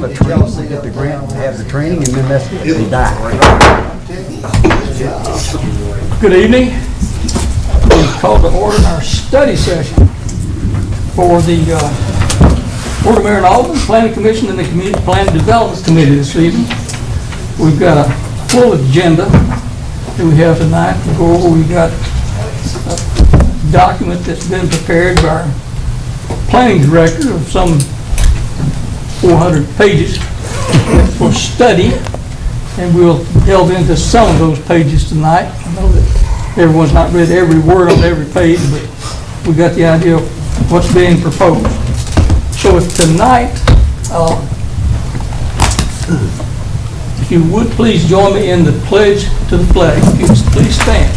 the training, we get the grant, have the training, and then that's it, they die. Good evening. We call to order our study session for the Board of Mayor and Alderman, Planning Commission, and the Community Plan Development Committee this evening. We've got a full agenda that we have tonight to go over. We've got a document that's been prepared by our planning director of some 400 pages for study, and we'll delve into some of those pages tonight. I know that everyone's not read every word on every page, but we got the idea of what's being proposed. So if tonight, if you would please join me in the pledge to the flag. If you would please stand.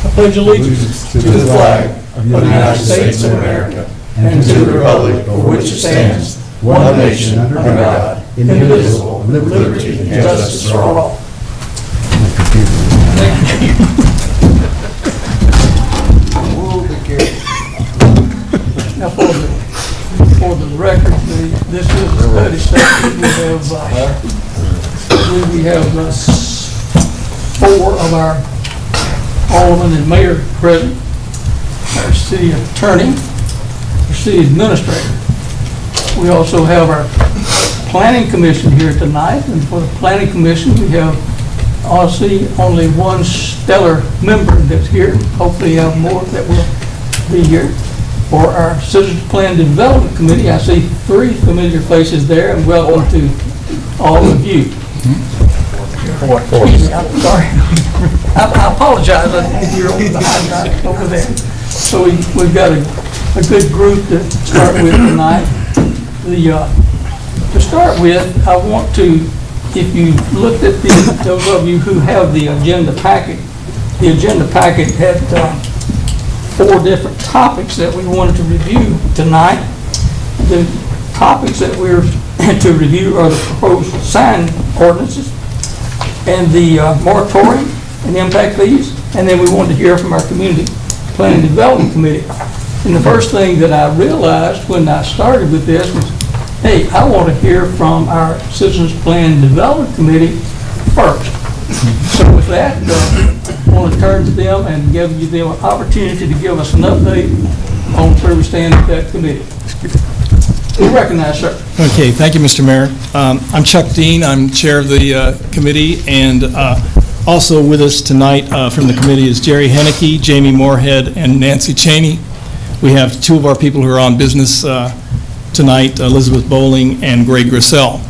I pledge allegiance to the flag of the United States of America and to the republic for which it stands, one nation under God, indivisible, with liberty and justice for all. Thank you. Now for the record, this is a study session. We have four of our aldermen and mayor present, our city attorney, our city administrator. We also have our planning commission here tonight, and for the planning commission we have honestly only one stellar member that's here. Hopefully have more that will be here. For our Citizens Plan Development Committee, I see three familiar faces there, and welcome to all of you. Excuse me, I'm sorry. I apologize if you're over there. So we've got a good group to start with tonight. To start with, I want to, if you looked at those of you who have the agenda packet had four different topics that we wanted to review tonight. The topics that we're to review are the proposed sign ordinances and the moratorium and impact fees, and then we wanted to hear from our Community Planning Development Committee. And the first thing that I realized when I started with this was, hey, I want to hear from our Citizens Plan Development Committee first. So with that, I want to turn to them and give them an opportunity to give us an update on where we stand with that committee. We recognize, sir. Okay, thank you, Mr. Mayor. I'm Chuck Dean. I'm chair of the committee, and also with us tonight from the committee is Jerry Henneke, Jamie Moorhead, and Nancy Cheney. We have two of our people who are on business tonight, Elizabeth Bowling and Greg Grissell.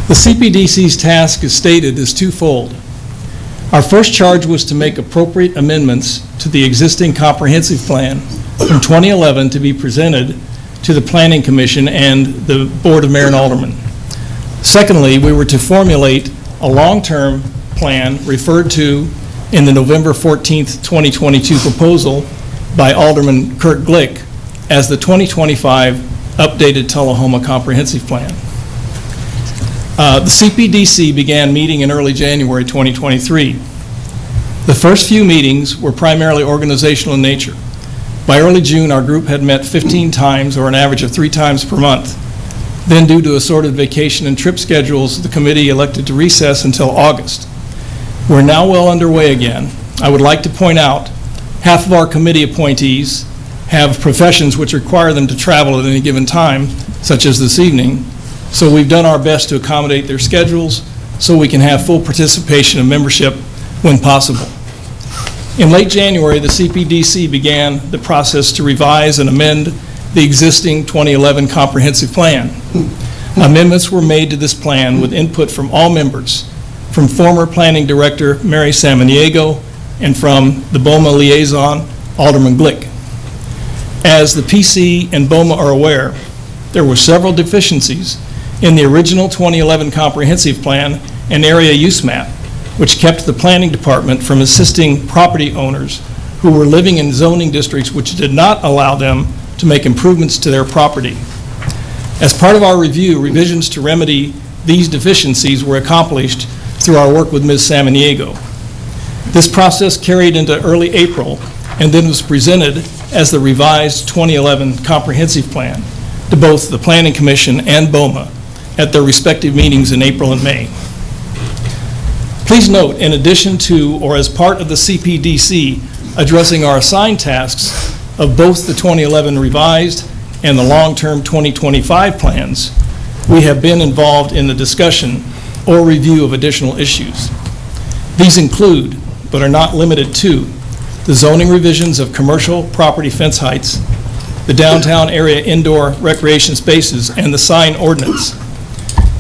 The CPDC's task, as stated, is twofold. Our first charge was to make appropriate amendments to the existing comprehensive plan from 2011 to be presented to the Planning Commission and the Board of Mayor and Aldermen. Secondly, we were to formulate a long-term plan referred to in the November 14th, 2022 proposal by Alderman Kurt Glick as the 2025 updated Tullahoma Comprehensive Plan. The CPDC began meeting in early January 2023. The first few meetings were primarily organizational in nature. By early June, our group had met 15 times, or an average of 3 times per month. Then, due to assorted vacation and trip schedules, the committee elected to recess until August. We're now well underway again. I would like to point out, half of our committee appointees have professions which require them to travel at any given time, such as this evening. So we've done our best to accommodate their schedules so we can have full participation of membership when possible. In late January, the CPDC began the process to revise and amend the existing 2011 comprehensive plan. Amendments were made to this plan with input from all members, from former planning director Mary Samaniego and from the BOMA liaison, Alderman Glick. As the PC and BOMA are aware, there were several deficiencies in the original 2011 comprehensive plan and area use map, which kept the planning department from assisting property owners who were living in zoning districts which did not allow them to make improvements to their property. As part of our review, revisions to remedy these deficiencies were accomplished through our work with Ms. Samaniego. This process carried into early April and then was presented as the revised 2011 comprehensive plan to both the Planning Commission and BOMA at their respective meetings in April and May. Please note, in addition to or as part of the CPDC addressing our assigned tasks of both the 2011 revised and the long-term 2025 plans, we have been involved in the discussion or review of additional issues. These include, but are not limited to, the zoning revisions of commercial property fence heights, the downtown area indoor recreation spaces, and the sign ordinance.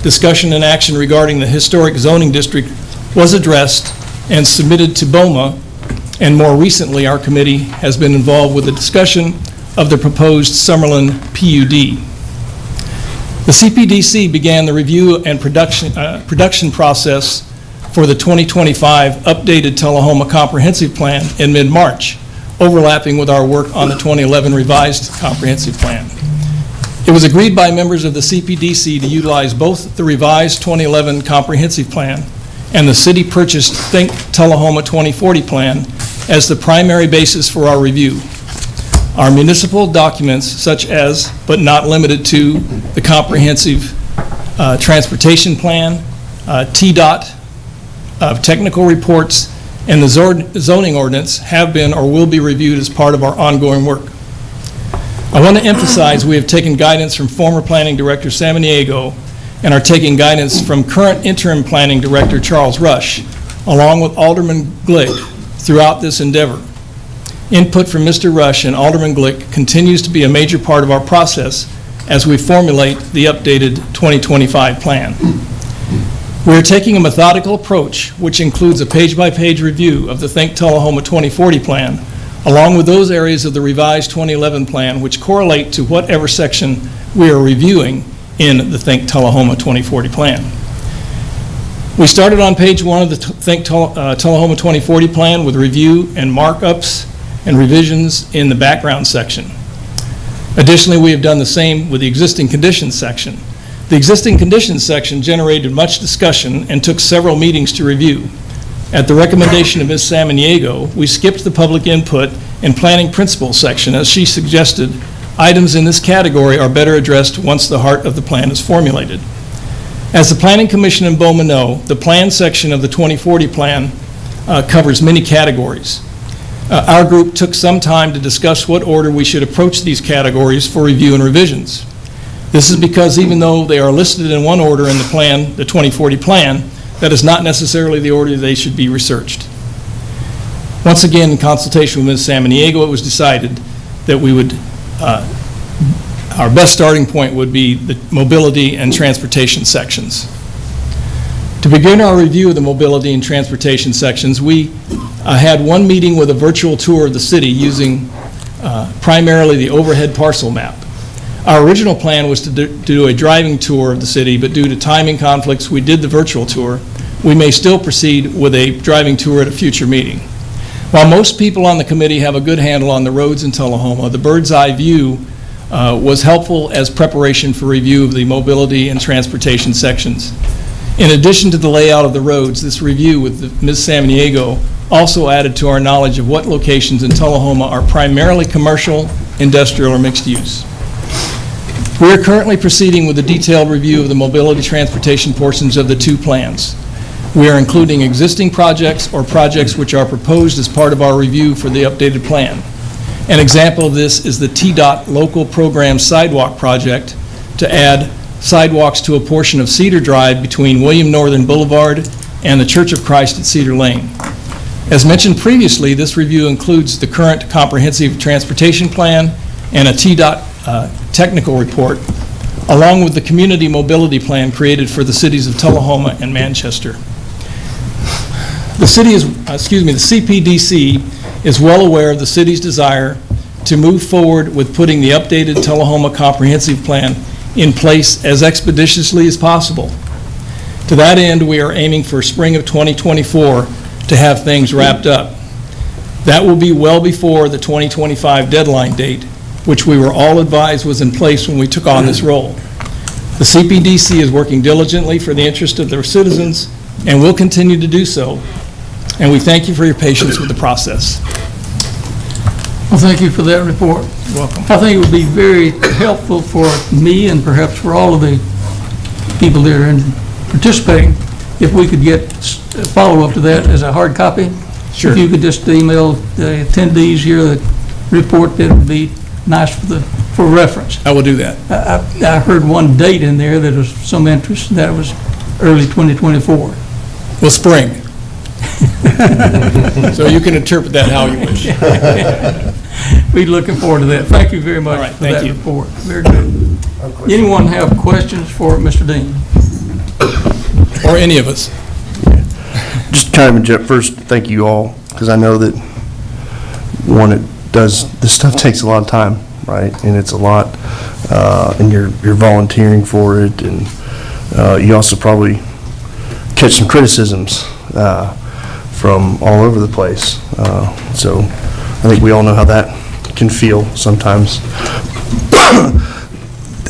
Discussion and action regarding the historic zoning district was addressed and submitted to BOMA, and more recently, our committee has been involved with the discussion of the proposed Summerlin PUD. The CPDC began the review and production process for the 2025 updated Tullahoma Comprehensive Plan in mid-March, overlapping with our work on the 2011 revised comprehensive plan. It was agreed by members of the CPDC to utilize both the revised 2011 comprehensive plan and the city-purchased Think Tullahoma 2040 plan as the primary basis for our review. Our municipal documents, such as, but not limited to, the comprehensive transportation plan, TDOT, technical reports, and the zoning ordinance have been or will be reviewed as part of our ongoing work. I want to emphasize we have taken guidance from former Planning Director Samaniego and are taking guidance from current Interim Planning Director Charles Rush, along with Alderman Glick, throughout this endeavor. Input from Mr. Rush and Alderman Glick continues to be a major part of our process as we formulate the updated 2025 plan. We are taking a methodical approach, which includes a page-by-page review of the Think Tullahoma 2040 plan, along with those areas of the revised 2011 plan which correlate to whatever section we are reviewing in the Think Tullahoma 2040 plan. We started on page 1 of the Think Tullahoma 2040 plan with review and markups and revisions in the background section. Additionally, we have done the same with the existing conditions section. The existing conditions section generated much discussion and took several meetings to review. At the recommendation of Ms. Samaniego, we skipped the public input and planning principles section as she suggested items in this category are better addressed once the heart of the plan is formulated. As the Planning Commission and BOMA know, the plan section of the 2040 plan covers many categories. Our group took some time to discuss what order we should approach these categories for review and revisions. This is because even though they are listed in one order in the plan, the 2040 plan, that is not necessarily the order they should be researched. Once again, in consultation with Ms. Samaniego, it was decided that we would, our best starting point would be the mobility and transportation sections. To begin our review of the mobility and transportation sections, we had one meeting with a virtual tour of the city using primarily the overhead parcel map. Our original plan was to do a driving tour of the city, but due to timing conflicts, we did the virtual tour. We may still proceed with a driving tour at a future meeting. While most people on the committee have a good handle on the roads in Tullahoma, the bird's eye view was helpful as preparation for review of the mobility and transportation sections. In addition to the layout of the roads, this review with Ms. Samaniego also added to our knowledge of what locations in Tullahoma are primarily commercial, industrial, or mixed use. We are currently proceeding with a detailed review of the mobility transportation portions of the two plans. We are including existing projects or projects which are proposed as part of our review for the updated plan. An example of this is the TDOT local program sidewalk project to add sidewalks to a portion of Cedar Drive between William Northern Boulevard and the Church of Christ at Cedar Lane. As mentioned previously, this review includes the current comprehensive transportation plan and a TDOT technical report, along with the community mobility plan created for the cities of Tullahoma and Manchester. The CPDC is well aware of the city's desire to move forward with putting the updated Tullahoma comprehensive plan in place as expeditiously as possible. To that end, we are aiming for spring of 2024 to have things wrapped up. That will be well before the 2025 deadline date, which we were all advised was in place when we took on this role. The CPDC is working diligently for the interest of their citizens and will continue to do so, and we thank you for your patience with the process. Well, thank you for that report. Welcome. I think it would be very helpful for me and perhaps for all of the people that are participating if we could get a follow-up to that as a hard copy. Sure. If you could just email the attendees here the report, that would be nice for reference. I will do that. I heard one date in there that was some interest, that was early 2024. Well, spring. So you can interpret that how you wish. We're looking forward to that. Thank you very All much right, for thank that you. report. Very good. Anyone have questions for Mr. Dean? Or any of us. Just kind of interject first, thank you all, because I know that this stuff takes a lot of time, right? And it's a lot, and you're volunteering for it, and you also probably catch some criticisms from all over the place. So I think we all know how that can feel sometimes.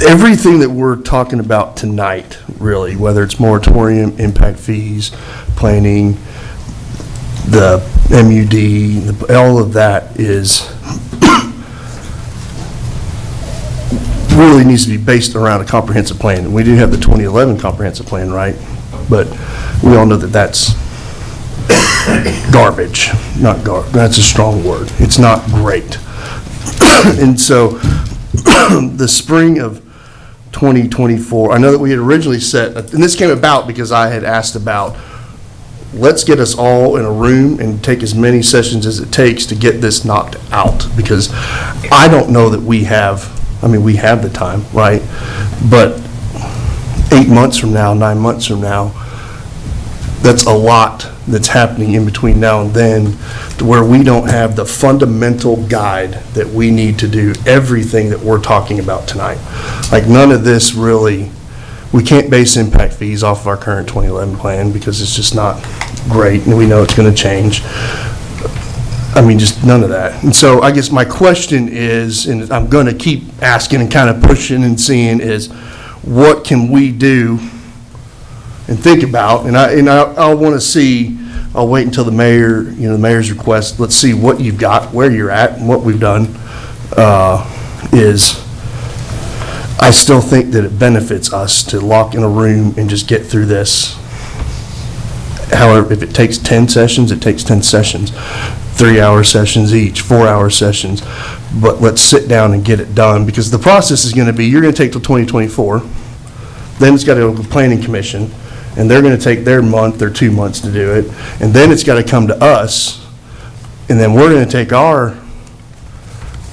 Everything that we're talking about tonight, really, whether it's moratorium, impact fees, planning, the MUD, all of that really needs to be based around a comprehensive plan. And we do have the 2011 comprehensive plan, right? But we all know that that's garbage, not garbage. That's a strong word. It's not great. And so the spring of 2024, I know that we had originally set, and this came about because I had asked about, let's get us all in a room and take as many sessions as it takes to get this knocked out, because I don't know that we have the time, right? But 8 months from now, 9 months from now, that's a lot that's happening in between now and then, to where we don't have the fundamental guide that we need to do everything that we're talking about tonight. Like, none of this really, we can't base impact fees off of our current 2011 plan because it's just not great, and we know it's going to change. I mean, just none of that. And so I guess my question is, and I'm going to keep asking and kind of pushing and seeing, is what can we do and think about? And I want to see, I'll wait until the mayor's request, let's see what you've got, where you're at, and what we've done is, I still think that it benefits us to lock in a room and just get through this. However, if it takes 10 sessions, it takes 10 sessions. 3-hour sessions each, 4-hour sessions, but let's sit down and get it done, because the process is going to be, you're going to take till 2024, then it's got to go to the planning commission, and they're going to take their month or 2 months to do it, and then it's got to come to us, and then we're going to take our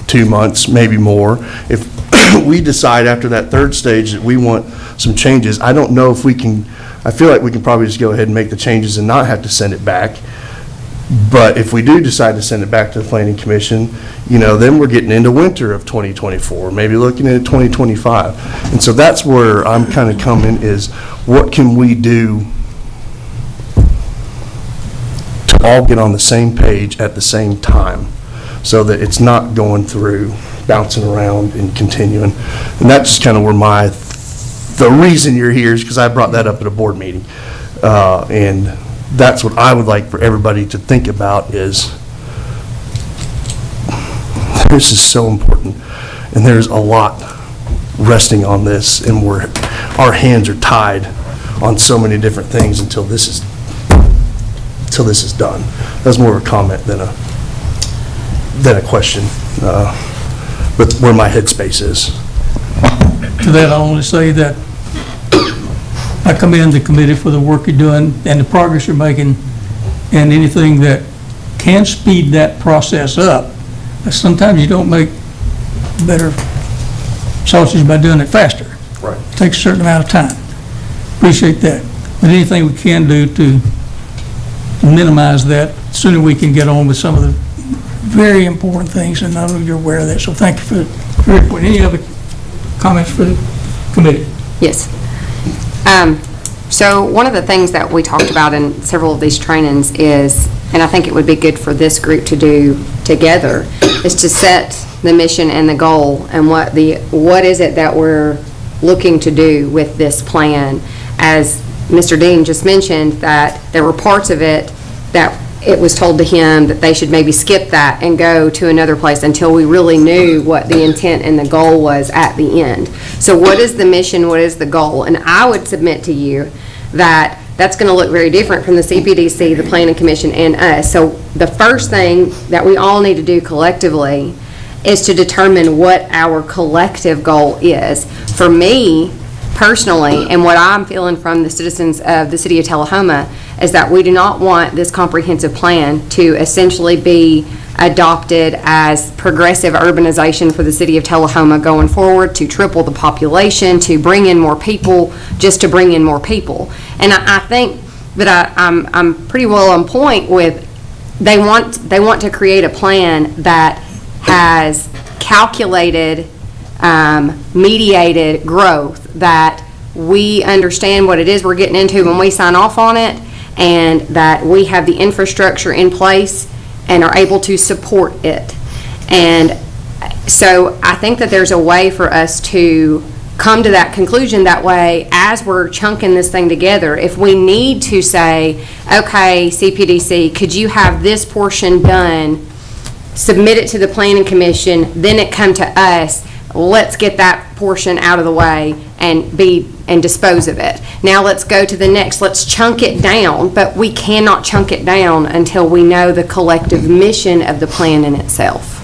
2 months, maybe more. If we decide after that third stage that we want some changes, I don't know if we can, I feel like we can probably just go ahead and make the changes and not have to send it back. But if we do decide to send it back to the planning commission, then we're getting into winter of 2024, maybe looking at 2025. And so that's where I'm kind of coming, is what can we do to all get on the same page at the same time, so that it's not going through, bouncing around and continuing. And that's just kind of where the reason you're here is because I brought that up at a board meeting. And that's what I would like for everybody to think about, is this is so important, and there's a lot resting on this, and our hands are tied on so many different things until this is done. That's more of a comment than a question, but where my headspace is. To that, I only say that I commend the committee for the work you're doing and the progress you're making, and anything that can speed that process up. Sometimes you don't make better sausage by doing it faster. Right. It takes a certain amount of time. Appreciate that. But anything we can do to minimize that, sooner we can get on with some of the very important things, and I know you're aware of that. So thank you for the report. Any other comments for the committee? Yes. So one of the things that we talked about in several of these trainings is, and I think it would be good for this group to do together, is to set the mission and the goal, and what is it that we're looking to do with this plan. As Mr. Dean just mentioned, that there were parts of it that it was told to him that they should maybe skip that and go to another place until we really knew what the intent and the goal was at the end. So what is the mission, what is the goal? And I would submit to you that that's going to look very different from the CPDC, the Planning Commission, and us. So the first thing that we all need to do collectively is to determine what our collective goal is. For me, personally, and what I'm feeling from the citizens of the city of Tullahoma, is that we do not want this comprehensive plan to essentially be adopted as progressive urbanization for the city of Tullahoma going forward, to triple the population, to bring in more people, just to bring in more people. And I think that I'm pretty well on point with, they want to create a plan that has calculated, mediated growth, that we understand what it is we're getting into when we sign off on it, and that we have the infrastructure in place and are able to support it. And so I think that there's a way for us to come to that conclusion that way as we're chunking this thing together. If we need to say, okay, CPDC, could you have this portion done, submit it to the Planning Commission, then it come to us, let's get that portion out of the way and dispose of it. Now let's go to the next, let's chunk it down, but we cannot chunk it down until we know the collective mission of the plan in itself.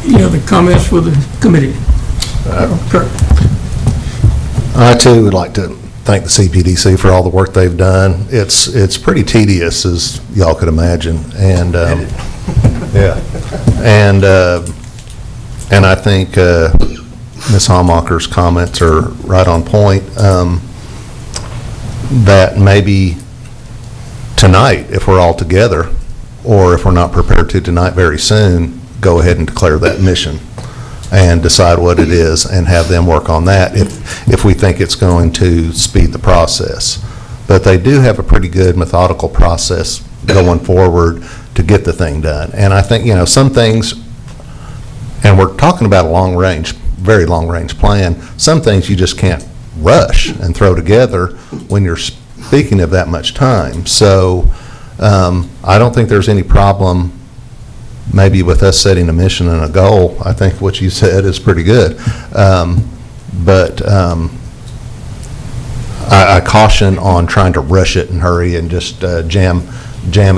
Any other comments for the committee? Kirk? I too would like to thank the CPDC for all the work they've done. It's pretty tedious, as y'all could imagine, and yeah, and I think Ms. Hallmacher's comments are right on point. That maybe tonight, if we're all together, or if we're not prepared to tonight, very soon, go ahead and declare that mission and decide what it is and have them work on that if we think it's going to speed the process. But they do have a pretty good methodical process going forward to get the thing done. And I think, some things, and we're talking about a long-range, very long-range plan, some things you just can't rush and throw together when you're speaking of that much time. So I don't think there's any problem maybe with us setting a mission and a goal. I think what you said is pretty good. But I caution on trying to rush it and hurry and just jam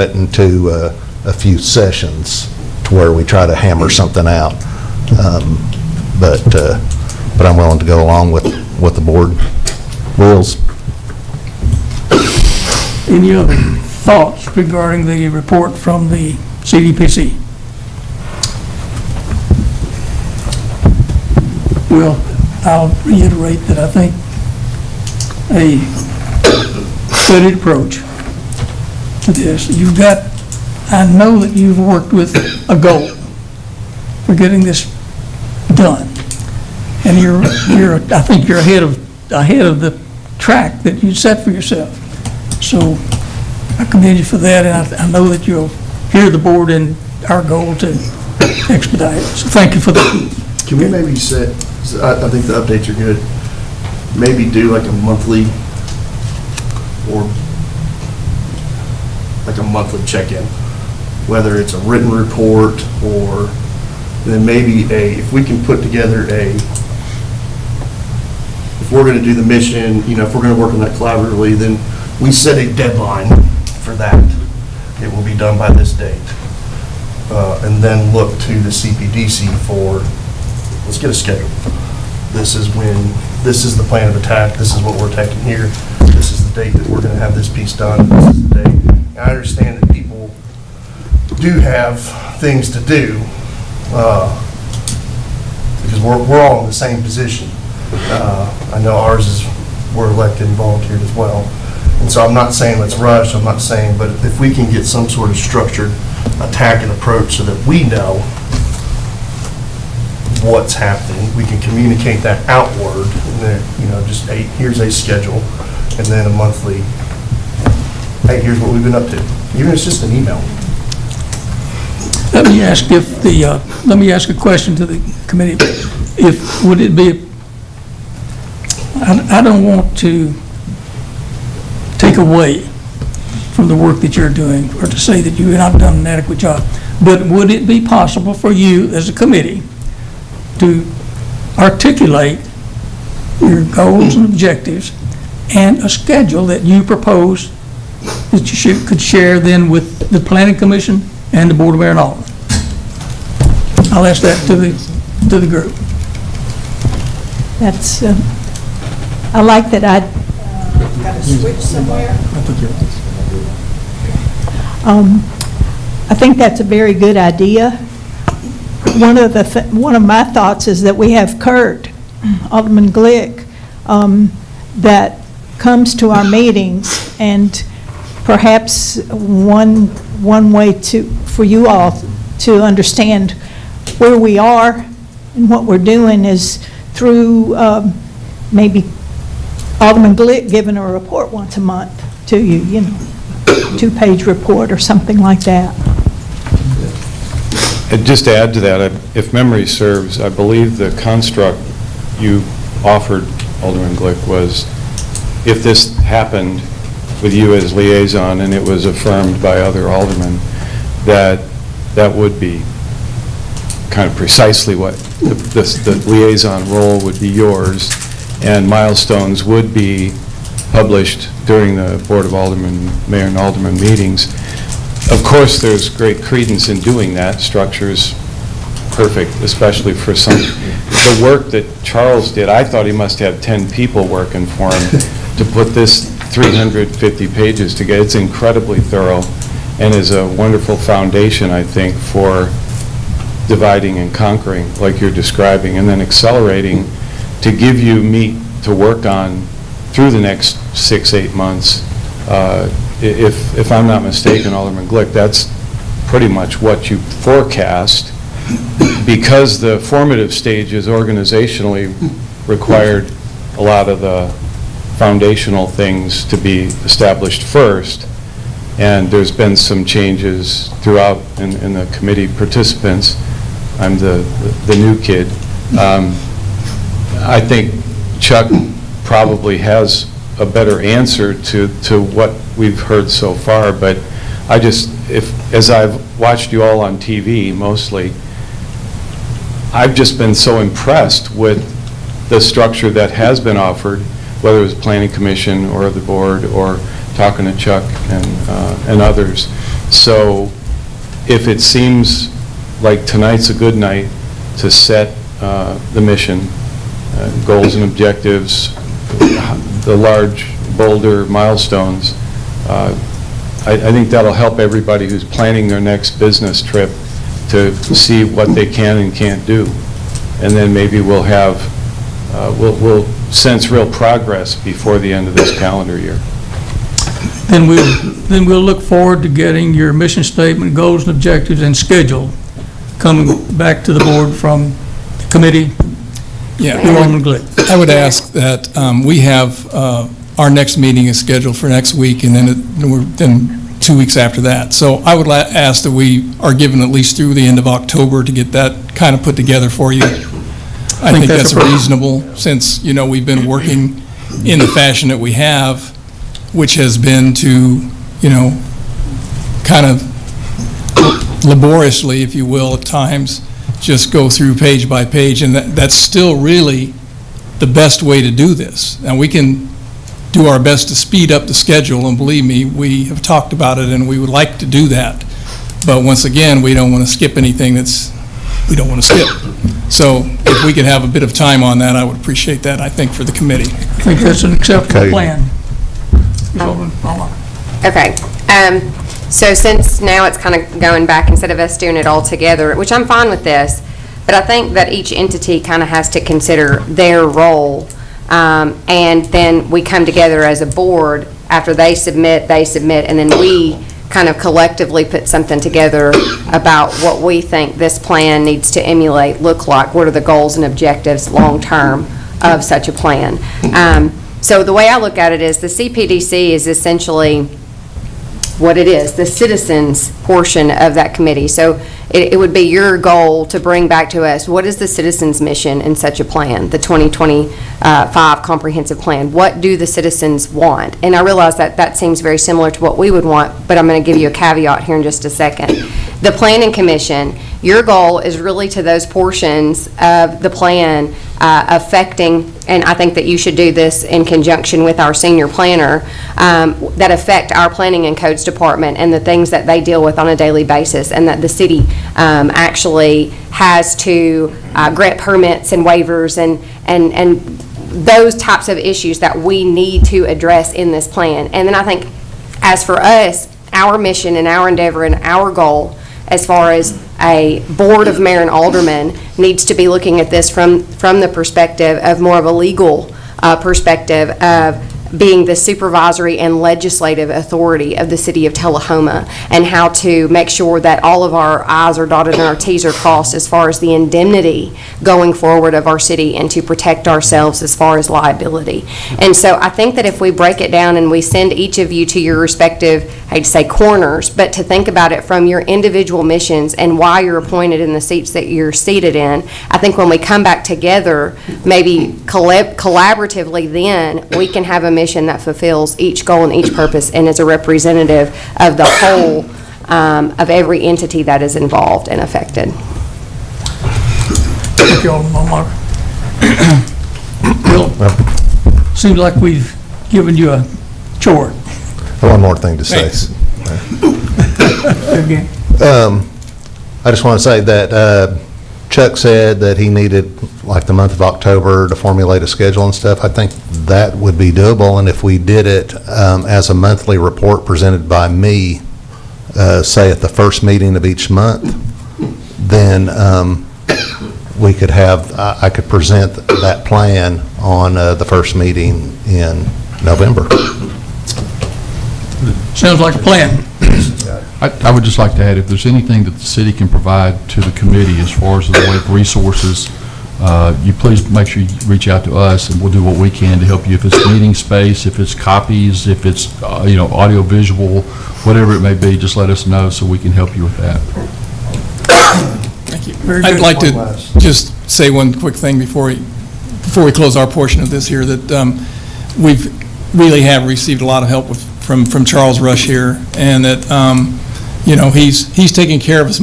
it into a few sessions to where we try to hammer something out. But I'm willing to go along with what the board wills. Any other thoughts regarding the report from the CDPC? Well, I'll reiterate that I think a studied approach to this. I know that you've worked with a goal for getting this done, and I think you're ahead of the track that you set for yourself. So I commend you for that, and I know that you'll hear the board in our goal to expedite it. So thank you for that. Can we maybe set, I think the updates are good, maybe do like a monthly check-in, whether it's a written report or then maybe if we can put together if we're going to do the mission, if we're going to work on that collaboratively, then we set a deadline for that. It will be done by this date. And then look to the CPDC for, let's get a schedule. This is the plan of attack, this is what we're taking here, this is the date that we're going to have this piece done, this is the date. And I understand that people do have things to do, because we're all in the same position. I know ours is, we're elected and volunteered as well. And so I'm not saying let's rush, I'm not saying, but if we can get some sort of structured attack and approach so that we know what's happening, we can communicate that outward, and then, just here's a schedule, and then a monthly, hey, here's what we've been up to. Even if it's just an email. Let me ask a question to the committee. Would it be, I don't want to take away from the work that you're doing, or to say that you have not done an adequate job. But would it be possible for you, as a committee, to articulate your goals and objectives and a schedule that you propose that you could share then with the Planning Commission and the Board of Mayor and Aldermen? I'll ask that to the group. That's, I like that. Got to switch somewhere. I think that's a very good idea. One of my thoughts is that we have Kurt, Alderman Glick, that comes to our meetings, and perhaps one way for you all to understand where we are and what we're doing is through maybe Alderman Glick giving a report once a month to you, you know, 2-page report or something like that. And just to add to that, if memory serves, I believe the construct you offered, Alderman Glick, was if this happened with you as liaison and it was affirmed by other aldermen, that would be kind of precisely what the liaison role would be yours, and milestones would be published during the Board of Aldermen, Mayor and Alderman meetings. Of course, there's great credence in doing that. Structure's perfect, especially for some. The work that Charles did, I thought he must have 10 people working for him to put this 350 pages together. It's incredibly thorough and is a wonderful foundation, I think, for dividing and conquering, like you're describing, and then accelerating to give you meat to work on through the next 6-8 months. If I'm not mistaken, Alderman Glick, that's pretty much what you forecast, because the formative stages organizationally required a lot of the foundational things to be established first, and there's been some changes throughout in the committee participants. I'm the new kid. I think Chuck probably has a better answer to what we've heard so far, but I just, as I've watched you all on TV mostly, I've just been so impressed with the structure that has been offered, whether it was Planning Commission or the board or talking to Chuck and others. So if it seems like tonight's a good night to set the mission, goals and objectives, the large, bolder milestones, I think that'll help everybody who's planning their next business trip to see what they can and can't do. And then maybe we'll have, we'll sense real progress before the end of this calendar year. Then we'll look forward to getting your mission statement, goals and objectives, and schedule coming back to the board from the committee. Yeah, Alderman Glick. I would ask that we have, our next meeting is scheduled for next week, and then 2 weeks after that. So I would ask that we are given at least through the end of October to get that kind of put together for you. I think that's reasonable, since, you know, we've been working in the fashion that we have, which has been to, you know, kind of laboriously, if you will, at times, just go through page by page, and that's still really the best way to do this. And we can do our best to speed up the schedule, and believe me, we have talked about it, and we would like to do that. But once again, we don't want to skip anything we don't want to skip. So if we could have a bit of time on that, I would appreciate that, I think, for the committee. I think that's an acceptable Okay. plan. Okay, so since now it's kind of going back, instead of us doing it all together, which I'm fine with this, but I think that each entity kind of has to consider their role, and then we come together as a board after they submit, and then we kind of collectively put something together about what we think this plan needs to emulate, look like, what are the goals and objectives long-term of such a plan. So the way I look at it is the CPDC is essentially what it is, the citizens portion of that committee. So it would be your goal to bring back to us, what is the citizens' mission in such a plan, the 2025 comprehensive plan? What do the citizens want? And I realize that that seems very similar to what we would want, but I'm going to give you a caveat here in just a second. The Planning Commission, your goal is really to those portions of the plan affecting, and I think that you should do this in conjunction with our senior planner, that affect our planning and codes department and the things that they deal with on a daily basis, and that the city actually has to grant permits and waivers and those types of issues that we need to address in this plan. And then I think, as for us, our mission and our endeavor and our goal as far as a board of mayor and aldermen needs to be looking at this from the perspective of more of a legal perspective of being the supervisory and legislative authority of the city of Tullahoma, and how to make sure that all of our I's are dotted and our T's are crossed as far as the indemnity going forward of our city, and to protect ourselves as far as liability. And so I think that if we break it down and we send each of you to your respective, I hate to say corners, but to think about it from your individual missions and why you're appointed in the seats that you're seated in, I think when we come back together, maybe collaboratively, then we can have a mission that fulfills each goal and each purpose and is a representative of the whole of every entity that is involved and affected. Thank you, Alderman Mark. Bill, seems like we've given you a chore. One more thing to say. Again. I just want to say that Chuck said that he needed like the month of October to formulate a schedule and stuff. I think that would be doable, and if we did it as a monthly report presented by me, say at the first meeting of each month, then we could have, I could present that plan on the first meeting in November. Sounds like a plan. I would just like to add, if there's anything that the city can provide to the committee as far as the way of resources, you please make sure you reach out to us, and we'll do what we can to help you. If it's meeting space, if it's copies, if it's audio visual, whatever it may be, just let us know so we can help you with that. Thank you. Very I'd good. like to One last. just say one quick thing before we close our portion of this here, that we've really have received a lot of help from Charles Rush here, and that he's taking care of us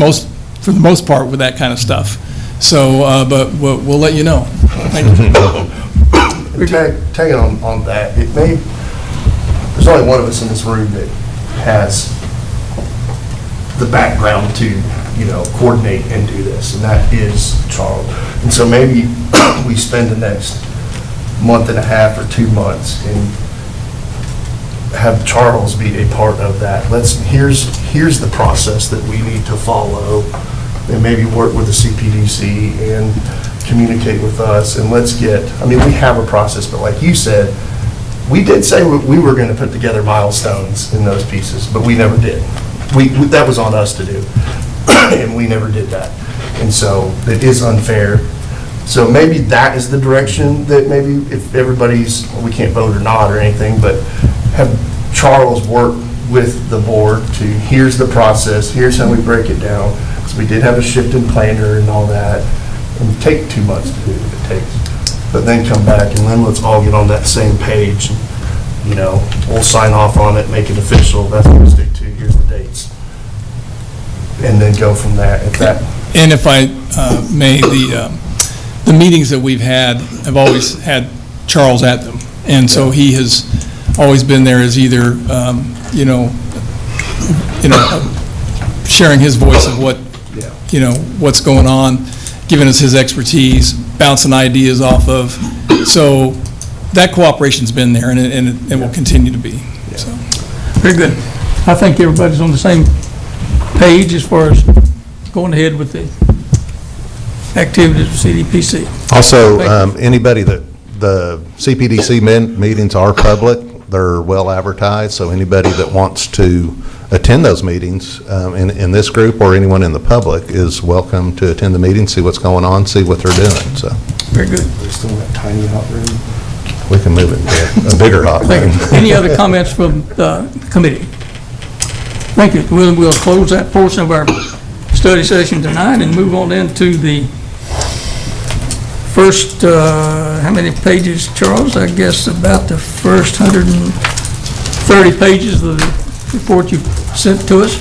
for the most part with that kind of stuff. So, but we'll let you know. Thank you. Tagging on that, there's only one of us in this room that has the background to, coordinate and do this, and that is Charles. And so maybe we spend the next month and a half or 2 months and have Charles be a part of that. Here's the process that we need to follow, and maybe work with the CPDC and communicate with us, and we have a process, but like you said, we did say we were going to put together milestones in those pieces, but we never did. That was on us to do, and we never did that. And so it is unfair. So maybe that is the direction that maybe if we can't vote or not or anything, but have Charles work with the board to, here's the process, here's how we break it down. Because we did have a shift in planner and all that, and take 2 months to do if it takes. But then come back and then let's all get on that same page. We'll sign off on it, make it official, that's what we stick to, here's the dates. And then go from there. And if I may, the meetings that we've had have always had Charles at them, and so he has always been there as either, sharing his voice of what's going on, giving us his expertise, bouncing ideas off of. So that cooperation's been there, and it will continue to be. So. Very good. I think everybody's on the same page as far as going ahead with the activities of CDPC. Also, anybody that, the CPDC meetings are public, they're well advertised, so anybody that wants to attend those meetings in this group or anyone in the public is welcome to attend the meeting, see what's going on, see what they're doing, so. Very good. We're still in that tiny hot room. We can move it to a bigger hot room. Thank you. Any other comments from the committee? Thank you. We'll close that portion of our study session tonight and move on into the first, how many pages, Charles? I guess about the first 130 pages of the report you sent to us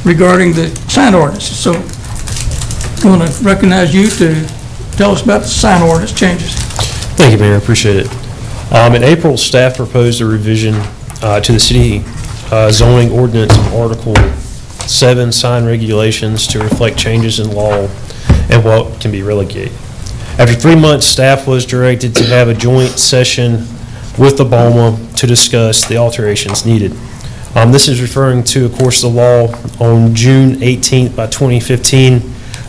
regarding the sign ordinances. So I'm going to recognize you to tell us about the sign ordinance changes. Thank you, Mayor. I appreciate it. In April, staff proposed a revision to the city zoning ordinance of Article 7 sign regulations to reflect changes in law and what can be relegated. After 3 months, staff was directed to have a joint session with the BMA to discuss the alterations needed. This is referring to, of course, the law on June 18th by 2015.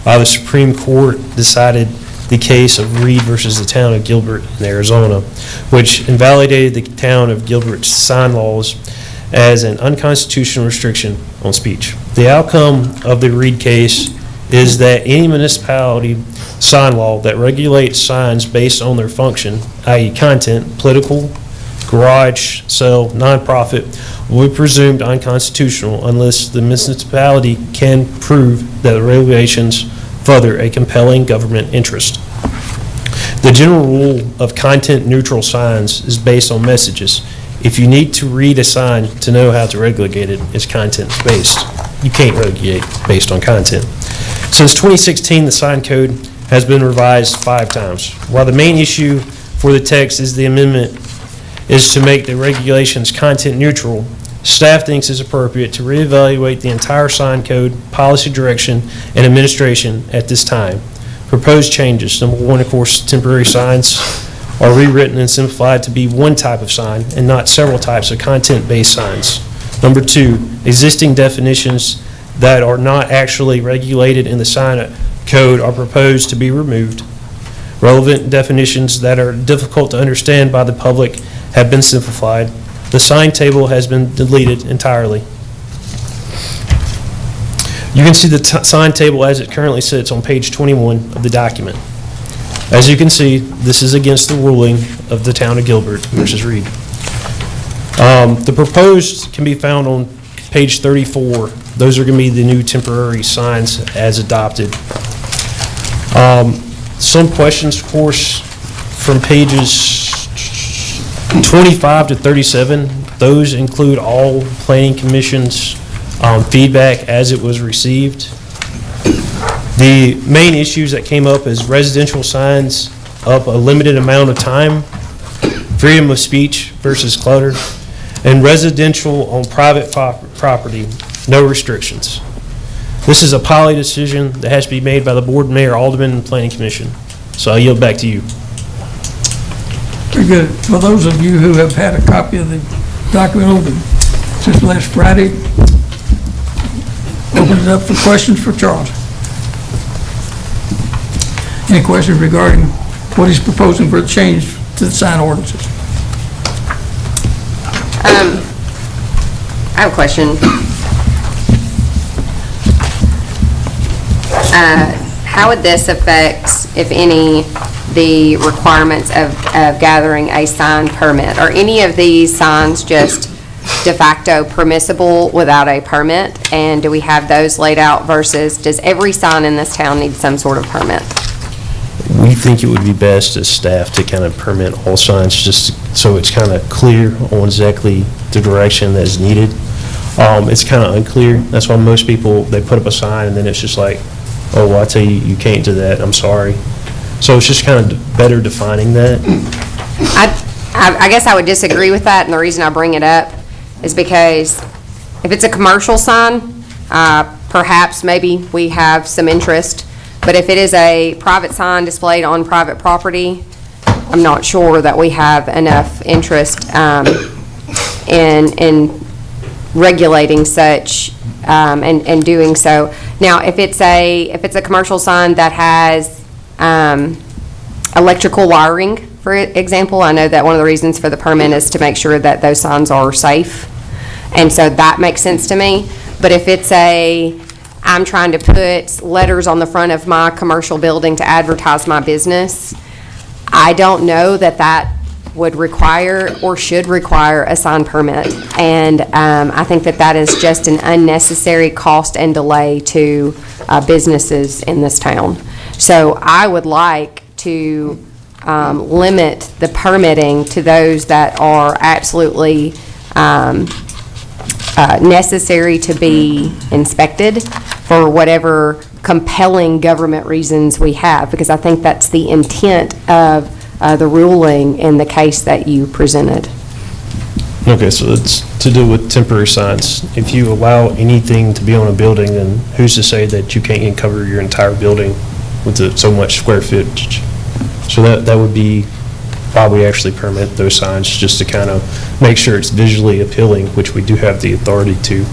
The Supreme Court decided the case of Reed versus the town of Gilbert in Arizona, which invalidated the town of Gilbert's sign laws as an unconstitutional restriction on speech. The outcome of the Reed case is that any municipality sign law that regulates signs based on their function, i.e. content, political, garage, sale, nonprofit, will be presumed unconstitutional unless the municipality can prove that the regulations further a compelling government interest. The general rule of content-neutral signs is based on messages. If you need to read a sign to know how to regulate it, it's content-based. You can't regulate based on content. Since 2016, the sign code has been revised 5 times. While the main issue for the text is the amendment is to make the regulations content-neutral, staff thinks it's appropriate to reevaluate the entire sign code, policy direction, and administration at this time. Proposed changes: number 1, of course, temporary signs are rewritten and simplified to be one type of sign and not several types of content-based signs. Number 2, existing definitions that are not actually regulated in the sign code are proposed to be removed. Relevant definitions that are difficult to understand by the public have been simplified. The sign table has been deleted entirely. You can see the sign table as it currently sits on page 21 of the document. As you can see, this is against the ruling of the town of Gilbert versus Reed. The proposed can be found on page 34. Those are going to be the new temporary signs as adopted. Some questions, of course, from pages 25 to 37. Those include all planning commission's feedback as it was received. The main issues that came up is residential signs up a limited amount of time, freedom of speech versus clutter, and residential on private property, no restrictions. This is a policy decision that has to be made by the board, mayor, alderman, and planning commission. So I yield back to you. Very good. For those of you who have had a copy of the document over since last Friday, open it up for questions for Charles. Any questions regarding what he's proposing for a change to the sign ordinances? I have a question. How would this affect, if any, the requirements of gathering a sign permit? Are any of these signs just de facto permissible without a permit? And do we have those laid out versus does every sign in this town need some sort of permit? We think it would be best as staff to kind of permit all signs just so it's kind of clear on exactly the direction that is needed. It's kind of unclear. That's why most people, they put up a sign and then it's just like, oh, well, I tell you, you can't do that, I'm sorry. So it's just kind of better defining that. I guess I would disagree with that, and the reason I bring it up is because if it's a commercial sign, perhaps maybe we have some interest, but if it is a private sign displayed on private property, I'm not sure that we have enough interest in regulating such and doing so. Now, if it's a commercial sign that has electrical wiring, for example, I know that one of the reasons for the permit is to make sure that those signs are safe, and so that makes sense to me. But if it's I'm trying to put letters on the front of my commercial building to advertise my business, I don't know that would require or should require a sign permit. And I think that that is just an unnecessary cost and delay to businesses in this town. So I would like to limit the permitting to those that are absolutely necessary to be inspected for whatever compelling government reasons we have, because I think that's the intent of the ruling in the case that you presented. Okay, so it's to do with temporary signs. If you allow anything to be on a building, then who's to say that you can't cover your entire building with so much square footage? So that would be why we actually permit those signs, just to kind of make sure it's visually appealing, which we do have the authority to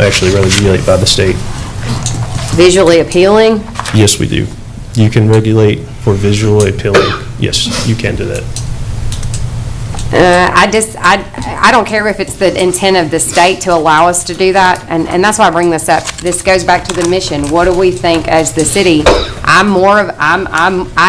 actually regulate by the state. Visually appealing? Yes, we do. You can regulate for visually appealing. Yes, you can do that. I don't care if it's the intent of the state to allow us to do that, and that's why I bring this up. This goes back to the mission. What do we think as the city? I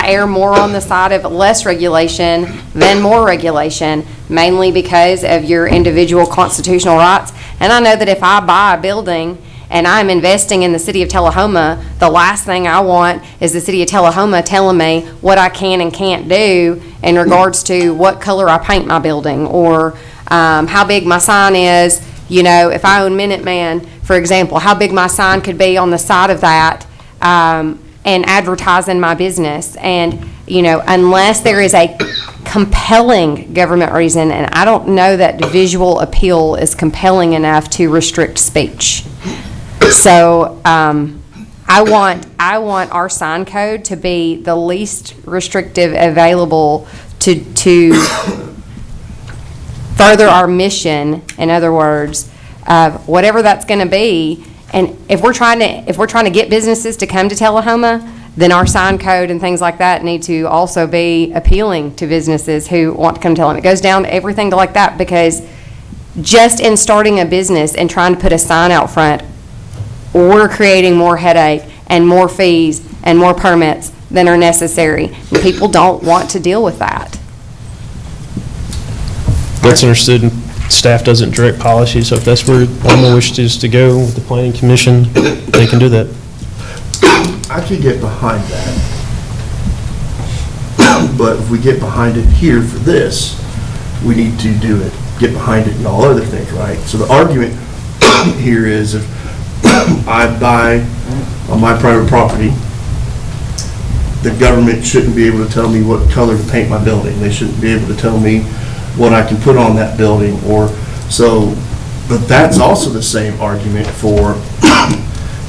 err more on the side of less regulation than more regulation, mainly because of your individual constitutional rights. And I know that if I buy a building and I'm investing in the city of Tullahoma, the last thing I want is the city of Tullahoma telling me what I can and can't do in regards to what color I paint my building, or how big my sign is. You know, if I own Minuteman, for example, how big my sign could be on the side of that, and advertising my business. And, you know, unless there is a compelling government reason, and I don't know that visual appeal is compelling enough to restrict speech. So I want our sign code to be the least restrictive available to further our mission, in other words, of whatever that's going to be. And if we're trying to get businesses to come to Tullahoma, then our sign code and things like that need to also be appealing to businesses who want to come to Tullahoma. It goes down to everything like that, because just in starting a business and trying to put a sign out front, we're creating more headache and more fees and more permits than are necessary. And people don't want to deal with that. That's understood, and staff doesn't direct policy, so if that's where Alma wishes to go with the planning commission, they can do that. I could get behind that. But if we get behind it here for this, we need to get behind it in all other things, right? So the argument here is, if I buy on my private property, the government shouldn't be able to tell me what color to paint my building. They shouldn't be able to tell me what I can put on that building, but that's also the same argument for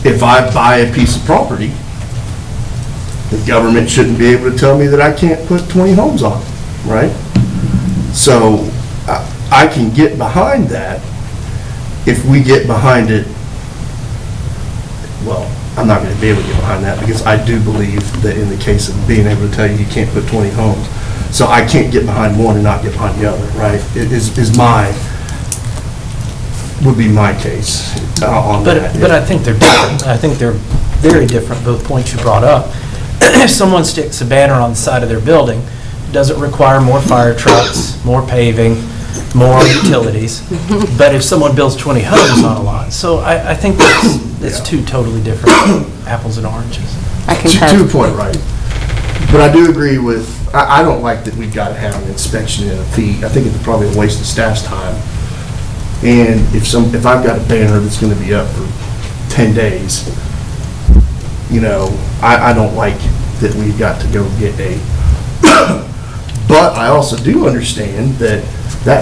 if I buy a piece of property, the government shouldn't be able to tell me that I can't put 20 homes on it, right? So I can get behind that if we get behind it. Well, I'm not going to be able to get behind that, because I do believe that in the case of being able to tell you can't put 20 homes, so I can't get behind one and not get behind the other, right? Would be my case on that. But I think they're different. I think they're very different, both points you brought up. If someone sticks a banner on the side of their building, does it require more fire trucks, more paving, more utilities? But if someone builds 20 homes on a lot, so I think it's two totally different apples and oranges. I concur. To a point, right. But I do agree with, I don't like that we've got to have an inspection and a fee. I think it's probably a waste of staff's time. And if I've got a banner that's going to be up for 10 days, you know, I don't like that we've got to go get a, but I also do understand that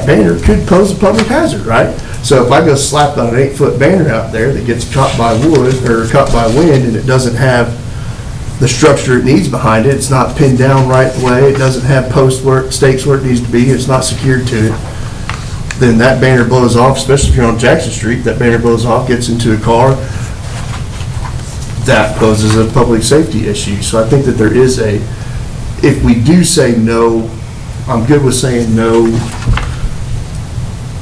banner could pose a public hazard, right? So if I go slap an 8-foot banner out there that gets caught by wood or caught by wind, and it doesn't have the structure it needs behind it, it's not pinned down right the way, it doesn't have stakes where it needs to be, it's not secured to it, then that banner blows off, especially if you're on Jackson Street, that banner blows off, gets into a car, that poses a public safety issue. So I think that there is if we do say no, I'm good with saying no.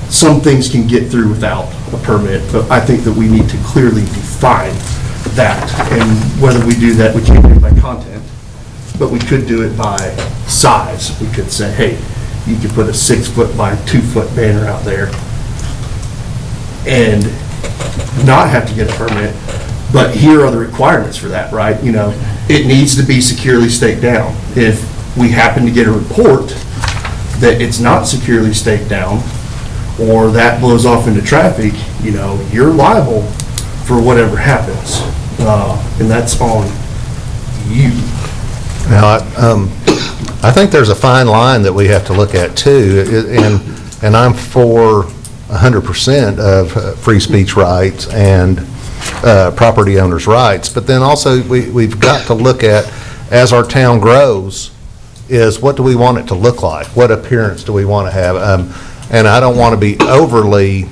Some things can get through without a permit, but I think that we need to clearly define that. And whether we do that, we can't do it by content, but we could do it by size. We could say, hey, you could put a 6-foot by 2-foot banner out there and not have to get a permit, but here are the requirements for that, right? You know, it needs to be securely staked down. If we happen to get a report that it's not securely staked down, or that blows off into traffic, you know, you're liable for whatever happens. And that's on you. Now, I think there's a fine line that we have to look at too, and I'm for 100% of free speech rights and property owners' rights, but then also we've got to look at, as our town grows, is what do we want it to look like? What appearance do we want to have? And I don't want to be overly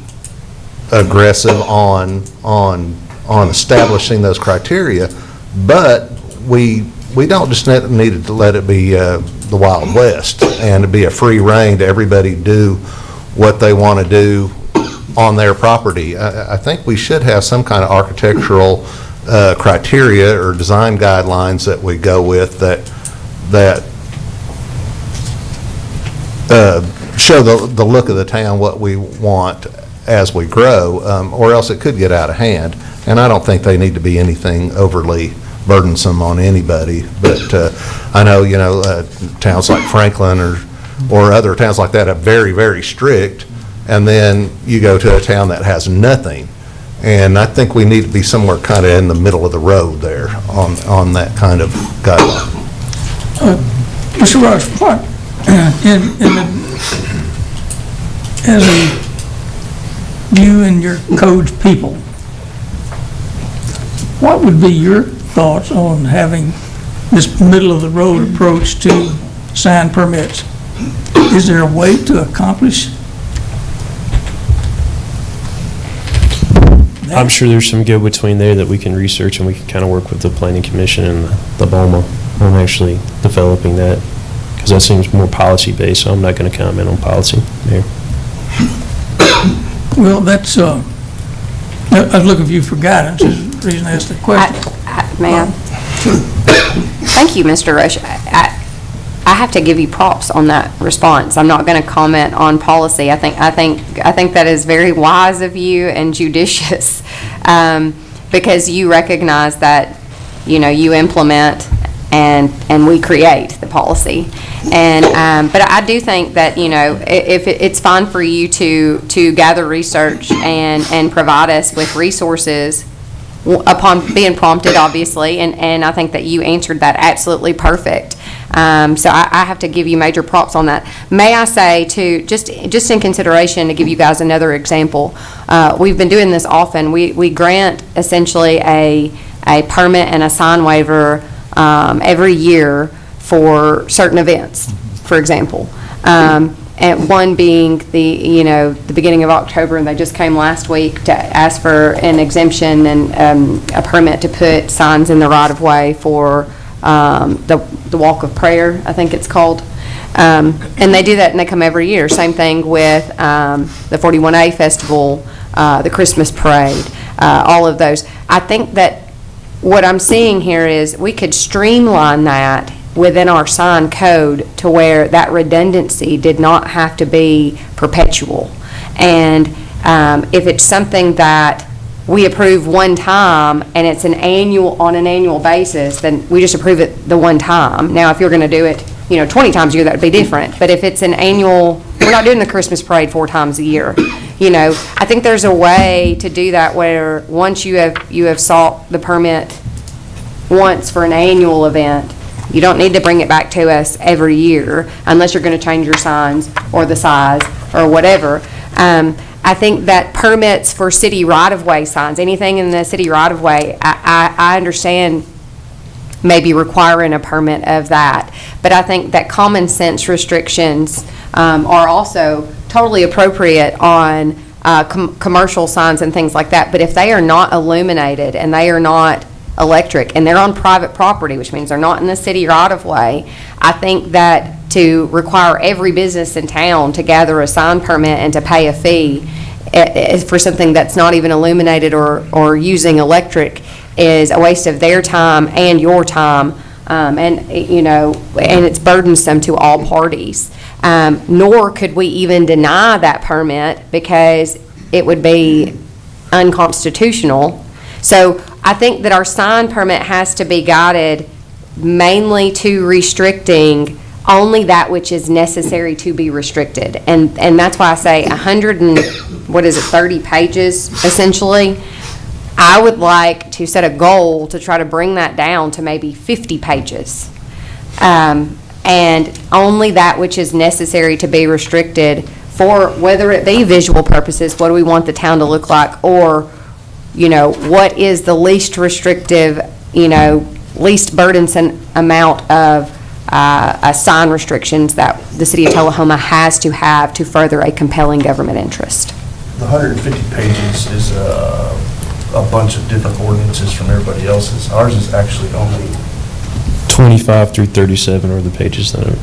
aggressive on establishing those criteria, but we don't just need to let it be the Wild West and to be a free rein to everybody do what they want to do on their property. I think we should have some kind of architectural criteria or design guidelines that we go with that show the look of the town, what we want as we grow, or else it could get out of hand. And I don't think they need to be anything overly burdensome on anybody. But I know, you know, towns like Franklin or other towns like that are very, very strict. And then you go to a town that has nothing. And I think we need to be somewhere kind of in the middle of the road there on that kind of guideline. Mr. Rush, what, as you and your codes people, what would be your thoughts on having this middle-of-the-road approach to sign permits? Is there a way to accomplish that? I'm sure there's some go between there that we can research, and we can kind of work with the planning commission and the BOMA on actually developing that, because that seems more policy-based, so I'm not going to comment on policy, Mayor. Well, that's, I was looking for you for guidance, is the reason I asked the question. Ma'am? Thank you, Mr. Rush. I have to give you props on that response. I'm not going to comment on policy. I think that is very wise of you and judicious, because you recognize that, you know, you implement and we create the policy. And but I do think that, you know, if it's fine for you to gather research and provide us with resources upon being prompted, obviously, and I think that you answered that absolutely perfect. So I have to give you major props on that. May I say, too, just in consideration, to give you guys another example, we've been doing this often. We grant essentially a permit and a sign waiver every year for certain events, for example. And one being the beginning of October, and they just came last week to ask for an exemption and a permit to put signs in the right-of-way for the Walk of Prayer, I think it's called. And they do that, and they come every year. Same thing with the 41A Festival, the Christmas Parade, all of those. I think that what I'm seeing here is we could streamline that within our sign code to where that redundancy did not have to be perpetual. And if it's something that we approve one time and it's on an annual basis, then we just approve it the one time. Now, if you're going to do it, 20 times a year, that would be different. But if it's an annual, we're not doing the Christmas parade 4 times a year. I think there's a way to do that where once you have sought the permit once for an annual event, you don't need to bring it back to us every year unless you're going to change your signs or the size or whatever. I think that permits for city right-of-way signs, anything in the city right-of-way, I understand maybe requiring a permit of that. But I think that common sense restrictions are also totally appropriate on commercial signs and things like that. But if they are not illuminated and they are not electric and they're on private property, which means they're not in the city right-of-way, I think that to require every business in town to gather a sign permit and to pay a fee for something that's not even illuminated or using electric is a waste of their time and your time, and, you know, and it's burdensome to all parties. Nor could we even deny that permit because it would be unconstitutional. So I think that our sign permit has to be guided mainly to restricting only that which is necessary to be restricted. And that's why I say 30 pages, essentially. I would like to set a goal to try to bring that down to maybe 50 pages. And only that which is necessary to be restricted for, whether it be visual purposes, what do we want the town to look like, or, you know, what is the least restrictive, you know, least burdensome amount of sign restrictions that the city of Tullahoma has to have to further a compelling government interest. The 150 pages is a bunch of different ordinances from everybody else's. Ours is actually only 25 through 37 are the pages that are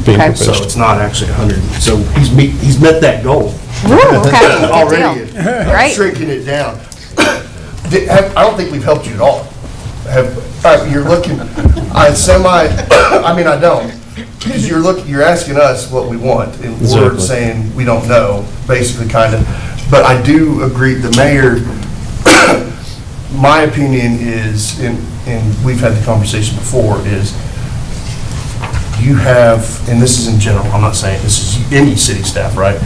being Okay. So proposed. it's not actually 100. So he's met that goal. Ooh, okay, good Already. deal. Great. Shrinking it down. I don't think we've helped you at all. You're looking, I don't. Because you're asking us what we want, and we're Exactly. saying we don't know, basically, kind of. But I do agree, the mayor, my opinion is, and we've had the conversation before, is you have, and this is in general, I'm not saying this is any city staff, right?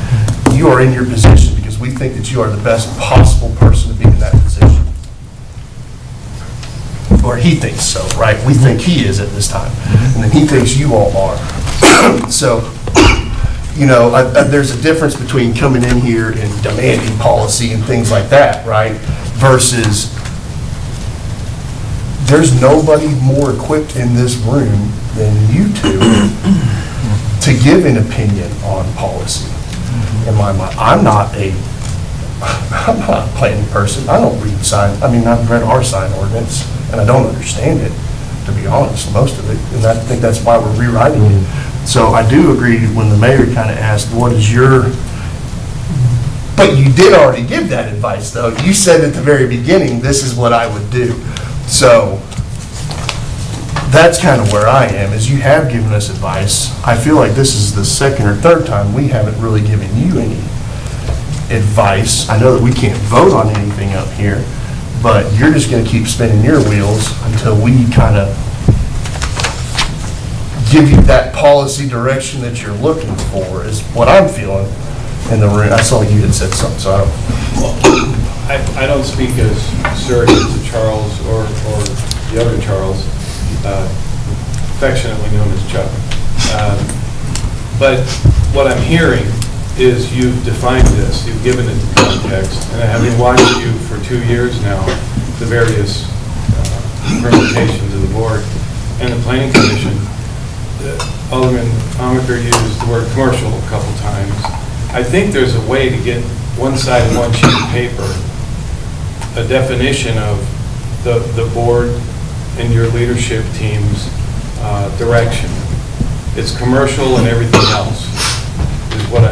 You are in your position because we think that you are the best possible person to be in that position. Or he thinks so, right? We think he is at this time, and then he thinks you all are. So, you know, there's a difference between coming in here and demanding policy and things like that, right? Versus there's nobody more equipped in this room than you two to give an opinion on policy. In my mind, I'm not a planning person. I don't read sign. I mean, I've read our sign ordinance, and I don't understand it, to be honest, most of it. And I think that's why we're rewriting it. So I do agree when the mayor kind of asked, what is your, but you did already give that advice, though. You said at the very beginning, this is what I would do. So that's kind of where I am, is you have given us advice. I feel like this is the second or third time we haven't really given you any advice. I know that we can't vote on anything up here, but you're just going to keep spinning your wheels until we kind of give you that policy direction that you're looking for, is what I'm feeling in the room. I saw you had said something, so I don't. I don't speak as surrogate to Charles or the other Charles, affectionately known as Chuck. But what I'm hearing is you've defined this, you've given it the context, and having watched you for 2 years now, the various permutations of the board and the planning commission, Alderman Amaker used the word commercial a couple times. I think there's a way to get one side of one sheet of paper, a definition of the board and your leadership team's direction. It's commercial and everything else is what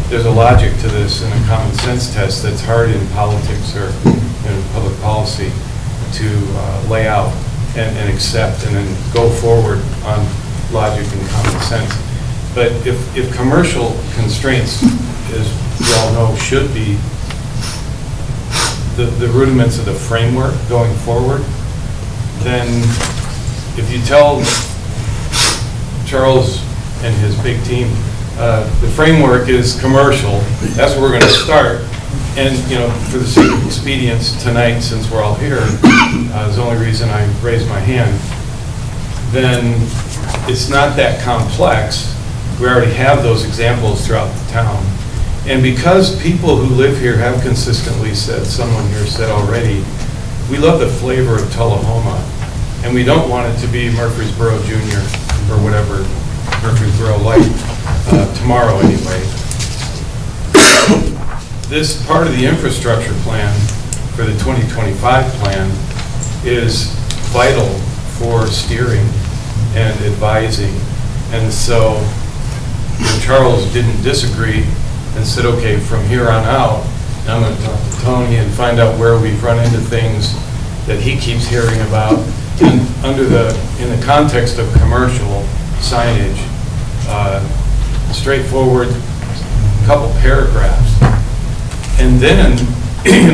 there's a logic to this and a common sense test that's hard in politics or in public policy to lay out and accept and then go forward on logic and common sense. But if commercial constraints, as we all know, should be the rudiments of the framework going forward, then if you tell Charles and his big team, the framework is commercial, that's where we're going to start. And, for the sake of expedience tonight, since we're all here, is the only reason I raised my hand, then it's not that complex. We already have those examples throughout the town. And because people who live here have consistently said, someone here said already, we love the flavor of Tullahoma, and we don't want it to be Murfreesboro Junior or whatever, Murfreesboro Light, tomorrow anyway. This part of the infrastructure plan for the 2025 plan is vital for steering and advising. And so Charles didn't disagree and said, okay, from here on out, I'm going to talk to Tony and find out where we've run into things that he keeps hearing about in the context of commercial signage, straightforward, couple paragraphs. And then,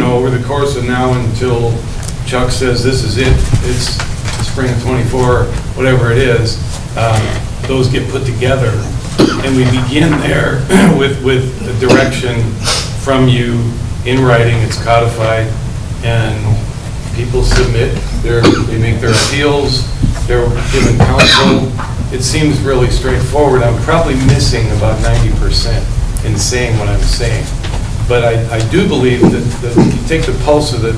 over the course of now until Chuck says this is it, it's spring of '24, whatever it is, those get put together. And we begin there with a direction from you in writing, it's codified, and people submit, they make their appeals, they're given counsel. It seems really straightforward. I'm probably missing about 90% in saying what I'm saying. But I do believe that if you take the pulse of the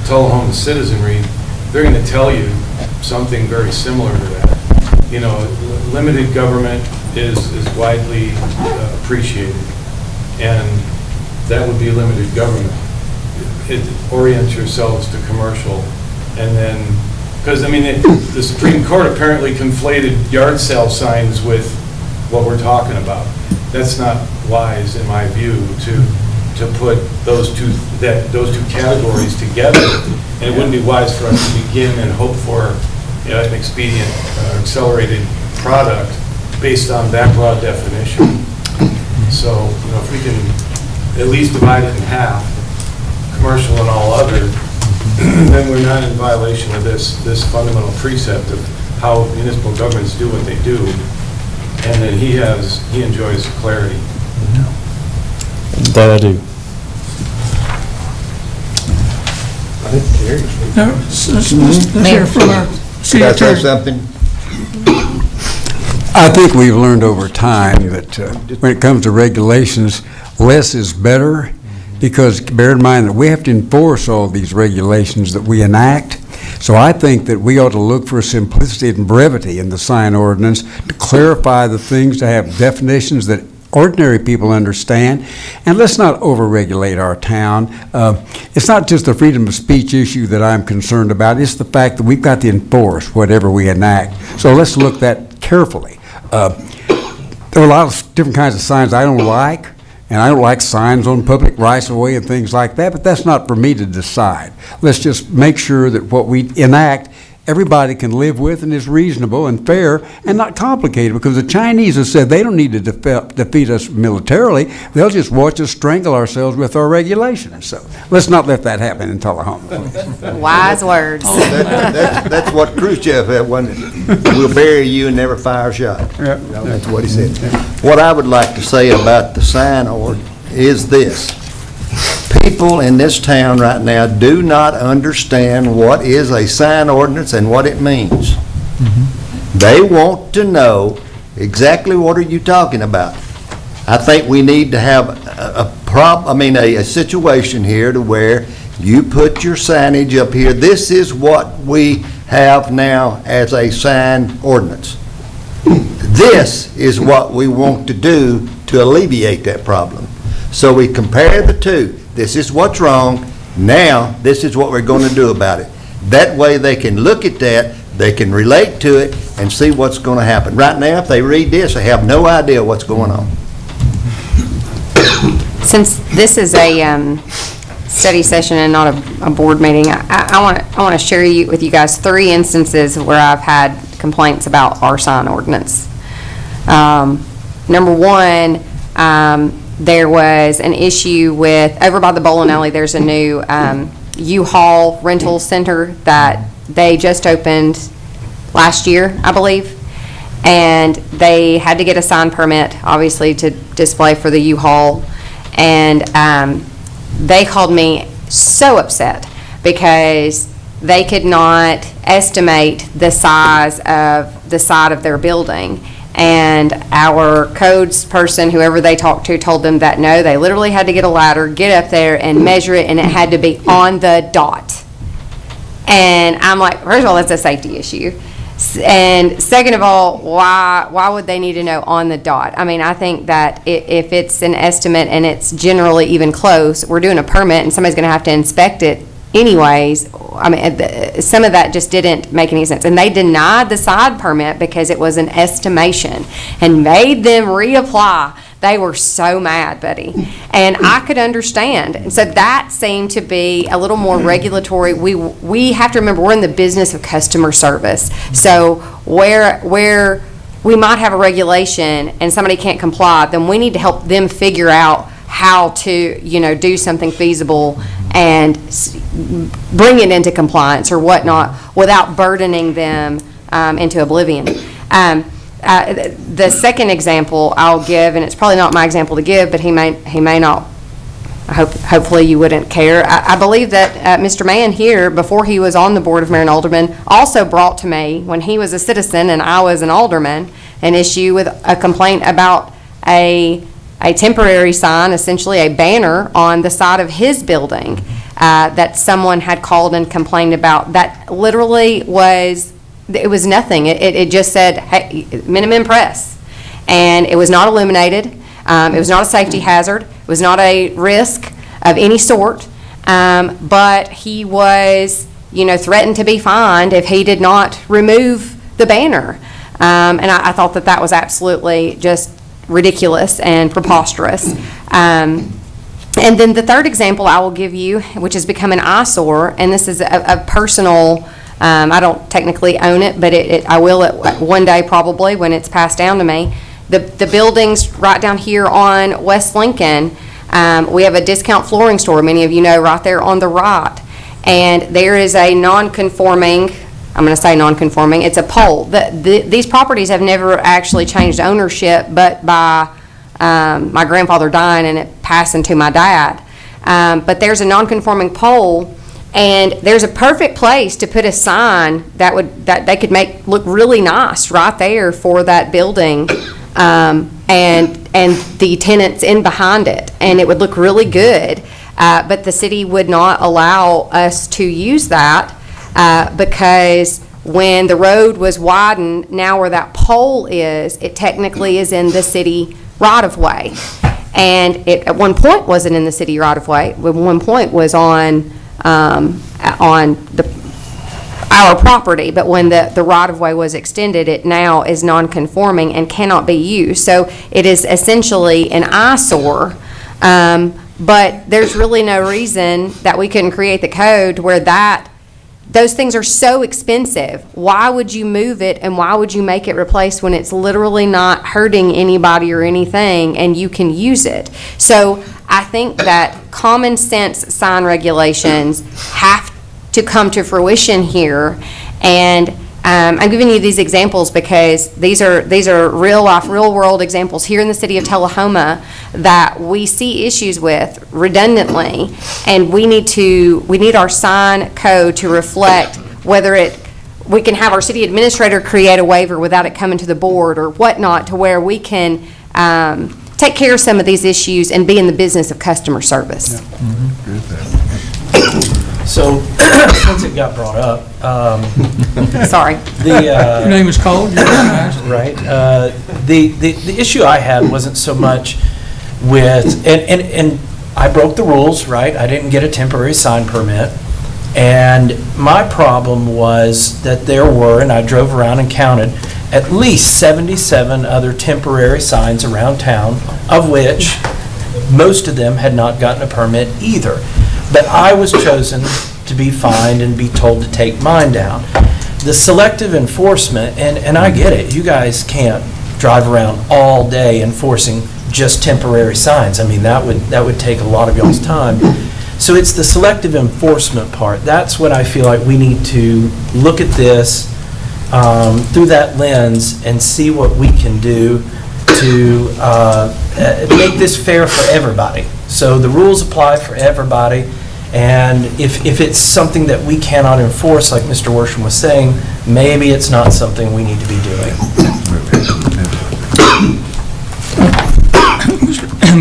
Tullahoma citizenry, they're going to tell you something very similar to that. Limited government is widely appreciated, and that would be limited government. Orient yourselves to commercial, and then, because the Supreme Court apparently conflated yard sale signs with what we're talking about. That's not wise, in my view, to put those two categories together, and it wouldn't be wise for us to begin and hope for an expedient, accelerated product based on that broad definition. So, if we can at least divide it in half, commercial and all other, then we're not in violation of this fundamental precept of how municipal governments do what they do, and then he enjoys clarity. That I do. Let's hear from our city Could I say attorney. something? I think we've learned over time that when it comes to regulations, less is better, because bear in mind that we have to enforce all these regulations that we enact. So I think that we ought to look for simplicity and brevity in the sign ordinance to clarify the things, to have definitions that ordinary people understand, and let's not over-regulate our town. It's not just the freedom of speech issue that I'm concerned about, it's the fact that we've got to enforce whatever we enact. So let's look at that carefully. There are a lot of different kinds of signs I don't like, and I don't like signs on public rights-of-way and things like that, but that's not for me to decide. Let's just make sure that what we enact, everybody can live with and is reasonable and fair and not complicated, because the Chinese have said they don't need to defeat us militarily. They'll just watch us strangle ourselves with our regulations. So let's not let that happen in Tullahoma. Wise words. That's what Khrushchev had, wasn't it? We'll bury you and never fire a shot. That's what he said. What I would like to say about the sign ordinance is this. People in this town right now do not understand what is a sign ordinance and what it means. They want to know exactly what are you talking about. I think we need to have a situation here to where you put your signage up here. This is what we have now as a sign ordinance. This is what we want to do to alleviate that problem. So we compare the two. This is what's wrong. Now, this is what we're going to do about it. That way they can look at that, they can relate to it, and see what's going to happen. Right now, if they read this, they have no idea what's going on. Since this is a study session and not a board meeting, I want to share with you guys 3 instances where I've had complaints about our sign ordinance. Number 1, there was an issue with, over by the bowling alley, there's a new U-Haul rental center that they just opened last year, I believe. And they had to get a sign permit, obviously, to display for the U-Haul. And they called me so upset because they could not estimate the size of the side of their building. And our codes person, whoever they talked to, told them that no, they literally had to get a ladder, get up there and measure it, and it had to be on the dot. And I'm like, first of all, that's a safety issue. And second of all, why would they need to know on the dot? I mean, I think that if it's an estimate and it's generally even close, we're doing a permit and somebody's going to have to inspect it anyways. I mean, some of that just didn't make any sense. And they denied the side permit because it was an estimation and made them reapply They were so mad, buddy. And I could understand. And so that seemed to be a little more regulatory. We have to remember, we're in the business of customer service. So where we might have a regulation and somebody can't comply, then we need to help them figure out how to, do something feasible and bring it into compliance or whatnot without burdening them into oblivion. The second example I'll give, and it's probably not my example to give, but he may not. Hopefully you wouldn't care. I believe that Mr. Mann here, before he was on the Board of Mayor and Aldermen, also brought to me, when he was a citizen and I was an alderman, an issue with a complaint about a temporary sign, essentially a banner on the side of his building that someone had called and complained about. That literally was nothing. It just said, hey, minimum press. And it was not illuminated. It was not a safety hazard. It was not a risk of any sort. But he was, threatened to be fined if he did not remove the banner. And I thought that was absolutely just ridiculous and preposterous. And then the third example I will give you, which has become an eyesore, and this is a personal, I don't technically own it, but I will one day probably when it's passed down to me. The buildings right down here on West Lincoln, we have a discount flooring store, many of you know, right there on the right. And there is a non-conforming, I'm going to say non-conforming, it's a pole. These properties have never actually changed ownership, but by my grandfather dying and it passing to my dad. But there's a non-conforming pole, and there's a perfect place to put a sign that they could make look really nice right there for that building, and the tenants in behind it, and it would look really good. But the city would not allow us to use that because when the road was widened, now where that pole is, it technically is in the city right-of-way. And it at one point wasn't in the city right-of-way. At one point was on our property, but when the right-of-way was extended, it now is non-conforming and cannot be used. So it is essentially an eyesore, but there's really no reason that we couldn't create the code where those things are so expensive. Why would you move it and why would you make it replace when it's literally not hurting anybody or anything and you can use it? So I think that common sense sign regulations have to come to fruition here. And I'm giving you these examples because these are real life, real world examples here in the city of Tullahoma that we see issues with redundantly, and we need our sign code to reflect whether we can have our city administrator create a waiver without it coming to the board or whatnot, to where we can take care of some of these issues and be in the business of customer service. So, since it got brought up, Sorry. Your name is called, you're recognized. right, the issue I had wasn't so much with, and I broke the rules, right? I didn't get a temporary sign permit. And my problem was that there were, and I drove around and counted, at least 77 other temporary signs around town, of which most of them had not gotten a permit either. But I was chosen to be fined and be told to take mine down. The selective enforcement, and I get it, you guys can't drive around all day enforcing just temporary signs. I mean, that would take a lot of y'all's time. So it's the selective enforcement part. That's what I feel like we need to look at this through that lens and see what we can do to make this fair for everybody. So the rules apply for everybody, and if it's something that we cannot enforce, like Mr. Worsham was saying, maybe it's not something we need to be doing.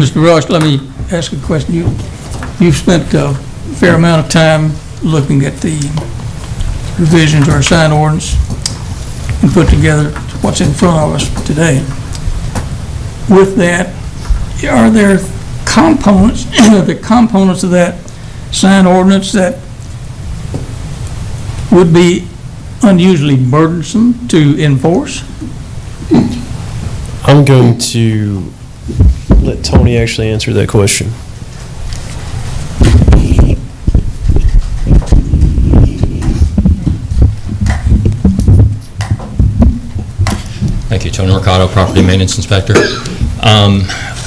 Mr. Rush, let me ask a question. You've spent a fair amount of time looking at the revisions to our sign ordinance and put together what's in front of us today. With that, are there components, the components of that sign ordinance that would be unusually burdensome to enforce? I'm going to let Tony actually answer that question. Thank you, Tony Mercado, Property Maintenance Inspector.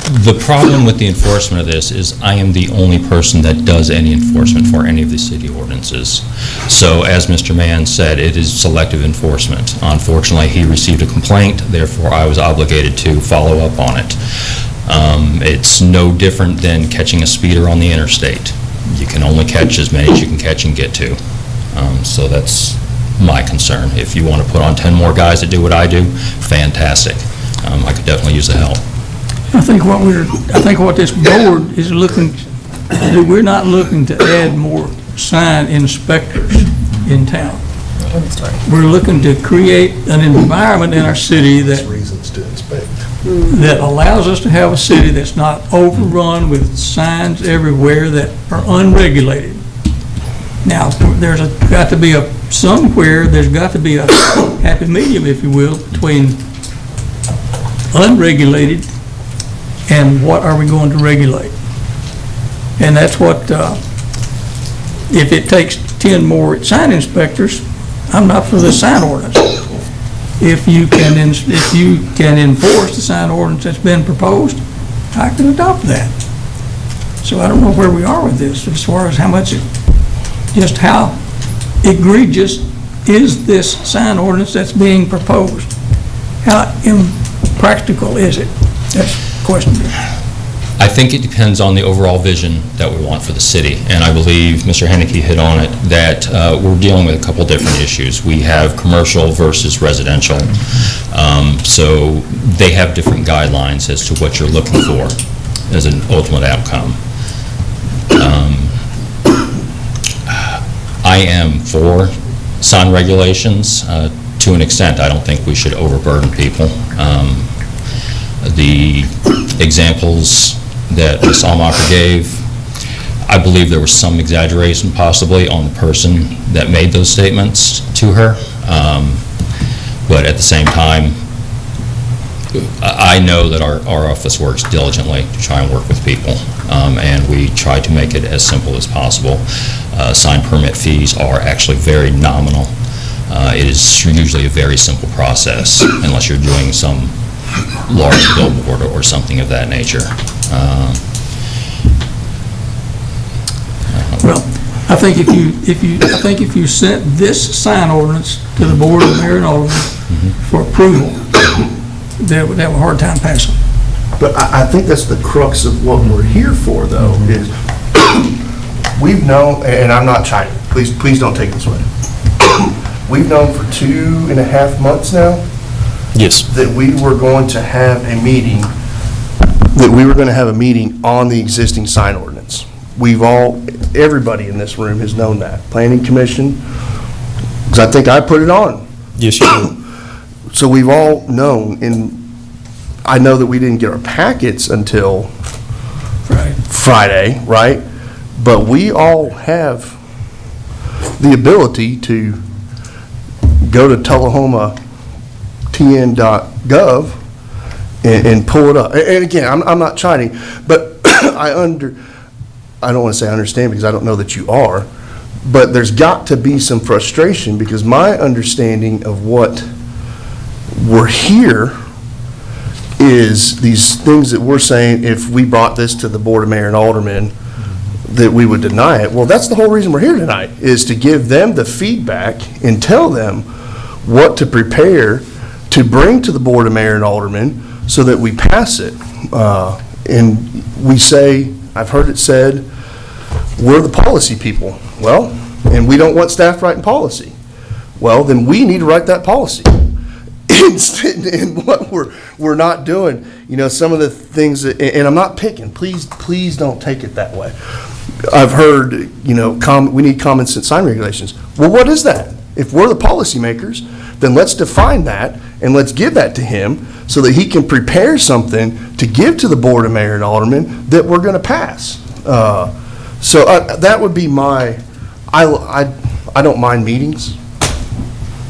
The problem with the enforcement of this is I am the only person that does any enforcement for any of the city ordinances. So as Mr. Mann said, it is selective enforcement. Unfortunately, he received a complaint, therefore I was obligated to follow up on it. It's no different than catching a speeder on the interstate. You can only catch as many as you can catch and get to. So that's my concern. If you want to put on 10 more guys that do what I do, fantastic. I could definitely use the help. I think what this board is looking to do, we're not looking to add more sign inspectors in town. We're looking to create an environment in our city that Reasons to inspect. that allows us to have a city that's not overrun with signs everywhere that are unregulated. Now, there's got to be somewhere there's got to be a happy medium, if you will, between unregulated and what are we going to regulate. And that's what, if it takes 10 more sign inspectors, I'm not for the sign ordinance. If you can enforce the sign ordinance that's been proposed, I can adopt that. So I don't know where we are with this as far as just how egregious is this sign ordinance that's being proposed? How impractical is it? That's the question. I think it depends on the overall vision that we want for the city, and I believe Mr. Henneke hit on it, that we're dealing with a couple different issues. We have commercial versus residential, so they have different guidelines as to what you're looking for as an ultimate outcome. I am for sign regulations to an extent. I don't think we should overburden people. The examples that Ms. Almacher gave, I believe there was some exaggeration possibly on the person that made those statements to her. But at the same time, I know that our office works diligently to try and work with people, and we try to make it as simple as possible. Sign permit fees are actually very nominal. It is usually a very simple process, unless you're doing some large billboard or something of that nature. Well, I think if you sent this sign ordinance to the Board of Mayor and Aldermen for approval, they would have a hard time passing. But I think that's the crux of what we're here for, though, is we've known, and I'm not chiding, please don't take it this way. We've known for 2.5 months now Yes. that we were going to have a meeting, on the existing sign ordinance. Everybody in this room has known that. Planning Commission, because I think I put it on. Yes, you do. So we've all known, and I know that we didn't get our packets until Friday, right? But we all have the ability to go to Tullahoma TN.gov and pull it up. And again, I'm not chiding, but I don't want to say I understand because I don't know that you are, but there's got to be some frustration because my understanding of what we're here is these things that we're saying, if we brought this to the Board of Mayor and Aldermen, that we would deny it. Well, that's the whole reason we're here tonight, is to give them the feedback and tell them what to prepare to bring to the Board of Mayor and Aldermen so that we pass it. And we say, I've heard it said, we're the policy people. Well, and we don't want staff writing policy. Well, then we need to write that policy. And what we're not doing, some of the things that, and I'm not picking, please don't take it that way. I've heard, we need common sense sign regulations. Well, what is that? If we're the policymakers, then let's define that and let's give that to him so that he can prepare something to give to the Board of Mayor and Aldermen that we're going to pass. So that would be I don't mind meetings.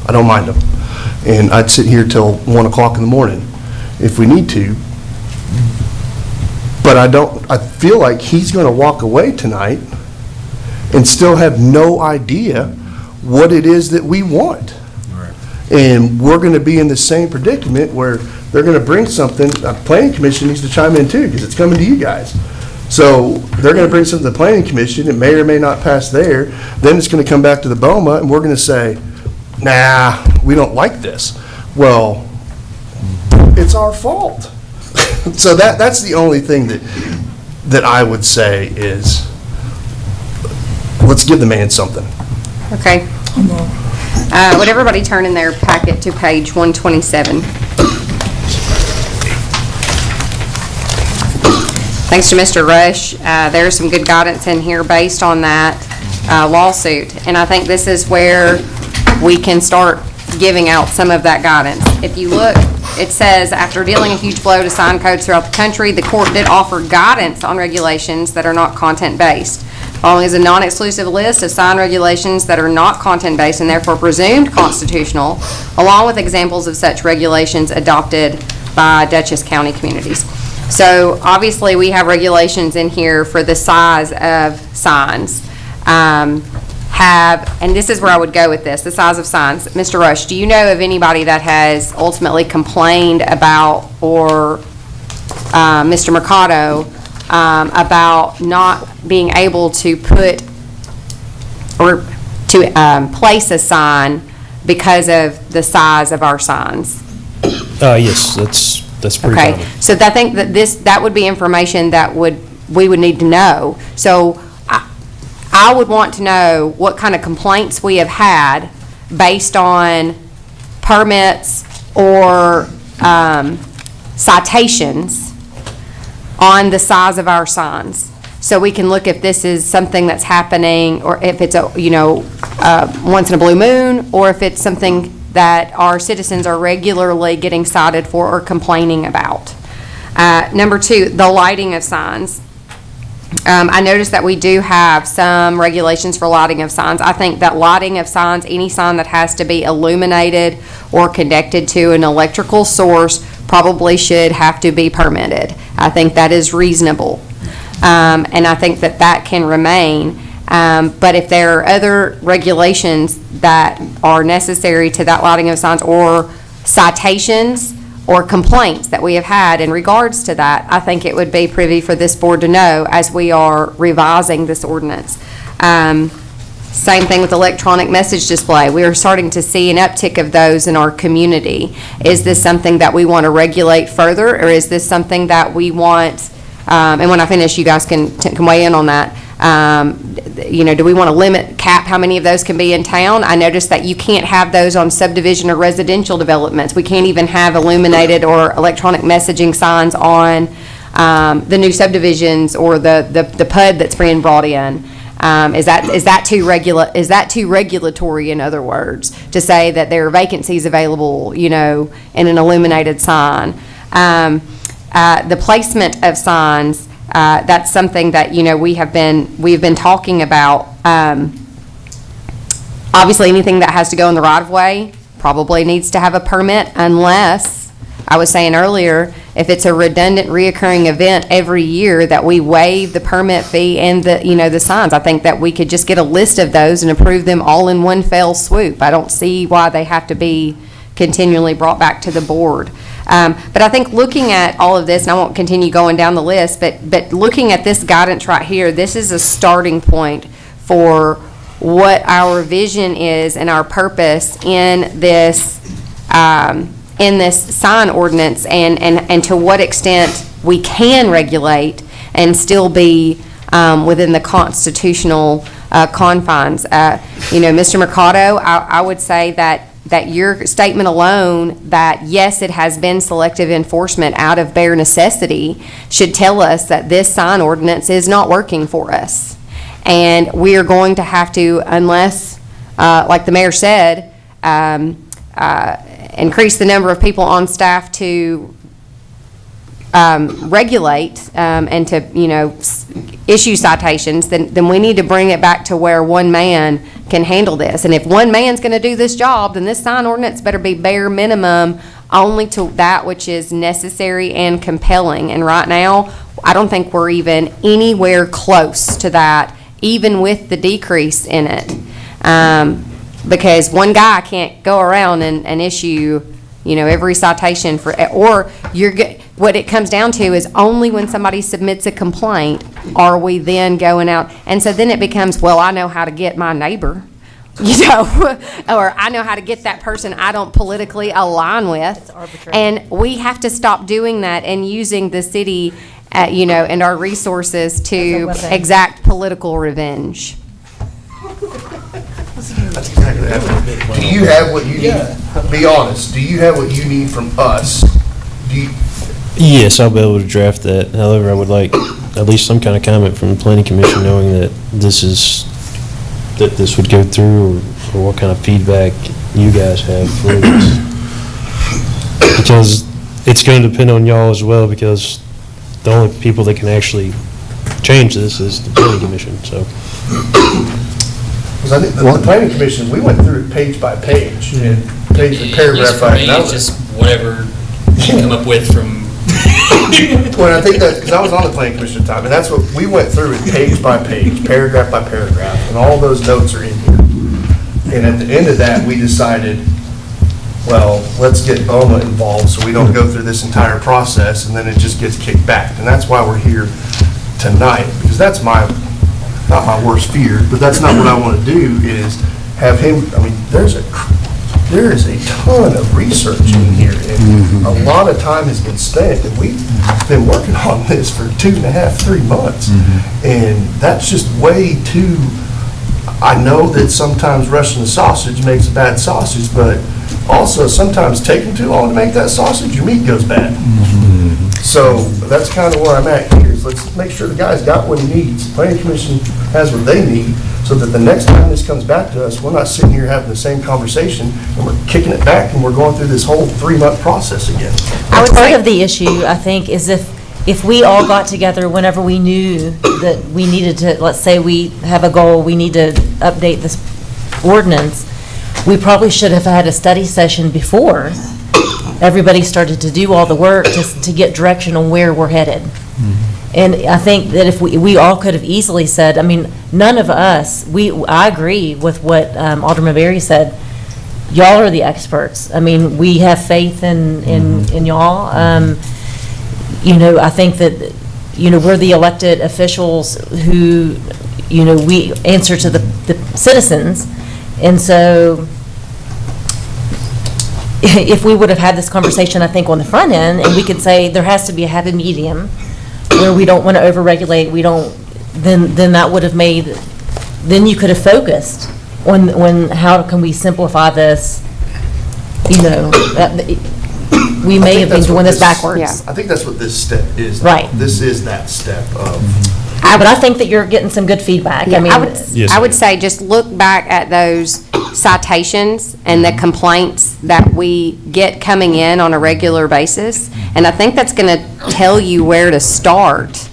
I don't mind them. And I'd sit here till 1 o'clock in the morning if we need to. But I feel like he's going to walk away tonight and still have no idea what it is that we want. And we're going to be in the same predicament where they're going to bring something, the planning commission needs to chime in too, because it's coming to you guys. So they're going to bring something to the planning commission, it may or may not pass there, then it's going to come back to the BOMA, and we're going to say, nah, we don't like this. Well, it's our fault. So that's the only thing that I would say is, let's give the man something. Okay. Would everybody turn in their packet to page 127? Thanks to Mr. Rush, there's some good guidance in here based on that lawsuit. And I think this is where we can start giving out some of that guidance. If you look, it says, after dealing a huge blow to sign codes throughout the country, the court did offer guidance on regulations that are not content-based. Following is a non-exclusive list of sign regulations that are not content-based and therefore presumed constitutional, along with examples of such regulations adopted by Dutchess County communities. So obviously, we have regulations in here for the size of signs. And this is where I would go with this, the size of signs. Mr. Rush, do you know of anybody that has ultimately complained about, or Mr. Mercado, about not being able to put or to place a sign because of the size of our signs? Yes, that's pretty common. Okay, so I think that that would be information that we would need to know. So I would want to know what kind of complaints we have had based on permits or citations on the size of our signs. So we can look if this is something that's happening, or if it's once in a blue moon, or if it's something that our citizens are regularly getting cited for or complaining about. Number two, the lighting of signs. I noticed that we do have some regulations for lighting of signs. I think that lighting of signs, any sign that has to be illuminated or connected to an electrical source, probably should have to be permitted. I think that is reasonable. And I think that that can remain. But if there are other regulations that are necessary to that lighting of signs, or citations or complaints that we have had in regards to that, I think it would be privy for this board to know as we are revising this ordinance. Same thing with electronic message display. We are starting to see an uptick of those in our community. Is this something that we want to regulate further, or is this something that we want, and when I finish, you guys can weigh in on that. Do we want to cap how many of those can be in town? I noticed that you can't have those on subdivision or residential developments. We can't even have illuminated or electronic messaging signs on the new subdivisions or the PUD that's being brought in. Is that too regulatory, in other words, to say that there are vacancies available, in an illuminated sign? The placement of signs, that's something that, we've been talking about. Obviously, anything that has to go in the right-of-way probably needs to have a permit, unless, I was saying earlier, if it's a redundant, reoccurring event every year, that we waive the permit fee and the signs. I think that we could just get a list of those and approve them all in one fell swoop. I don't see why they have to be continually brought back to the board. But I think looking at all of this, and I won't continue going down the list, but looking at this guidance right here, this is a starting point for what our vision is and our purpose in this sign ordinance, and to what extent we can regulate and still be within the constitutional confines. Mr. Mercado, I would say that your statement alone, that yes, it has been selective enforcement out of bare necessity, should tell us that this sign ordinance is not working for us. And we are going to have to, unless, like the mayor said, increase the number of people on staff to regulate and to, issue citations, then we need to bring it back to where one man can handle this. And if one man's going to do this job, then this sign ordinance better be bare minimum only to that which is necessary and compelling. And right now, I don't think we're even anywhere close to that, even with the decrease in it. Because one guy can't go around and issue, every citation or what it comes down to is only when somebody submits a complaint are we then going out. And so then it becomes, well, I know how to get my neighbor, or I know how to get that person I don't politically align with. And we have to stop doing that and using the city, and our resources to exact political revenge. That's exactly that. Do you have what you need? Be honest, do you have what you need from us? Yes, I'll be able to draft that. However, I would like at least some kind of comment from the planning commission knowing that this would go through, or what kind of feedback you guys have for this. Because it's going to depend on y'all as well, because the only people that can actually change this is the planning commission, so. Because I think the planning commission, we went through it page by page, and paragraph by paragraph. It's just whatever you come up with from. Well, I think that, because I was on the planning commission at the time, and that's what, we went through it page by page, paragraph by paragraph, and all those notes are in here. And at the end of that, we decided, well, let's get BOMA involved so we don't go through this entire process and then it just gets kicked back. And that's why we're here tonight, because that's not my worst fear, but that's not what I want to do, is have him, there is a ton of research in here, and a lot of time has been spent, and we've been working on this for 2.5, 3 months, and that's just way too, I know that sometimes rushing the sausage makes a bad sausage, but also sometimes taking too long to make that sausage, your meat goes bad. So that's kind of where I'm at here, is let's make sure the guy's got what he needs, the planning commission has what they need, so that the next time this comes back to us, we're not sitting here having the same conversation, and we're kicking it back, and we're going through this whole 3-month process again. Part of the issue, I think, is if we all got together whenever we knew that we needed to, let's say we have a goal, we need to update this ordinance, we probably should have had a study session before everybody started to do all the work to get direction on where we're headed. And I think that if we all could have easily said, none of us, I agree with what Alderman Berry said, y'all are the experts. We have faith in y'all. I think that, we're the elected officials who, we answer to the citizens. And so if we would have had this conversation, I think, on the front end, and we could say there has to be a happy medium where we don't want to overregulate, then that would have made, then you could have focused on how can we simplify this, we may have been doing this backwards. Yeah. I think that's what this step is. Right. This is that step of. But I think that you're getting some good feedback. I would say just look back at those citations and the complaints that we get coming in on a regular basis, and I think that's going to tell you where to start.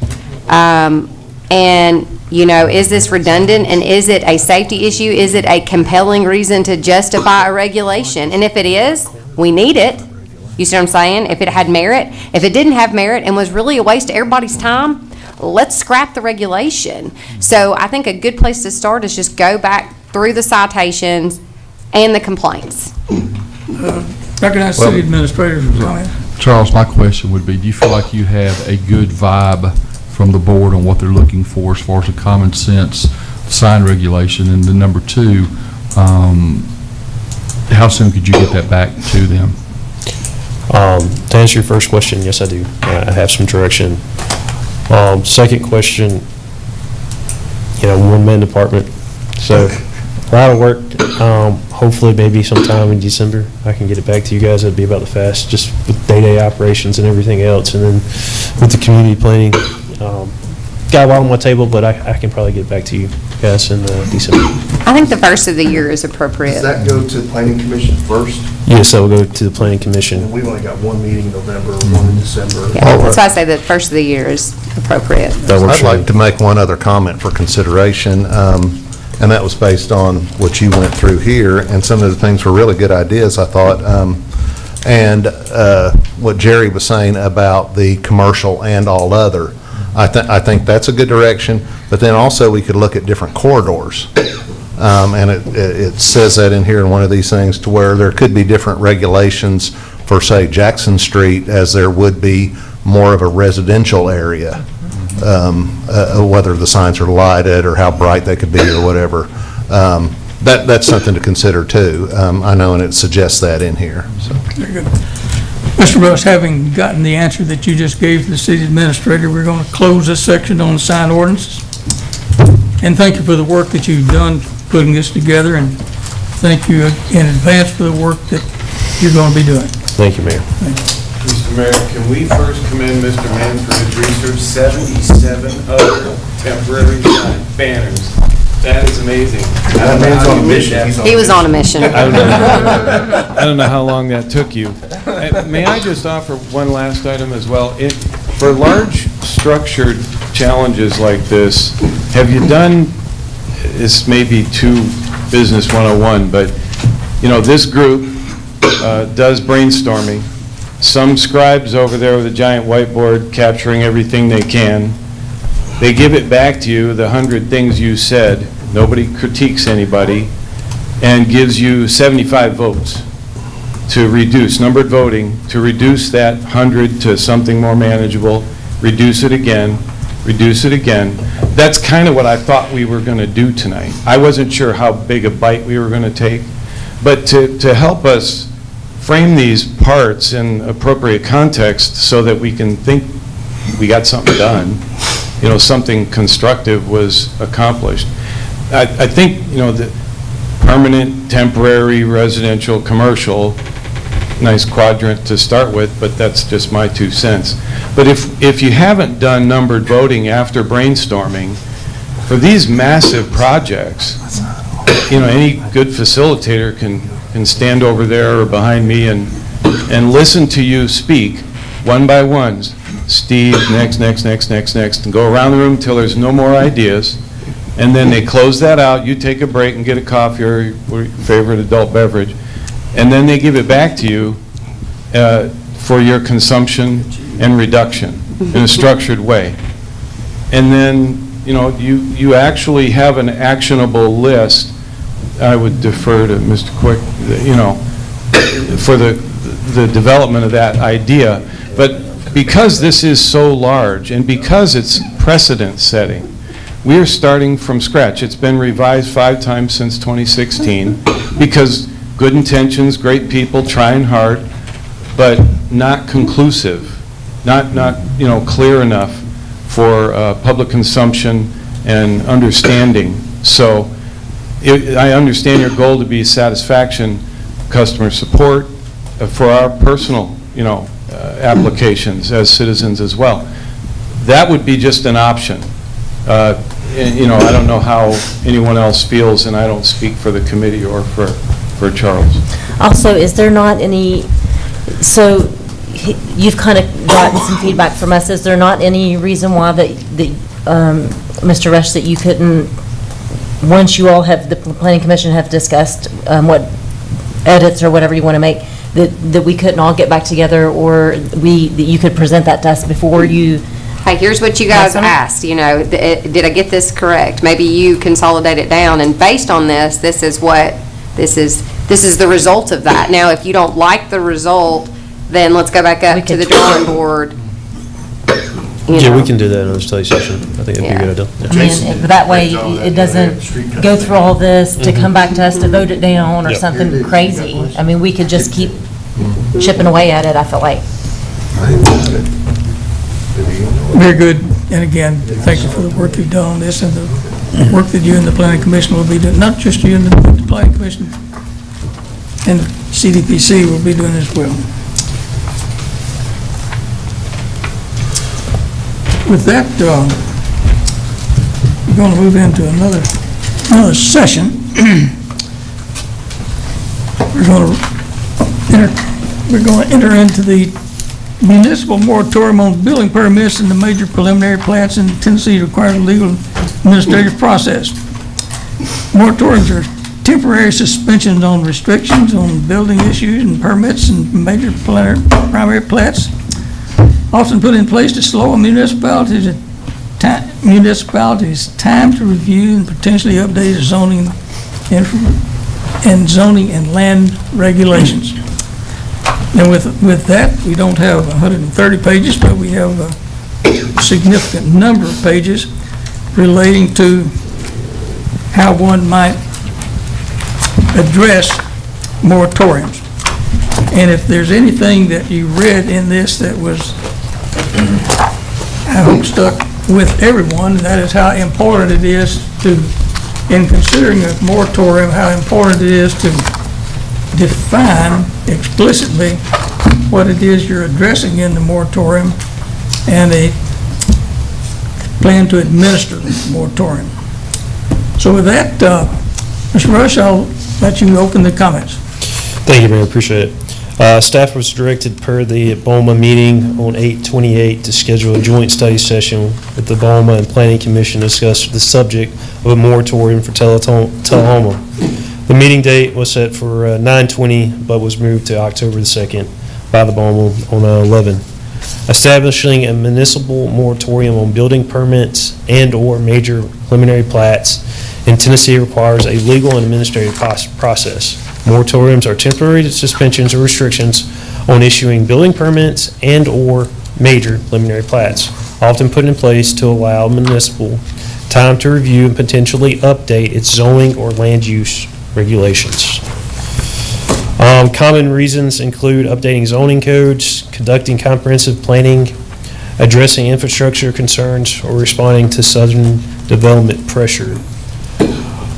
And, is this redundant, and is it a safety issue? Is it a compelling reason to justify a regulation? And if it is, we need it. You see what I'm saying? If it had merit. If it didn't have merit and was really a waste of everybody's time, let's scrap the regulation. So I think a good place to start is just go back through the citations and the complaints. Recognize City Administrator's comment. Charles, my question would be, do you feel like you have a good vibe from the board on what they're looking for as far as the common sense sign regulation? And then number 2, how soon could you get that back to them? To answer your first question, yes, I do. I have some direction. Second question, one-man department. So, a lot of work. Hopefully, maybe sometime in December, I can get it back to you guys. It'd be about the fast, just with day-to-day operations and everything else. And then with the community planning, got a lot on my table, but I can probably get back to you guys in December. I think the first of the year is appropriate. Does that go to the planning commission first? Yes, that will go to the planning commission. And we've only got one meeting in November, one in December. Yeah, that's why I say the first of the year is appropriate. I'd like to make one other comment for consideration, and that was based on what you went through here, and some of the things were really good ideas, I thought. And what Jerry was saying about the commercial and all other, I think that's a good direction, but then also we could look at different corridors. And it says that in here in one of these things, to where there could be different regulations for, say, Jackson Street, as there would be more of a residential area, whether the signs are lighted or how bright they could be or whatever. That's something to consider too. I know, and it suggests that in here, so. Very good. Mr. Russ, having gotten the answer that you just gave to the city administrator, we're going to close this section on the sign ordinances. And thank you for the work that you've done putting this together, and thank you in advance for the work that you're going to be doing. Thank you, Mayor. Mr. Mayor, can we first commend Mr. Mann for his research? 77 other temporary banners. That is amazing. That man's on a mission. He was on a mission. I don't know how long that took you. May I just offer one last item as well? For large structured challenges like this, have you done, this may be too business 101, but, you know, this group does brainstorming. Some scribes over there with a giant whiteboard capturing everything they can. They give it back to you, the 100 things you said. Nobody critiques anybody, and gives you 75 votes to reduce, numbered voting, to reduce that 100 to something more manageable, reduce it again, reduce it again. That's kind of what I thought we were going to do tonight. I wasn't sure how big a bite we were going to take, but to help us frame these parts in appropriate context so that we can think we got something done, you know, something constructive was accomplished. I think, you know, the permanent, temporary, residential, commercial, nice quadrant to start with, but that's just my 2 cents. But if you haven't done numbered voting after brainstorming, for these massive projects, you know, any good facilitator can stand over there or behind me and listen to you speak one by one. Steve, next, and go around the room until there's no more ideas. And then they close that out, you take a break and get a coffee or your favorite adult beverage, and then they give it back to you for your consumption and reduction in a structured way. And then, you know, you actually have an actionable list. I would defer to Mr. Quick, you know, for the development of that idea. But because this is so large and because it's precedent setting, we are starting from scratch. It's been revised 5 times since 2016 because good intentions, great people, trying hard, but not conclusive, not you know, clear enough for public consumption and understanding. So I understand your goal to be satisfaction, customer support for our personal, you know, applications as citizens as well. That would be just an option. And, you know, I don't know how anyone else feels, and I don't speak for the committee or for Charles. Also, is there not any, so you've kind of gotten some feedback from us, is there not any reason why Mr. Rush, that you couldn't, once you all have, the planning commission have discussed what edits or whatever you want to make, that we couldn't all get back together, or that you could present that to us before you? Hey, here's what you guys asked, you know, did I get this correct? Maybe you consolidate it down, and based on this, this is the result of that. Now, if you don't like the result, then let's go back up to the drawing board. Yeah, we can do that in another study session. I think that'd be a good idea. Yeah. I mean, that way, it doesn't go through all this to come back to us to vote it down or something crazy. I mean, we could just keep chipping away at it, I feel like. Very good. And again, thank you for the work you've done on this and the work that you and the planning commission will be doing, not just you and the planning commission and the CDPC will be doing as well. With that, we're going to move into another session. We're going to enter into the municipal moratorium on building permits and the major preliminary plats in Tennessee requires a legal administrative process. Moratoriums are temporary suspensions on restrictions on building issues and permits and major primary plats, often put in place to slow a municipality municipalities time to review and potentially update zoning and land regulations. And with that, we don't have 130 pages, but we have a significant number of pages relating to how one might address moratoriums. And if there's anything that you read in this that was, I hope, stuck with everyone, that is how important it is to, in considering a moratorium, how important it is to define explicitly what it is you're addressing in the moratorium and a plan to administer the moratorium. So with that, Mr. Rush, I'll let you open the comments. Thank you, Mayor, appreciate it. Staff was directed per the BOMA meeting on 8/28 to schedule a joint study session with the BOMA and Planning Commission to discuss the subject of a moratorium for Tullahoma. The meeting date was set for 9/20, but was moved to October the 2nd by the BOMA on 11. Establishing a municipal moratorium on building permits and/or major preliminary plats in Tennessee requires a legal and administrative process. Moratoriums are temporary suspensions or restrictions on issuing building permits and/or major preliminary plats, often put in place to allow municipal time to review and potentially update its zoning or land use regulations. Common reasons include updating zoning codes, conducting comprehensive planning, addressing infrastructure concerns, or responding to sudden development pressure.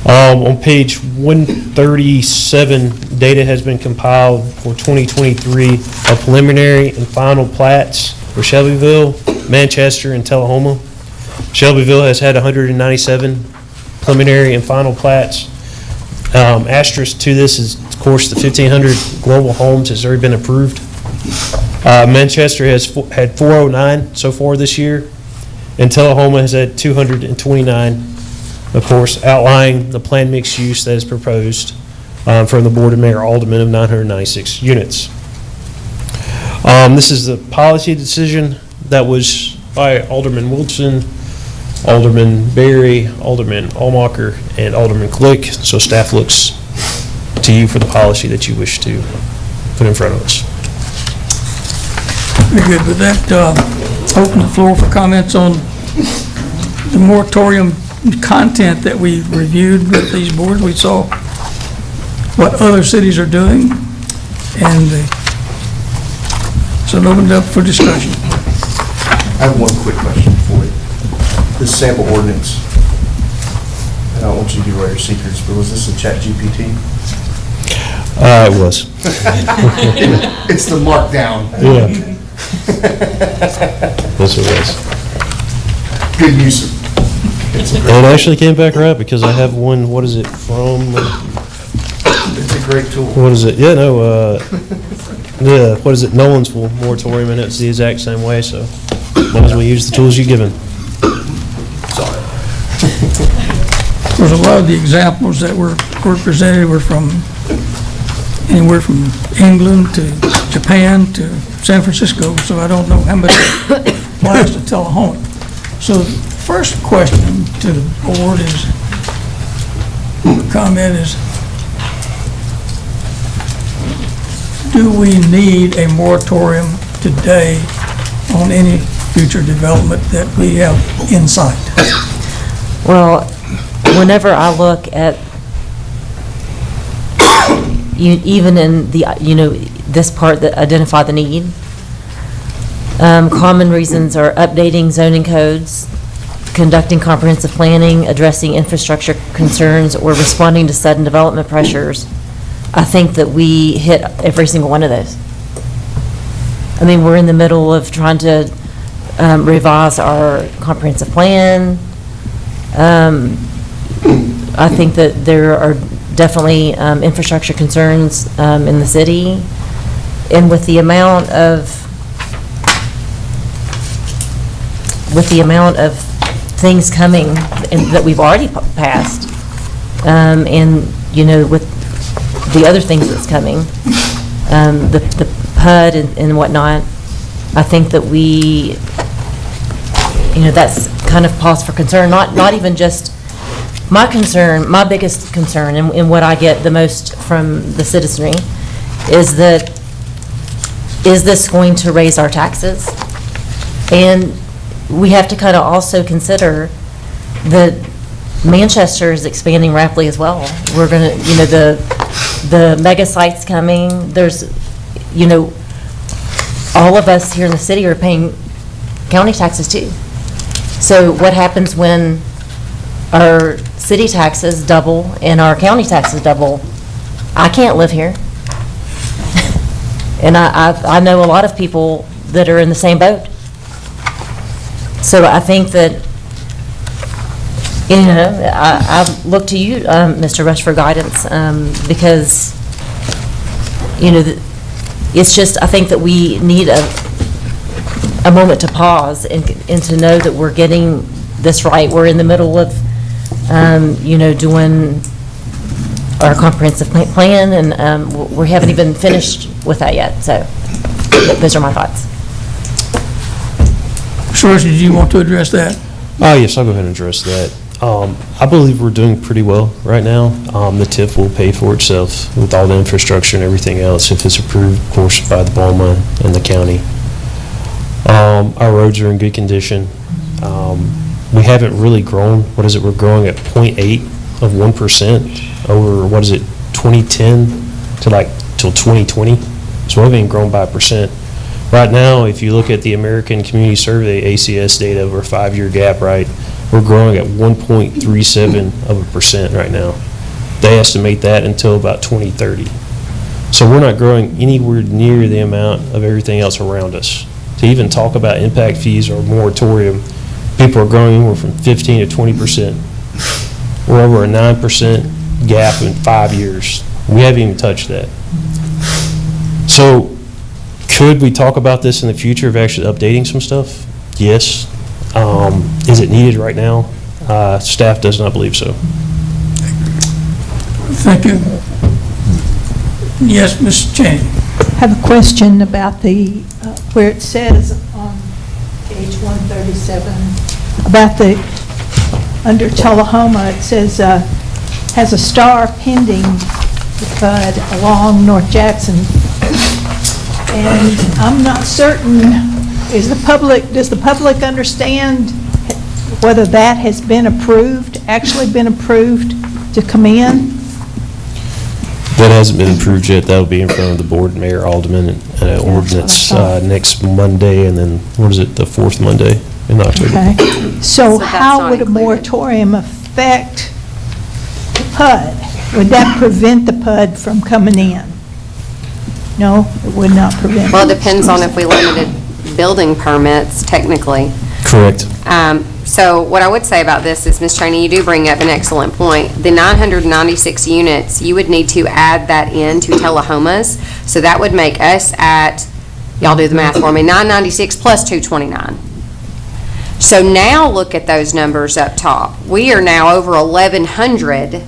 On page 137, data has been compiled for 2023 of preliminary and final plats for Shelbyville, Manchester, and Tullahoma. Shelbyville has had 197 preliminary and final plats. Asterisk to this is, of course, the 1,500 global homes has already been approved. Manchester has had 409 so far this year, and Tullahoma has had 229, of course, outlining the planned mixed use that is proposed from the Board of Mayor Alderman of 996 units. This is the policy decision that was by Alderman Wilson, Alderman Berry, Alderman Allmacher, and Alderman Glick. So staff looks to you for the policy that you wish to put in front of us. Very good. With that, open the floor for comments on the moratorium content that we reviewed with these boards. We saw what other cities are doing, and so open it up for discussion. I have one quick question for you. This sample ordinance, I don't want you to give away your secrets, but was this a ChatGPT? It was. It's the markdown. Yeah. Yes, it was. Good use of And it actually came back right because I have one, what is it, from, It's a great tool. what is it? Yeah, no, yeah, what is it, Nolensville moratorium, and it's the exact same way, so might as well use the tools you're given. Sorry. Of course, a lot of the examples that were presented were from anywhere from England to Japan to San Francisco, so I don't know how much applies to Tullahoma. So the first question to the board is, comment is, do we need a moratorium today on any future development that we have in sight? Well, whenever I look at, even in the, this part that identify the need, common reasons are updating zoning codes, conducting comprehensive planning, addressing infrastructure concerns, or responding to sudden development pressures. I think that we hit every single one of those. I mean, we're in the middle of trying to revise our comprehensive plan. I think that there are definitely infrastructure concerns in the city. And with the amount of things coming that we've already passed, and, with the other things that's coming, the PUD and whatnot, I think that we that's kind of cause for concern, not even just my concern, my biggest concern, and what I get the most from the citizenry, is that, is this going to raise our taxes? And we have to kind of also consider that Manchester is expanding rapidly as well. We're going to, the mega sites coming, there's, all of us here in the city are paying county taxes too. So what happens when our city taxes double and our county taxes double? I can't live here. And I know a lot of people that are in the same boat. So I think that, I look to you, Mr. Rush, for guidance, because, it's just, I think that we need a moment to pause and to know that we're getting this right. We're in the middle of, doing our comprehensive plan, and we haven't even finished with that yet. So those are my thoughts. Mr. Rush, did you want to address that? Yes, I'll go ahead and address that. I believe we're doing pretty well right now. The TIF will pay for itself with all the infrastructure and everything else if it's approved, of course, by the BOMA and the county. Our roads are in good condition. We haven't really grown. What is it? We're growing at 0.8 of 1% over, 2010 till 2020. So we haven't even grown by 1%. Right now, if you look at the American Community Survey ACS data over a 5-year gap, right, we're growing at 1.37% right now. They estimate that until about 2030. So we're not growing anywhere near the amount of everything else around us. To even talk about impact fees or moratorium, people are growing anywhere from 15 to 20%. We're over a 9% gap in 5 years. We haven't even touched that. So could we talk about this in the future of actually updating some stuff? Yes. Is it needed right now? Staff does not believe so. Thank you. Yes, Ms. Cheney. I have a question about where it says on page 137, about under Tullahoma, it says, has a star pending the PUD along North Jackson. And I'm not certain, does the public understand whether that has been actually been approved to come in? That hasn't been approved yet. That'll be in front of the board, Mayor Alderman, and an ordinance next Monday, and then, the fourth Monday in October. Okay. So that's how not would a included. moratorium affect the PUD? Would that prevent the PUD from coming in? No, it would not prevent. Well, it depends on if we limited building permits, technically. Correct. So what I would say about this is, Ms. Cheney, you do bring up an excellent point. The 996 units, you would need to add that in to Tullahoma's. So that would make us at, y'all do the math for me, 996 plus 229. So now look at those numbers up top. We are now over 1,100,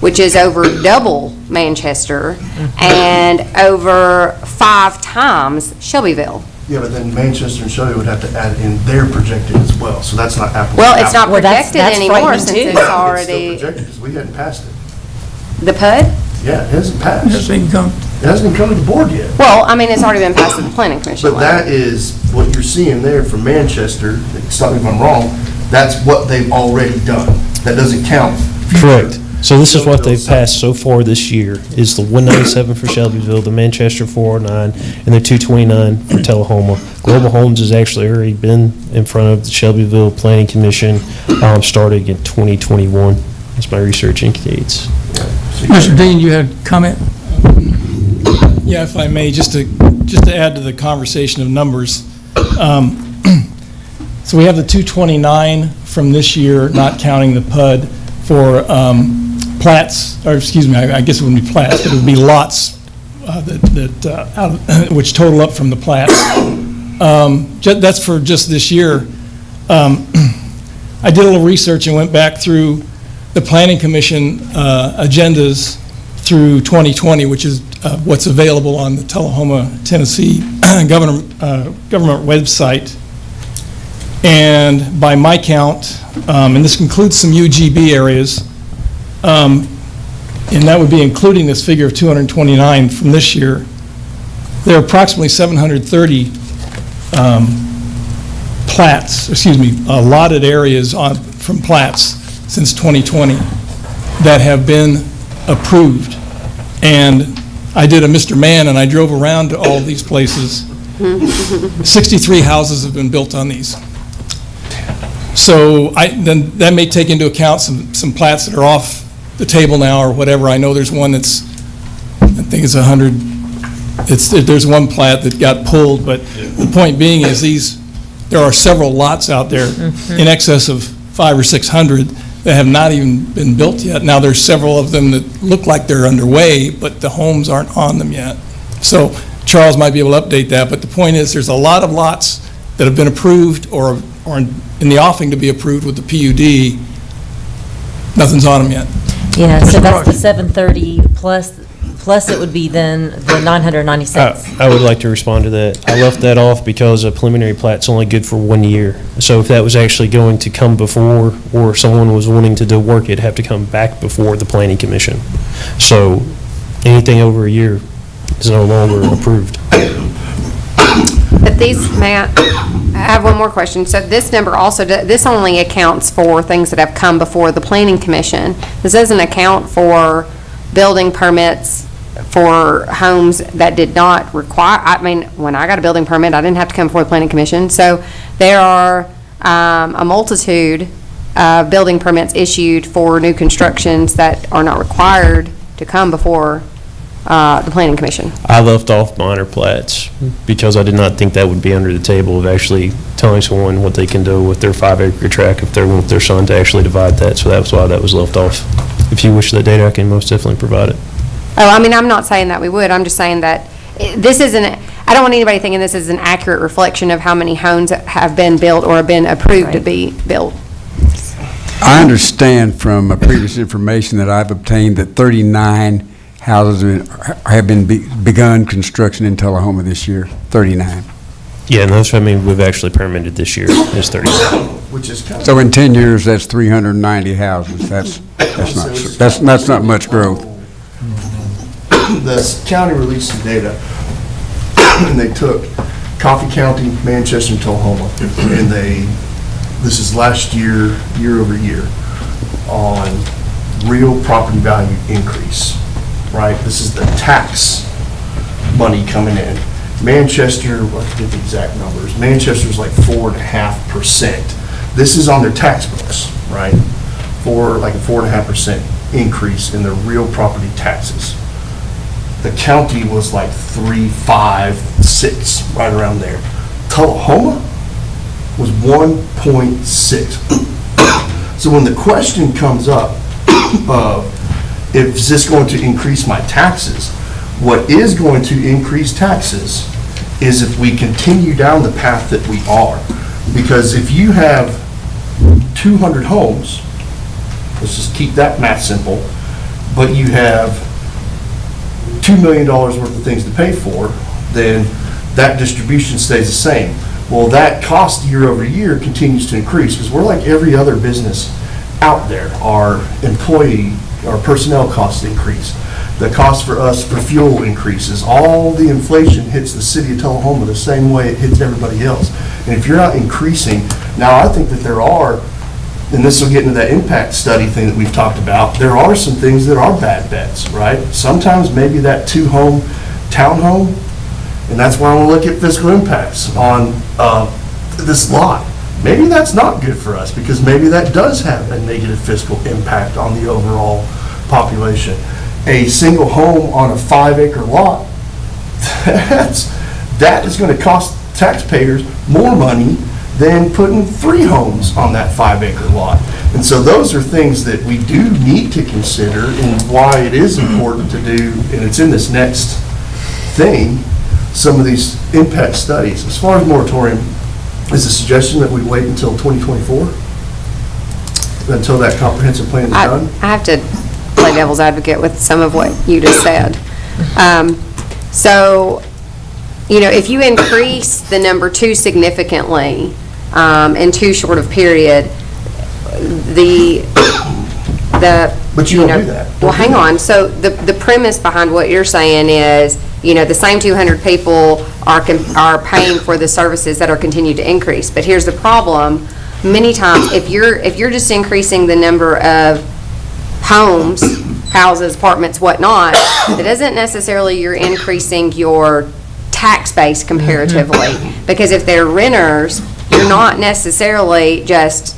which is over double Manchester and over 5 times Shelbyville. Yeah, but then Manchester and Shelby would have to add in their projected as well, so that's not apples to Well, it's not apples. projected that's anymore frightening, since too. it's It's still already, projected, because we hadn't passed it. the PUD? Yeah, it hasn't passed. Doesn't even come. It hasn't even come to the board yet. Well, I mean, it's already been passed to the planning commission. But that is, what you're seeing there from Manchester, stop me if I'm wrong, that's what they've already done. That doesn't count. Correct. So this is what they've passed so far this year, is the 197 for Shelbyville, the Manchester 409, and the 229 for Tullahoma. Global Homes has actually already been in front of the Shelbyville Planning Commission, starting in 2021, as my research indicates. Mr. Dean, you had a comment? Yeah, if I may, just to add to the conversation of numbers. So we have the 229 from this year, not counting the PUD, for plats, or excuse me, I guess it wouldn't be plats, but it would be lots which total up from the plats. That's for just this year. I did a little research and went back through the Planning Commission agendas through 2020, which is what's available on the Tullahoma, Tennessee government website. And And by my count, and this includes some UGB areas, and that would be including this figure of 229 from this year, there are approximately 730 allotted areas from plats since 2020 that have been approved. And I did a Mr. Man, and I drove around to all these places. 63 houses have been built on these. So then that may take into account some plats that are off the table now or whatever. I know there's one that's, I think it's 100, there's one plat that got pulled, but the point being is there are several lots out there in excess of 500 or 600 that have not even been built yet. Now, there's several of them that look like they're underway, but the homes aren't on them yet. So Charles might be able to update that, but the point is there's a lot of lots that have been approved or in the offing to be approved with the PUD. Nothing's on them yet. Yeah, so that's the 730 plus it would be then the 996. I would like to respond to that. I left that off because a preliminary plat's only good for 1 year. So if that was actually going to come before, or someone was wanting to do work, it'd have to come back before the planning commission. So anything over a year is no longer approved. But these, Matt, I have one more question. So this number also, this only accounts for things that have come before the planning commission. This doesn't account for building permits for homes that did not require, I mean, when I got a building permit, I didn't have to come before the planning commission. So there are a multitude of building permits issued for new constructions that are not required to come before the planning commission. I left off minor plats because I did not think that would be under the table of actually telling someone what they can do with their 5-acre tract if they want their son to actually divide that. So that's why that was left off. If you wish that data, I can most definitely provide it. Oh, I mean, I'm not saying that we would. I'm just saying that this isn't, I don't want anybody thinking this is an accurate reflection of how many homes have been built or have been approved to be built. I understand from previous information that I've obtained that 39 houses have been begun construction in Tullahoma this year, 39. Yeah, and that's what I mean, we've actually permitted this year, is 30. Which is kind of. So in 10 years, that's 390 houses. That's not much growth. The county released some data, and they took Coffee County, Manchester, and Tullahoma, and this is last year, year over year, on real property value increase, right? This is the tax money coming in. Manchester, I forget the exact numbers, Manchester's like 4.5%. This is on their tax books, right? For like a 4.5% increase in their real property taxes. The county was like 3, 5, 6, right around there. Tullahoma was 1.6. So when the question comes up of, is this going to increase my taxes? What is going to increase taxes is if we continue down the path that we are. Because if you have 200 homes, let's just keep that math simple, but you have $2 million worth of things to pay for, then that distribution stays the same. Well, that cost year over year continues to increase because we're like every other business out there. Our employee, our personnel costs increase. The cost for us for fuel increases. All the inflation hits the city of Tullahoma the same way it hits everybody else. And if you're not increasing, now I think that there are, and this will get into that impact study thing that we've talked about, there are some things that are bad bets, right? Sometimes maybe that 2-home townhome, and that's where I want to look at fiscal impacts on this lot. Maybe that's not good for us because maybe that does have a negative fiscal impact on the overall population. A single home on a 5-acre lot, that is going to cost taxpayers more money than putting 3 homes on that 5-acre lot. And so those are things that we do need to consider and why it is important to do, and it's in this next thing, some of these impact studies. As far as moratorium, is the suggestion that we wait until 2024? Until that comprehensive plan is done? I have to play devil's advocate with some of what you just said. So, you know, if you increase the number 2 significantly, in too short of period, But you don't do that. Well, hang on. So the premise behind what you're saying is, the same 200 people are paying for the services that are continued to increase. But here's the problem. Many times, if you're just increasing the number of homes, houses, apartments, whatnot, it doesn't necessarily you're increasing your tax base comparatively. Because if they're renters, you're not necessarily just,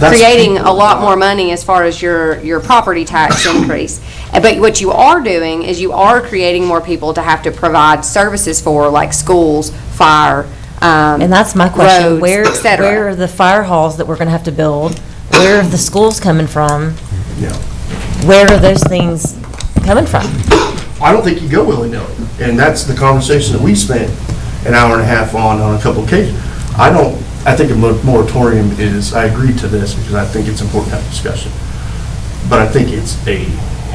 creating a lot more money as far as your property tax increase. But what you are doing is you are creating more people to have to provide services for, like schools, fire, And that's my question. roads, Where et cetera. where are the fire halls that we're going to have to build? Where are the schools coming from? Yeah. Where are those things coming from? I don't think you go willy-nilly, and that's the conversation that we spent an hour and a half on a couple occasions. I think a moratorium is, I agree to this because I think it's important to have discussion, but I think it's a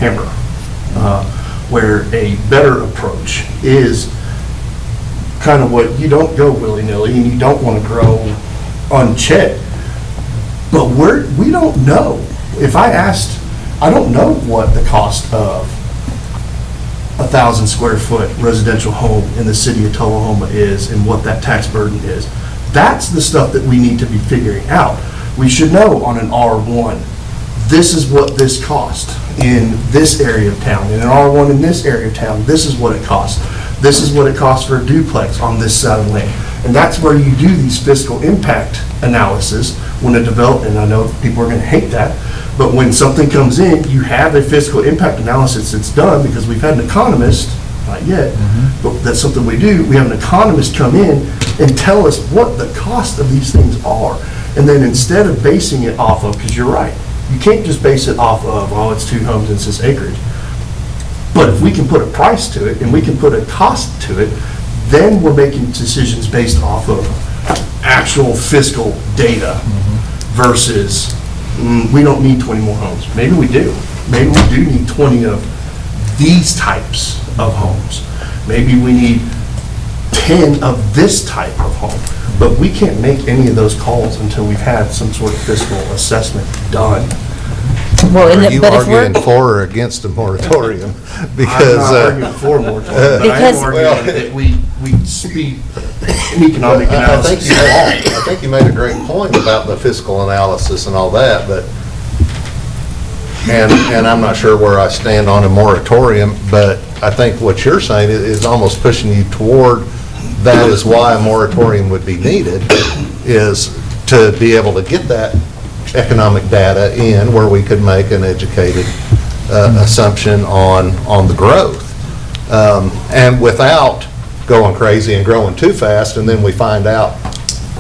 hammer, where a better approach is kind of what, you don't go willy-nilly and you don't want to grow unchecked, but we don't know. If I asked, I don't know what the cost of 1,000 square foot residential home in the city of Tullahoma is and what that tax burden is. That's the stuff that we need to be figuring out. We should know on an R1, this is what this cost in this area of town. In an R1 in this area of town, this is what it costs. This is what it costs for a duplex on this side of the land. And that's where you do these fiscal impact analysis when a development, and I know people are going to hate that, but when something comes in, you have a fiscal impact analysis that's done, because we've had an economist, not yet, but that's something we do. We have an economist come in and tell us what the cost of these things are. And then instead of basing it off of, because you're right, you can't just base it off of, oh, it's 2 homes and it's this acreage. But if we can put a price to it and we can put a cost to it, then we're making decisions based off of actual fiscal data versus, we don't need 20 more homes. Maybe we do. Maybe we do need 20 of these types of homes. Maybe we need 10 of this type of home. But we can't make any of those calls until we've had some sort of fiscal assessment done. Well, Are you arguing for or against a moratorium? Because I'm not arguing for a moratorium, but I am arguing that we speak in economic analysis. I think you made a great point about the fiscal analysis and all that, but, and I'm not sure where I stand on a moratorium, but I think what you're saying is almost pushing you toward, that is why a moratorium would be needed, is to be able to get that economic data in where we could make an educated assumption on the growth. And without going crazy and growing too fast, and then we find out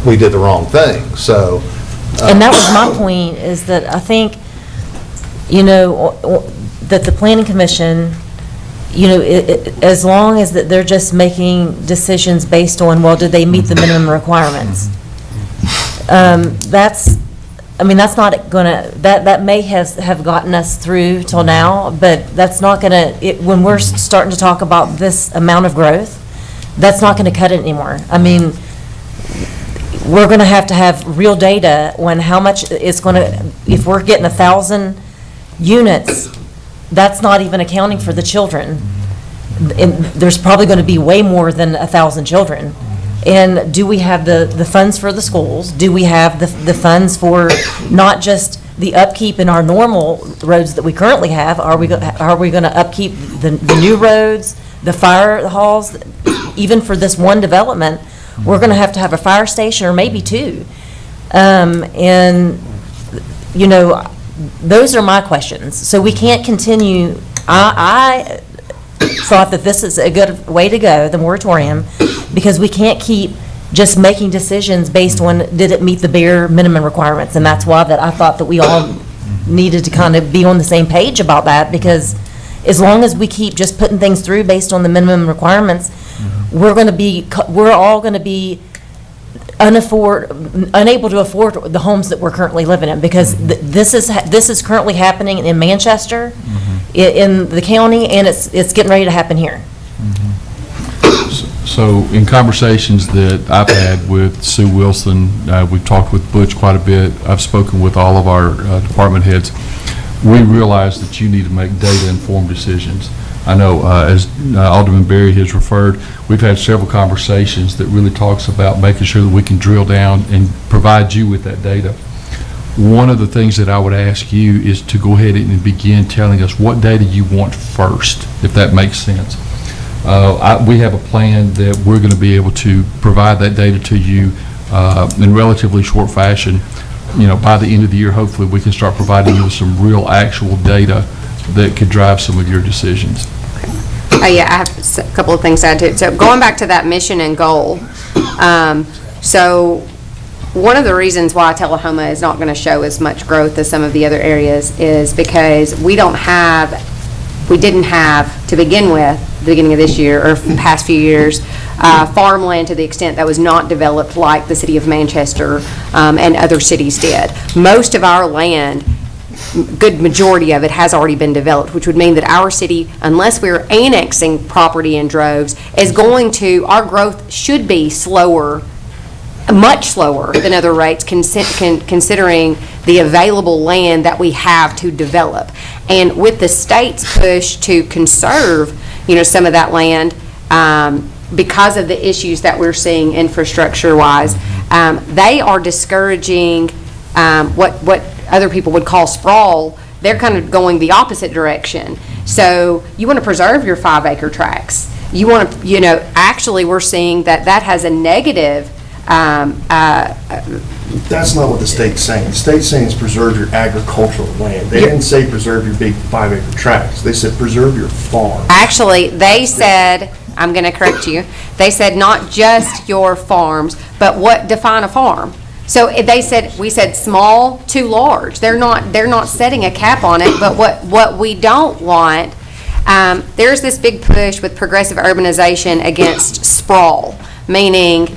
we did the wrong thing, so. And that was my point, is that I think, that the planning commission, as long as that they're just making decisions based on, well, did they meet the minimum requirements? That's not gonna, that may have gotten us through till now, but that's not gonna, when we're starting to talk about this amount of growth, that's not gonna cut it anymore. We're gonna have real data on how much it's gonna, if we're getting 1,000 units, that's not even accounting for the children. And there's probably gonna be way more than 1,000 children. And do we have the funds for the schools? Do we have the funds for not just the upkeep in our normal roads that we currently have? Are we going to upkeep the new roads, the fire halls? Even for this one development, we're going to have a fire station or maybe 2. Those are my questions. So we can't continue. I thought that this is a good way to go, the moratorium, because we can't keep just making decisions based on, did it meet the bare minimum requirements? And that's why that I thought that we all needed to kind of be on the same page about that, because as long as we keep just putting things through based on the minimum requirements, we're all going to be unable to afford the homes that we're currently living in, because this is currently happening in Manchester, in the county, and it's getting ready to happen here. So in conversations that I've had with Sue Wilson, we've talked with Butch quite a bit, I've spoken with all of our department heads, we realize that you need to make data-informed decisions. I know, as Alderman Berry has referred, we've had several conversations that really talks about making sure that we can drill down and provide you with that data. One of the things that I would ask you is to go ahead and begin telling us what data you want first, if that makes sense. We have a plan that we're going to be able to provide that data to you in relatively short fashion. You know, by the end of the year, hopefully, we can start providing you with some real actual data that could drive some of your decisions. Oh, yeah, I have a couple of things to add to it. So going back to that mission and goal, so one of the reasons why Tullahoma is not going to show as much growth as some of the other areas is because we didn't have, to begin with, the beginning of this year, or past few years, farmland to the extent that was not developed like the city of Manchester and other cities did. Most of our land, good majority of it, has already been developed, which would mean that our city, unless we're annexing property in droves, is going to, our growth should be slower, much slower than other rates, considering the available land that we have to develop. And with the state's push to conserve, some of that land, because of the issues that we're seeing infrastructure-wise, they are discouraging what other people would call sprawl. They're kind of going the opposite direction. So you want to preserve your 5-acre tracts. You want to, actually we're seeing that has a negative. That's not what the state's saying. The state's saying is preserve your agricultural land. They didn't say preserve your big 5-acre tracts. They said preserve your farm. Actually, they said, I'm going to correct you, they said not just your farms, but define a farm. So we said small to large. They're not setting a cap on it, but what we don't want, there's this big push with progressive urbanization against sprawl, meaning,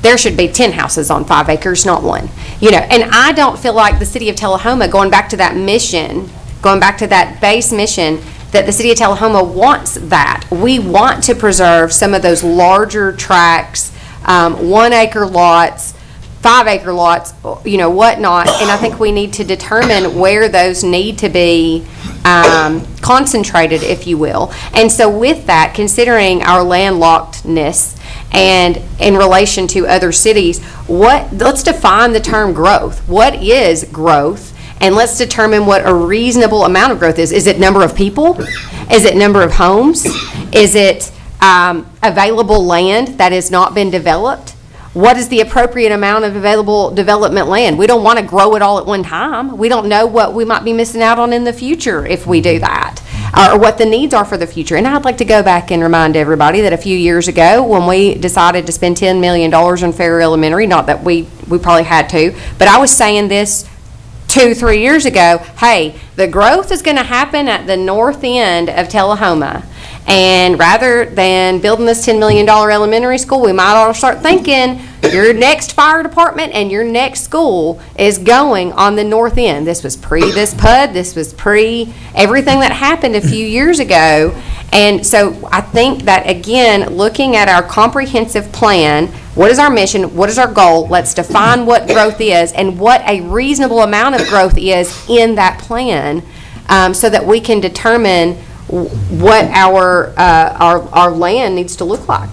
there should be 10 houses on 5 acres, not one. And I don't feel like the city of Tullahoma, going back to that mission, going back to that base mission, that the city of Tullahoma wants that. We want to preserve some of those larger tracts, 1-acre lots, 5-acre lots, whatnot. And I think we need to determine where those need to be concentrated, if you will. And so with that, considering our landlockedness and in relation to other cities, let's define the term growth. What is growth? And let's determine what a reasonable amount of growth is. Is it number of people? Is it number of homes? Is it available land that has not been developed? What is the appropriate amount of available development land? We don't want to grow it all at one time. We don't know what we might be missing out on in the future if we do that, or what the needs are for the future. And I'd like to go back and remind everybody that a few years ago, when we decided to spend $10 million on Fair Elementary, not that we probably had to, but I was saying this 2-3 years ago, hey, the growth is going to happen at the north end of Tullahoma. And rather than building this $10 million elementary school, we might ought to start thinking your next fire department and your next school is going on the north end. This was pre this PUD, this was pre everything that happened a few years ago. And so I think that, again, looking at our comprehensive plan, what is our mission, what is our goal, let's define what growth is and what a reasonable amount of growth is in that plan, so that we can determine what our land needs to look like.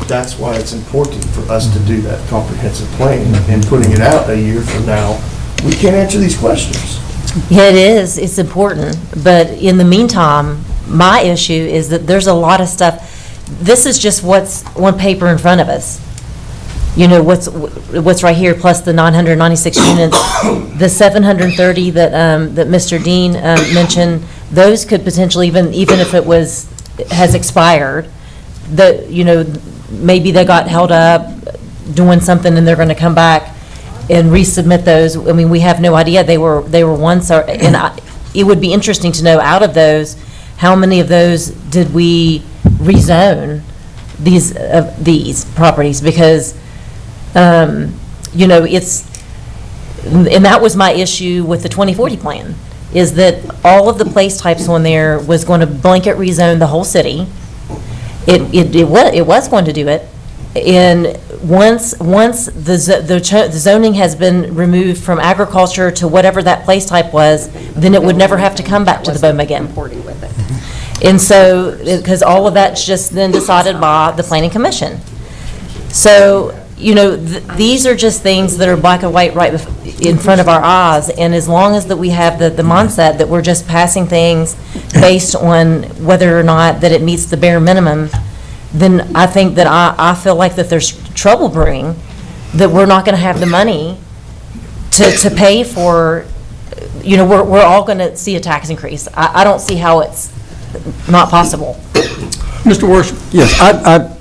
That's why it's important for us to do that comprehensive plan, and putting it out a year from now, we can't answer these questions. Yeah, it is. It's important. But in the meantime, my issue is that there's a lot of stuff. This is just what's on paper in front of us. What's right here, plus the 996 units, the 730 that Mr. Dean mentioned. Those could potentially, even if it has expired, maybe they got held up doing something and they're going to come back and resubmit those. I mean, we have no idea. They were once, and it would be interesting to know, out of those, how many of those did we rezone these properties? Because it's, and that was my issue with the 2040 plan, is that all of the place types on there was going to blanket rezone the whole city. it was going to do it. And once the zoning has been removed from agriculture to whatever that place type was, then it would never have to come back to the BOMA again. Comporting with it. And so, because all of that's just then decided by the planning commission. So, these are just things that are black and white right in front of our eyes. And as long as that we have the mindset that we're just passing things based on whether or not that it meets the bare minimum, then I think that I feel like that there's trouble brewing, that we're not going to have the money to pay for, we're all going to see a tax increase. I don't see how it's not possible. Mr. Worship? Yes,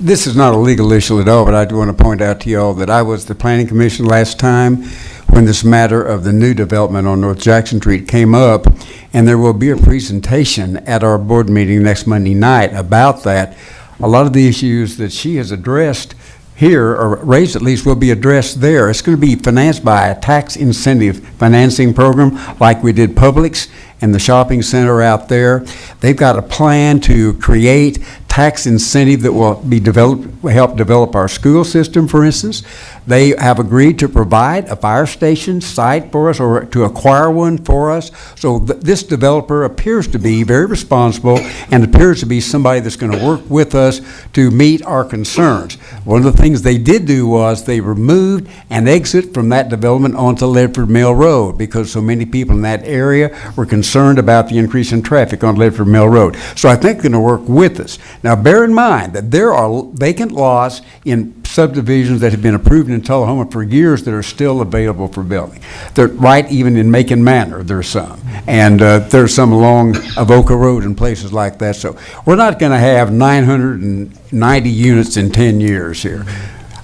this is not a legal issue at all, but I do want to point out to you all that I was the Planning Commission last time when this matter of the new development on North Jackson Street came up, and there will be a presentation at our board meeting next Monday night about that. A lot of the issues that she has addressed here, or raised at least, will be addressed there. It's going to be financed by a tax incentive financing program like we did Publix and the shopping center out there. They've got a plan to create tax incentive that will be help develop our school system, for instance. They have agreed to provide a fire station site for us, or to acquire one for us. So this developer appears to be very responsible and appears to be somebody that's going to work with us to meet our concerns. One of the things they did do was they removed an exit from that development onto Ledford Mill Road because so many people in that area were concerned about the increase in traffic on Ledford Mill Road. So I think they're going to work with us. Now, bear in mind that there are vacant lots in subdivisions that have been approved in Tullahoma for years that are still available for building. They're right even in Macon Manor, there's some. And there's some along Avoca Road and places like that. So we're not going to have 990 units in 10 years here.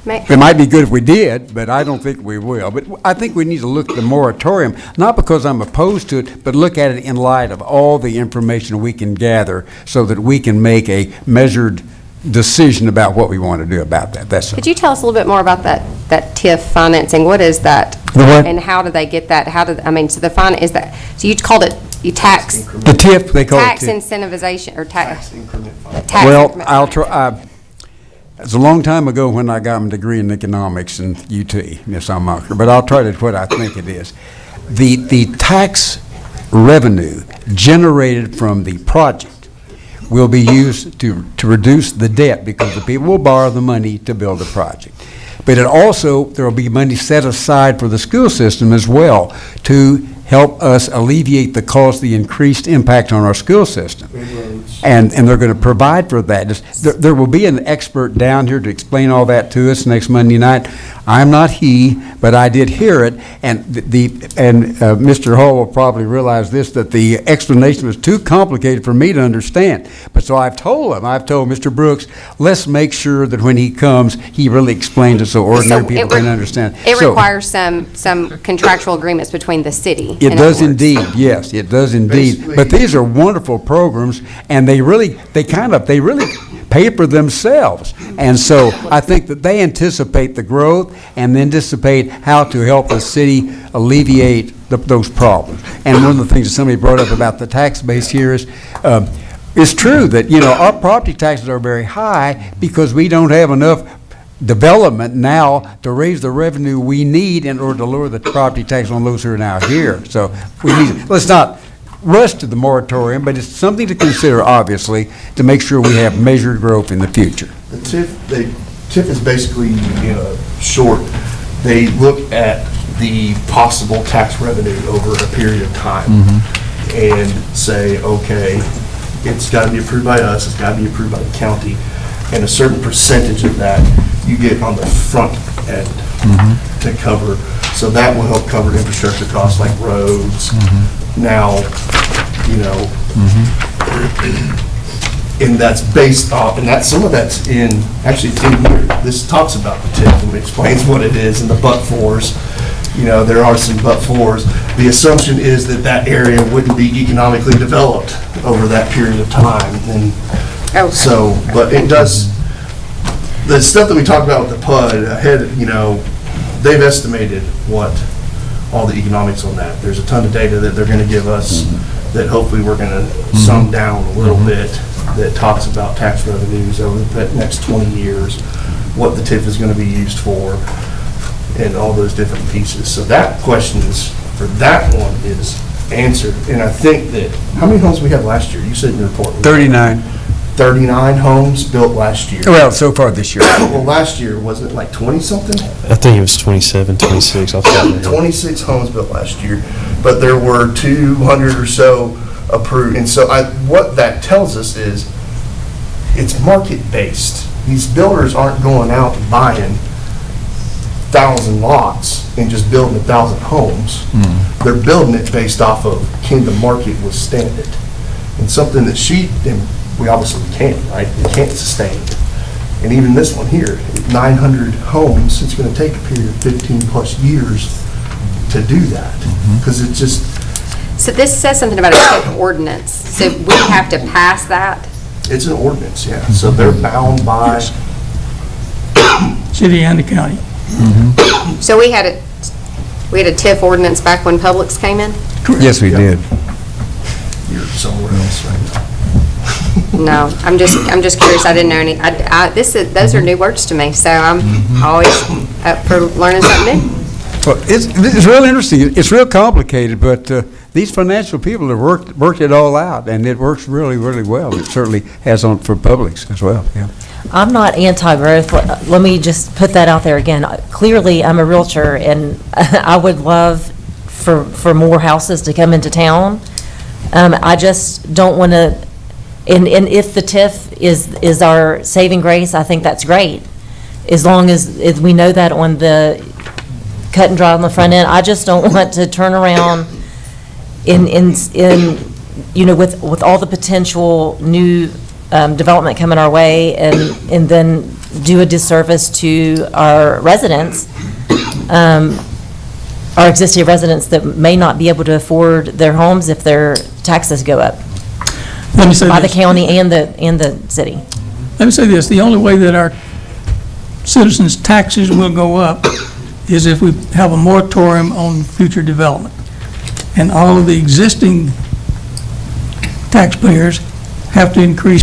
It might be good if we did, but I don't think we will. But I think we need to look at the moratorium, not because I'm opposed to it, but look at it in light of all the information we can gather so that we can make a measured decision about what we want to do about that. That's all. Could you tell us a little bit more about that TIF financing? What is that? The what? And how do they get that? So the is that, so you called it, you tax. The TIF, they call it Tax TIF. incentivization, or tax. increment fund. Well, I'll try. It's a long time ago when I got my degree in economics in UT, Miss Almacher, but I'll try to what I think it is. The tax revenue generated from the project will be used to reduce the debt because the people will borrow the money to build a project. But it also, there will be money set aside for the school system as well to help us alleviate the cost, the increased impact on our school system. And they're going to provide for that. There will be an expert down here to explain all that to us next Monday night. I'm not he, but I did hear it, and Mr. Hall will probably realize this, that the explanation was too complicated for me to understand. But so I've told Mr. Brooks, let's make sure that when he comes, he really explains it so ordinary people can understand. It requires some contractual agreements between the city. It does indeed, yes, it does indeed. Basically- But these are wonderful programs, and they really pay for themselves. And so I think that they anticipate the growth and anticipate how to help the city alleviate those problems. And one of the things that somebody brought up about the tax base here is, it's true that, our property taxes are very high because we don't have enough development now to raise the revenue we need in order to lower the property tax on those who are now here. So let's not rush to the moratorium, but it's something to consider, obviously, to make sure we have measured growth in the future. The TIF is basically, short. They look at the possible tax revenue over a period of time and say, okay, it's got to be approved by us, it's got to be approved by the county, and a certain percentage of that you get on the front end to cover. So that will help cover infrastructure costs like roads. Now, and that's based off, and some of that's actually it's in here. This talks about the TIF and explains what it is and the but-fors. There are some but-fors. The assumption is that area wouldn't be economically developed over that period of time. And so, but it does, the stuff that we talked about with the PUD ahead, they've estimated what all the economics on that. There's a ton of data that they're going to give us that hopefully we're going to sum down a little bit. that talks about tax revenues over the next 20 years, what the TIF is going to be used for, and all those different pieces. So that question is, for that one, is answered. And I think that, how many homes we had last year? You said in your report. 39. 39 homes built last year. Well, so far this year. Well, last year, wasn't it like 20-something? I think it was 27, 26, off the top of my head. 26 homes built last year, but there were 200 or so approved. And so what that tells us is it's market-based. These builders aren't going out and buying 1,000 lots and just building 1,000 homes. They're building it based off of, can the market withstand it? And something that and we obviously can't, right? We can't sustain it. And even this one here, 900 homes, it's going to take a period of 15-plus years to do that, because it just... So this says something about a TIF ordinance, so we have to pass that? It's an ordinance, yeah. So they're bound by... City and the county. So we had a TIF ordinance back when Publix came in? Yes, we did. You're somewhere else right now. No, I'm just curious, I didn't know any, those are new words to me, so I'm always up for learning something new. Well, it's real interesting. It's real complicated, but these financial people have worked it all out, and it works really, really well. It certainly has for Publix as well, yeah. I'm not anti-growth. Let me just put that out there again. Clearly, I'm a realtor, and I would love for more houses to come into town. I just don't want to, and if the TIF is our saving grace, I think that's great. As long as we know that on the cut and dry on the front end. I just don't want to turn around with all the potential new development coming our way and then do a disservice to our residents, our existing residents that may not be able to afford their homes if their taxes go up Let me say by the this. county and the city. Let me say this, the only way that our citizens' taxes will go up is if we have a moratorium on future development. And all of the existing taxpayers have to increase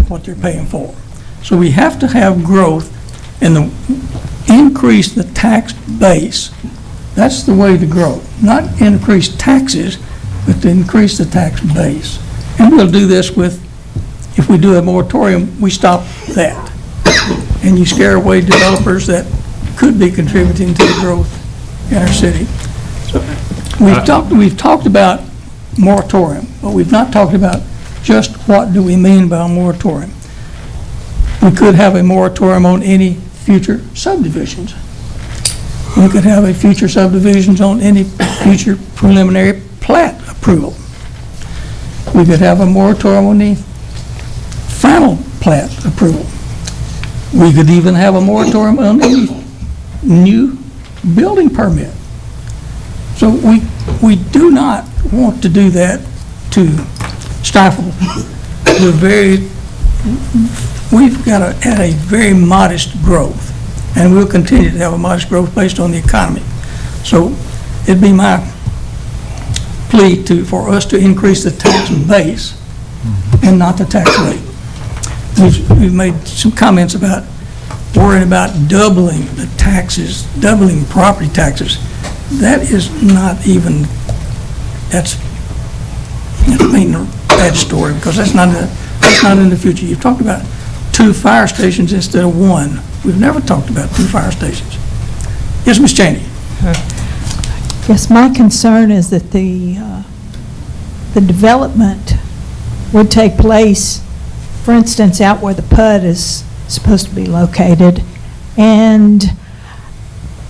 what they're paying for. So we have to have growth and increase the tax base. That's the way to grow. Not increase taxes, but to increase the tax base. And we'll do this if we do a moratorium, we stop that. And you scare away developers that could be contributing to the growth in our city. So we've talked about moratorium, but we've not talked about just what do we mean by a moratorium. We could have a moratorium on any future subdivisions. We could have a future subdivisions on any future preliminary plat approval. We could have a moratorium on the final plat approval. We could even have a moratorium on any new building permit. So we do not want to do that to stifle. We've got to have a very modest growth, and we'll continue to have a modest growth based on the economy. So it'd be my plea for us to increase the tax base and not the tax rate. We've made some comments about worrying about doubling the taxes, doubling property taxes. That is not even, that's painting a bad story, because that's not in the future. You've talked about 2 fire stations instead of 1. We've never talked about 2 fire stations. Yes, Ms. Cheney? Yes, my concern is that the development would take place, for instance, out where the PUD is supposed to be located, and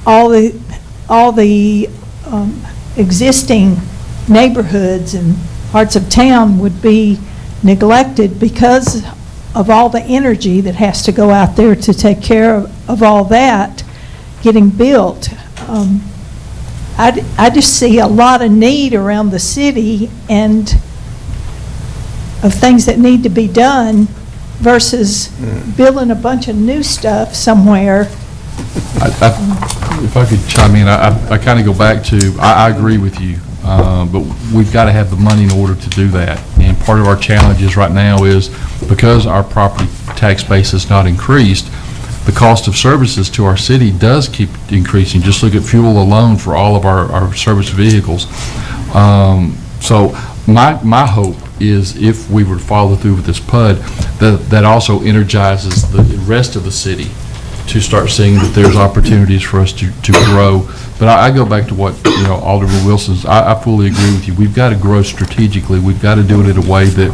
all the existing neighborhoods and parts of town would be neglected because of all the energy that has to go out there to take care of all that getting built. I just see a lot of need around the city and of things that need to be done versus building a bunch of new stuff somewhere. If I could chime in, I kind of go back to, I agree with you. but we've got to have the money in order to do that. And part of our challenges right now is because our property tax base has not increased, the cost of services to our city does keep increasing. Just look at fuel alone for all of our service vehicles. So my hope is if we were to follow through with this PUD, that also energizes the rest of the city to start seeing that there's opportunities for us to grow. But I go back to what, Alderman Wilson's, I fully agree with you. We've got to grow strategically. We've got to do it in a way that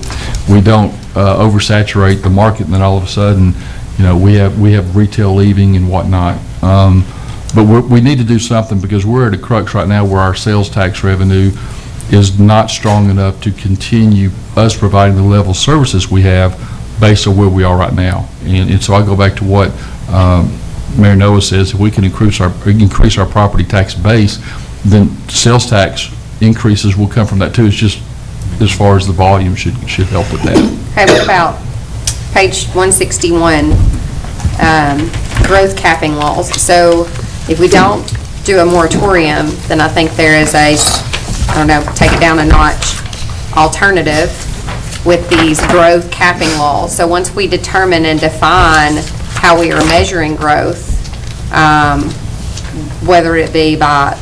we don't oversaturate the market and then all of a sudden, we have retail leaving and whatnot. But we need to do something because we're at a crux right now where our sales tax revenue is not strong enough to continue us providing the level of services we have based on where we are right now. And so I go back to what Mayor Noah says, if we can increase our property tax base, then sales tax increases will come from that too. It's just as far as the volume should help with that. Okay, what about page 161, growth capping laws? So if we don't do a moratorium, then I think there is take it down a notch alternative with these growth capping laws. So once we determine and define how we are measuring growth, whether it be by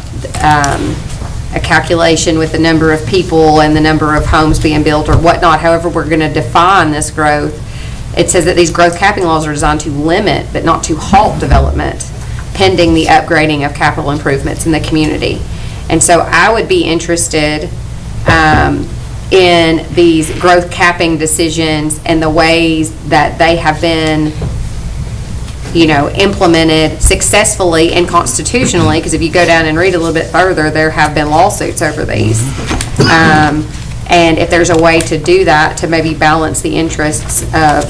a calculation with the number of people and the number of homes being built or whatnot, however we're going to define this growth, it says that these growth capping laws are designed to limit but not to halt development pending the upgrading of capital improvements in the community. And so I would be interested in these growth capping decisions and the ways that they have been implemented successfully and constitutionally, because if you go down and read a little bit further, there have been lawsuits over these. And if there's a way to do that, to maybe balance the interests of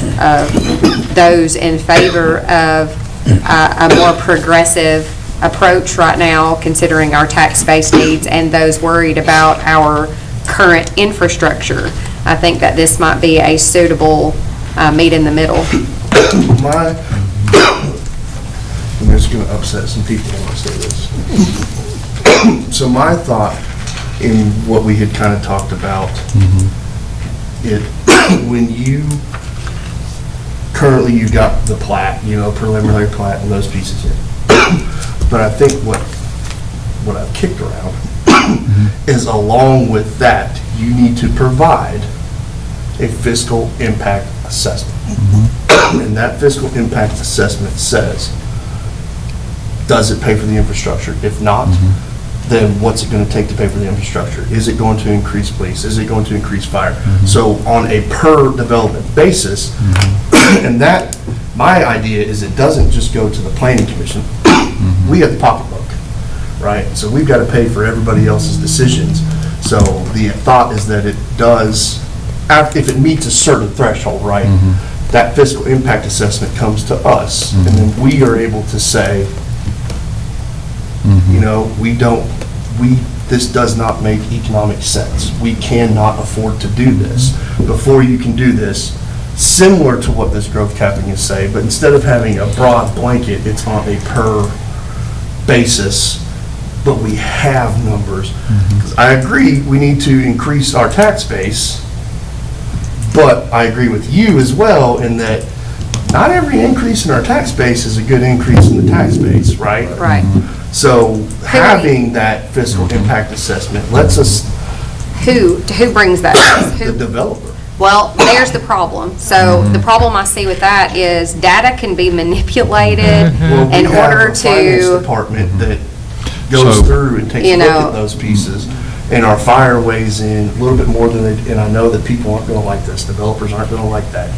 those in favor of a more progressive approach right now, considering our tax base needs, and those worried about our current infrastructure, I think that this might be a suitable meet in the middle. I'm just going to upset some people when I say this. So my thought in what we had kind of talked about, when currently you got the plat, preliminary plat and those pieces in. But I think what I've kicked around is along with that, you need to provide a fiscal impact assessment. And that fiscal impact assessment says, does it pay for the infrastructure? If not, then what's it going to take to pay for the infrastructure? Is it going to increase police? Is it going to increase fire? So on a per development basis, and that, my idea is it doesn't just go to the planning commission. We have the pocketbook, right? So we've got to pay for everybody else's decisions. So the thought is that it does, if it meets a certain threshold, right, that fiscal impact assessment comes to us, and then we are able to say, this does not make economic sense. We cannot afford to do this. Before you can do this, similar to what this growth capping is saying, but instead of having a broad blanket, it's on a per basis, but we have numbers. Because I agree, we need to increase our tax base, but I agree with you as well in that not every increase in our tax base is a good increase in the tax base, right? Right. So having that fiscal impact assessment lets us. Who brings that? The developer. Well, there's the problem. So the problem I see with that is data can be manipulated in order to. We have a finance department that goes through and takes a look at those pieces. And our fire weighs in a little bit more than and I know that people aren't going to like this. Developers aren't going to like that.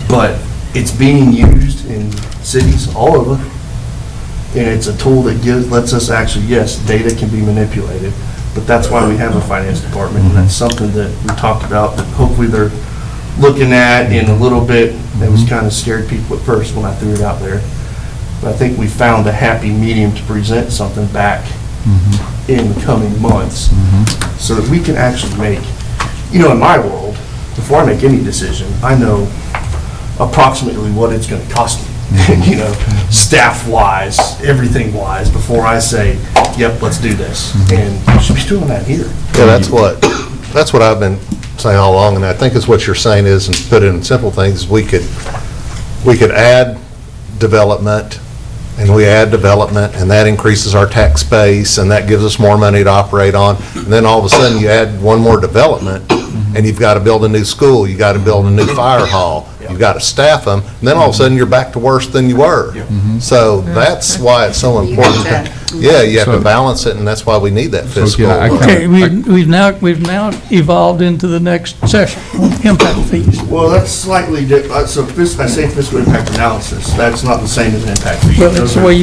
But it's being used in cities all over. And it's a tool that lets us actually, yes, data can be manipulated. But that's why we have a finance department, and that's something that we talked about that hopefully they're looking at in a little bit. That was kind of scared people at first when I threw it out there. But I think we found a happy medium to present something back in the coming months so that we can actually make, in my world, before I make any decision, I know approximately what it's going to cost me. you know, staff-wise, everything-wise, before I say, yep, let's do this. And you should be doing that here. Yeah, that's what I've been saying all along, and I think is what you're saying is, and put it in simple things, we could add development, and we add development, and that increases our tax base, and that gives us more money to operate on. And then all of a sudden, you add one more development, and you've got to build a new school, you got to build a new fire hall, you've got to staff them, and then all of a sudden, you're back to worse than you were. So that's why it's so important. Yeah, you have to balance it, and that's why we need that fiscal. Okay, we've now evolved into the next session, impact fees. Well, that's slightly different. So I say fiscal impact analysis, that's not the same as an impact fee. Well, that's the way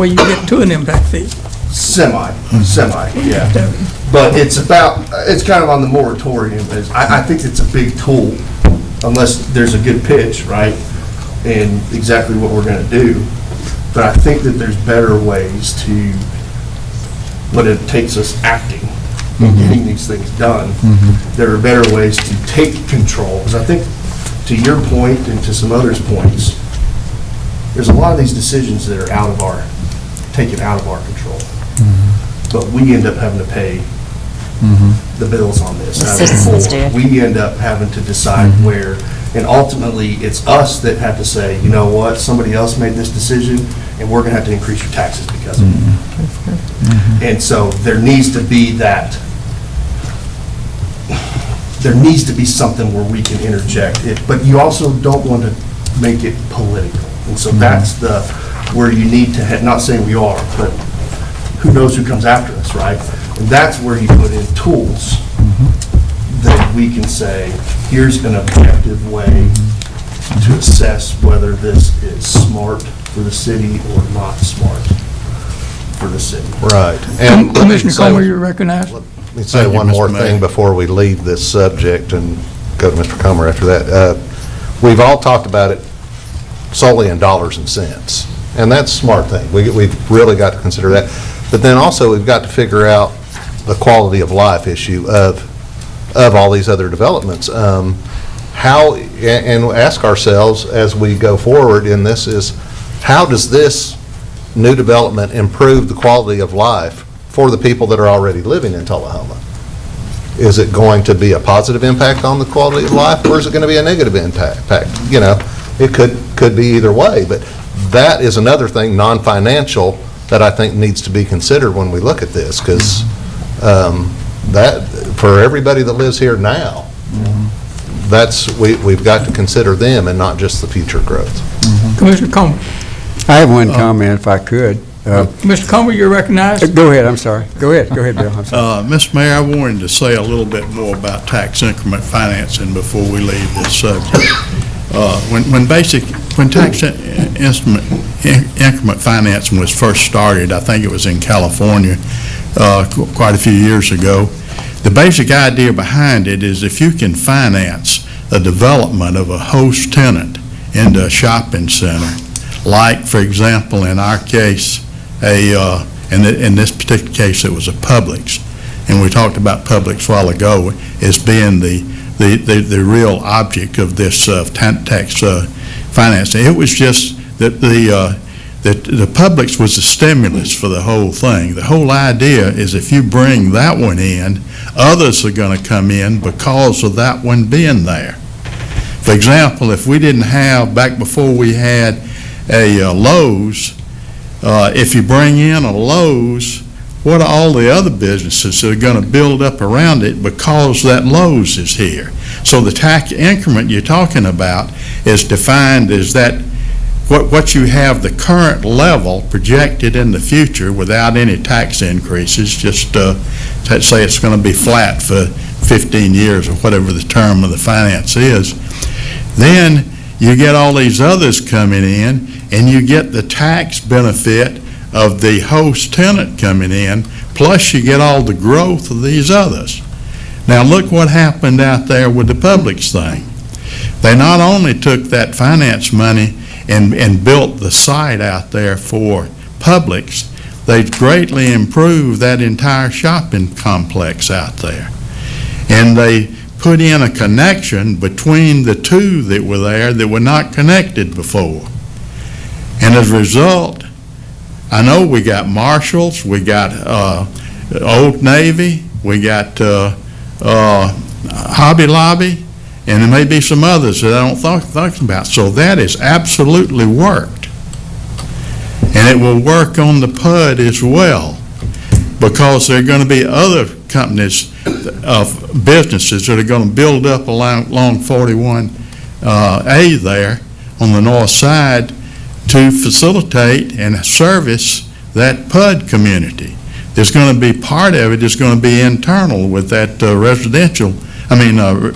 you get to an impact fee. Semi, yeah. But it's kind of on the moratorium. I think it's a big tool, unless there's a good pitch, right? And exactly what we're going to do. But I think that there's better ways to, but it takes us acting and getting these things done. There are better ways to take control. Because I think, to your point and to some others' points, there's a lot of these decisions that are taken out of our control. But we end up having to pay the bills on this. The citizens do. We end up having to decide where, and ultimately, it's us that have to say, you know what, somebody else made this decision, and we're going to have to increase your taxes because of it. And so there needs to be that, there needs to be something where we can interject it, but you also don't want to make it political. And so that's where you need to, not saying we are, but who knows who comes after us, right? And that's where you put in tools that we can say, here's an objective way to assess whether this is smart for the city or not smart for the city. Right. And Commissioner Comer, you're recognized. Let me say one more thing before we leave this subject and go to Mr. Comer after that. We've all talked about it solely in dollars and cents, and that's a smart thing. We've really got to consider that. But then also, we've got to figure out the quality of life issue of all these other developments. How, and ask ourselves as we go forward in this is, how does this new development improve the quality of life for the people that are already living in Tullahoma? Is it going to be a positive impact on the quality of life, or is it going to be a negative impact? You know, it could be either way, but that is another thing, non-financial, that I think needs to be considered when we look at this, because that, for everybody that lives here now, we've got to consider them and not just the future growth. Commissioner Comer. I have one comment, if I could. Mr. Comer, you're recognized. Go ahead, I'm sorry. Go ahead, Bill. I'm sorry. Mr. Mayor, I wanted to say a little bit more about tax increment financing before we leave this subject. When tax increment financing was first started, I think it was in California quite a few years ago, the basic idea behind it is if you can finance the development of a host tenant into a shopping center, like, for example, in our case, in this particular case, it was a Publix, and we talked about Publix a while ago as being the real object of this tax financing. It was just that the Publix was the stimulus for the whole thing. The whole idea is if you bring that one in, others are going to come in because of that one being there. For example, if we didn't have, back before we had a Lowe's, if you bring in a Lowe's, what are all the other businesses that are going to build up around it because that Lowe's is here? So the tax increment you're talking about is defined as that what you have the current level projected in the future without any tax increases, just say it's going to be flat for 15 years or whatever the term of the finance is. Then you get all these others coming in, and you get the tax benefit of the host tenant coming in, plus you get all the growth of these others. Now look what happened out there with the Publix thing. They not only took that finance money and built the site out there for Publix, they greatly improved that entire shopping complex out there. And they put in a connection between the two that were there that were not connected before. And as a result, I know we got Marshalls, we got Old Navy, we got Hobby Lobby, and there may be some others that I don't think about. So that has absolutely worked. And it will work on the PUD as well, because there are going to be other companies, businesses that are going to build up along 41A there on the north side to facilitate and service that PUD community. There's going to be part of it is going to be internal with that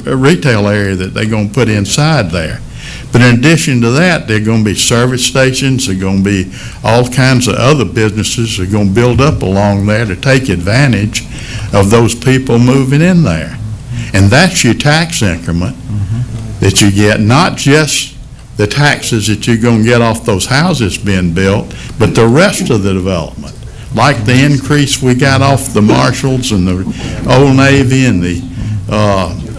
retail area that they're going to put inside there. But in addition to that, there are going to be service stations, there are going to be all kinds of other businesses that are going to build up along there to take advantage of those people moving in there. And that's your tax increment that you get, not just the taxes that you're going to get off those houses being built, but the rest of the development, like the increase we got off the Marshalls and the Old Navy and the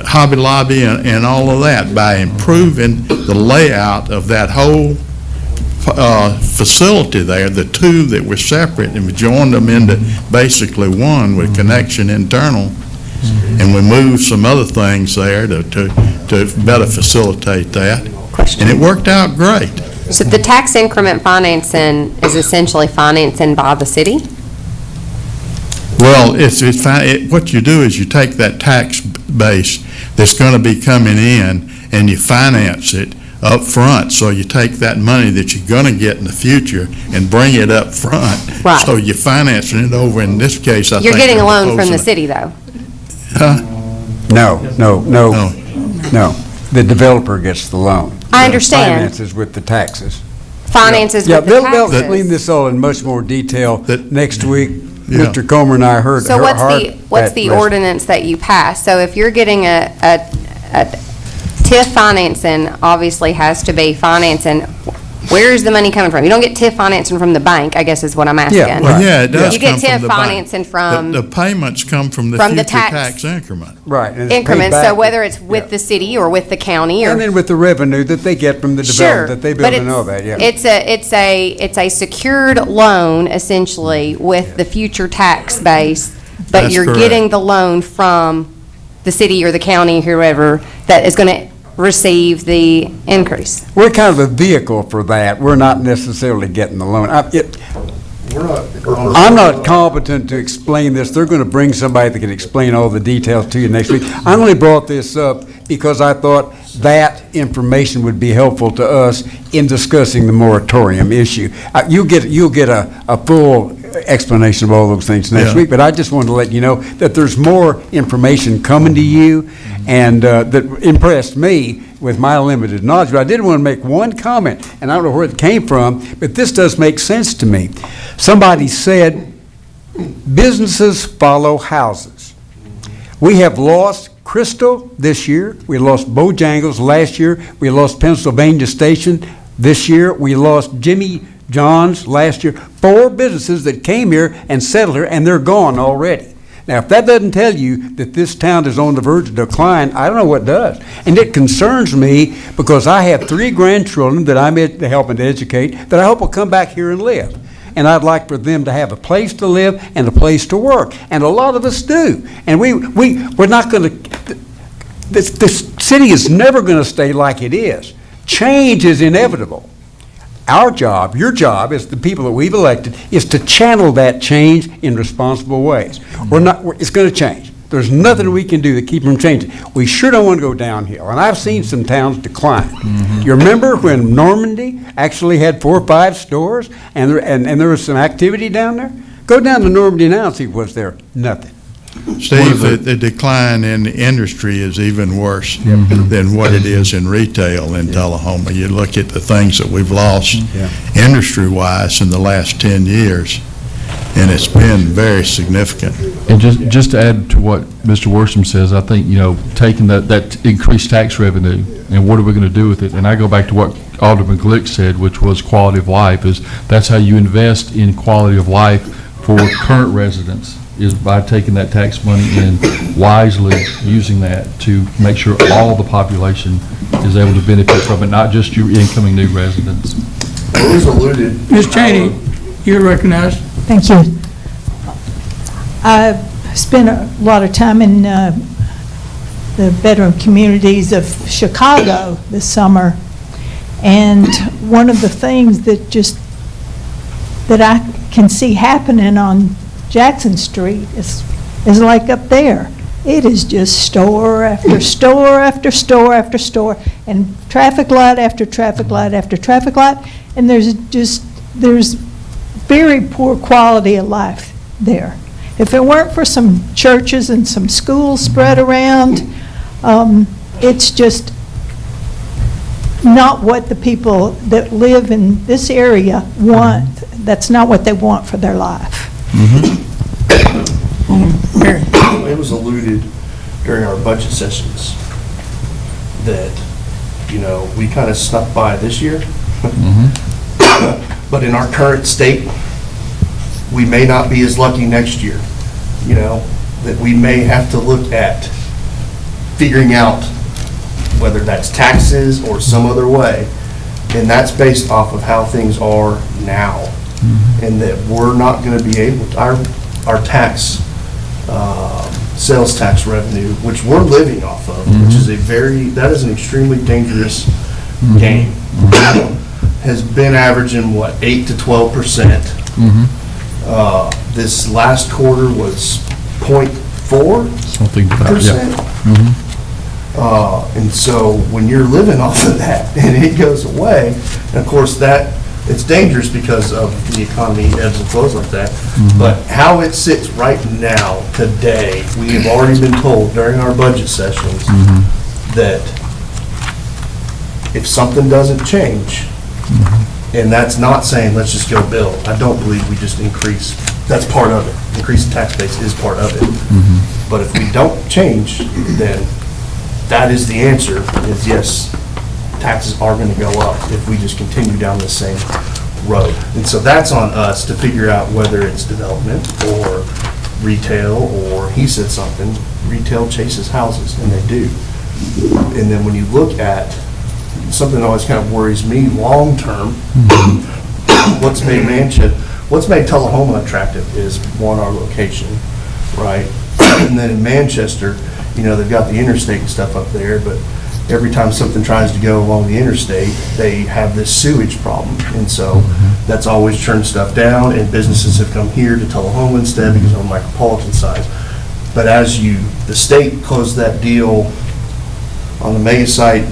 Hobby Lobby and all of that, by improving the layout of that whole facility there, the two that were separate, and we joined them into basically one with connection internal, and we moved some other things there to better facilitate that. And it worked out great. So the tax increment financing is essentially financing by the city? Well, what you do is you take that tax base that's going to be coming in and you finance it up front. So you take that money that you're going to get in the future and bring it up front. Right. So you're financing it over, in this case, I think. You're getting a loan from proposing the city, though? No. The developer gets the loan. I understand. Finances with the taxes. Finances with the They'll taxes. explain this all in much more detail next week. Mr. Comer and I heard. So what's the ordinance that you pass? So if you're getting a TIF financing, obviously has to be financing, where is the money coming from? You don't get TIF financing from the bank, I guess is what I'm asking. Yeah, it does You get come from TIF the bank. financing from. The payments come from the from the future tax- tax increment. Right. and it's paid Increments, so back. whether it's with the city or with the county or. And then with the revenue that they get from the Sure, development that they but build and all that, yeah. It's a secured loan essentially with the future tax base, but That's you're correct. getting the loan from the city or the county, whoever, that is going to receive the increase. We're kind of a vehicle for that. We're not necessarily getting the loan. I'm not competent to explain this. They're going to bring somebody that can explain all the details to you next week. I only brought this up because I thought that information would be helpful to us in discussing the moratorium issue. You'll get a full explanation of all those things next week, but I just wanted to let you know that there's more information coming to you, and that impressed me with my limited knowledge. But I did want to make one comment, and I don't know where it came from, but this does make sense to me. Somebody said, businesses follow houses. We have lost Crystal this year. We lost Bojangles last year. We lost Pennsylvania Station this year. We lost Jimmy John's last year. 4 businesses that came here and settled here, and they're gone already. Now, if that doesn't tell you that this town is on the verge of decline, I don't know what does. And it concerns me because I have 3 grandchildren that I'm helping to educate that I hope will come back here and live. And I'd like for them to have a place to live and a place to work. And a lot of us do. And we're not going to, this city is never going to stay like it is. Change is inevitable. Our job, your job, as the people that we've elected, is to channel that change in responsible ways. It's going to change. There's nothing we can do to keep them changing. We sure don't want to go downhill. And I've seen some towns decline. You remember when Normandy actually had 4 or 5 stores and there was some activity down there? Go down to Normandy now and see what's there. Nothing. Steve, the decline in the industry is even worse than what it is in retail in Tullahoma. You look at the things that we've lost industry-wise in the last 10 years, and it's been very significant. And just to add to what Mr. Worsham says, I think, taking that increased tax revenue and what are we going to do with it? And I go back to what Alderman Glick said, which was quality of life, is that's how you invest in quality of life for current residents, is by taking that tax money and wisely using that to make sure all the population is able to benefit from it, not just your incoming new residents. It was alluded. Ms. Cheney, you're recognized. Thank you. I spent a lot of time in the veteran communities of Chicago this summer, and one of the things that I can see happening on Jackson Street is like up there. It is just store after store after store after store, and traffic light after traffic light after traffic light, and there's very poor quality of life there. If it weren't for some churches and some schools spread around, it's just not what the people that live in this area want. That's not what they want for their life. It was alluded during our budget sessions that, we kind of snuck by this year. But in our current state, we may not be as lucky next year, that we may have to look at figuring out whether that's taxes or some other way, and that's based off of how things are now, and that we're not going to be able to, our tax, sales tax revenue, which we're living off of, which is that is an extremely dangerous game, has been averaging, 8 to 12%. This last quarter was 0.4%. Something about, yeah. And so when you're living off of that and it goes away, and of course it's dangerous because of the economy ebbs and flows like that, but how it sits right now, today, we have already been told during our budget sessions that if something doesn't change, and that's not saying let's just go build, I don't believe we just increase, that's part of it. Increase the tax base is part of it. But if we don't change, then that is the answer, is yes, taxes are going to go up if we just continue down the same road. And so that's on us to figure out whether it's development or retail, or he said something, retail chases houses, and they do. And then when you look at something that always kind of worries me long-term, what's made Tullahoma attractive is, one, our location, right? And then in Manchester, they've got the interstate and stuff up there, but every time something tries to go along the interstate, they have this sewage problem. And so that's always turned stuff down, and businesses have come here to Tullahoma instead because of the micropolitan size. But as the state closed that deal on the mega site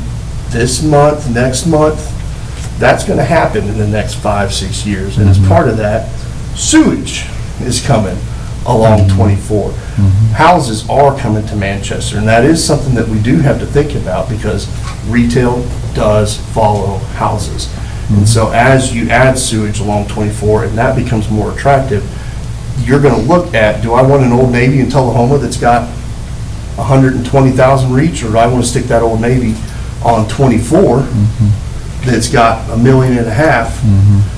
this month, next month, that's going to happen in the next 5-6 years. And as part of that, sewage is coming along 24. Houses are coming to Manchester, and that is something that we do have to think about, because retail does follow houses. And so as you add sewage along 24 and that becomes more attractive, you're going to look at, do I want an Old Navy in Tullahoma that's got 120,000 reach, or do I want to stick that Old Navy on 24 that's got $1.5 million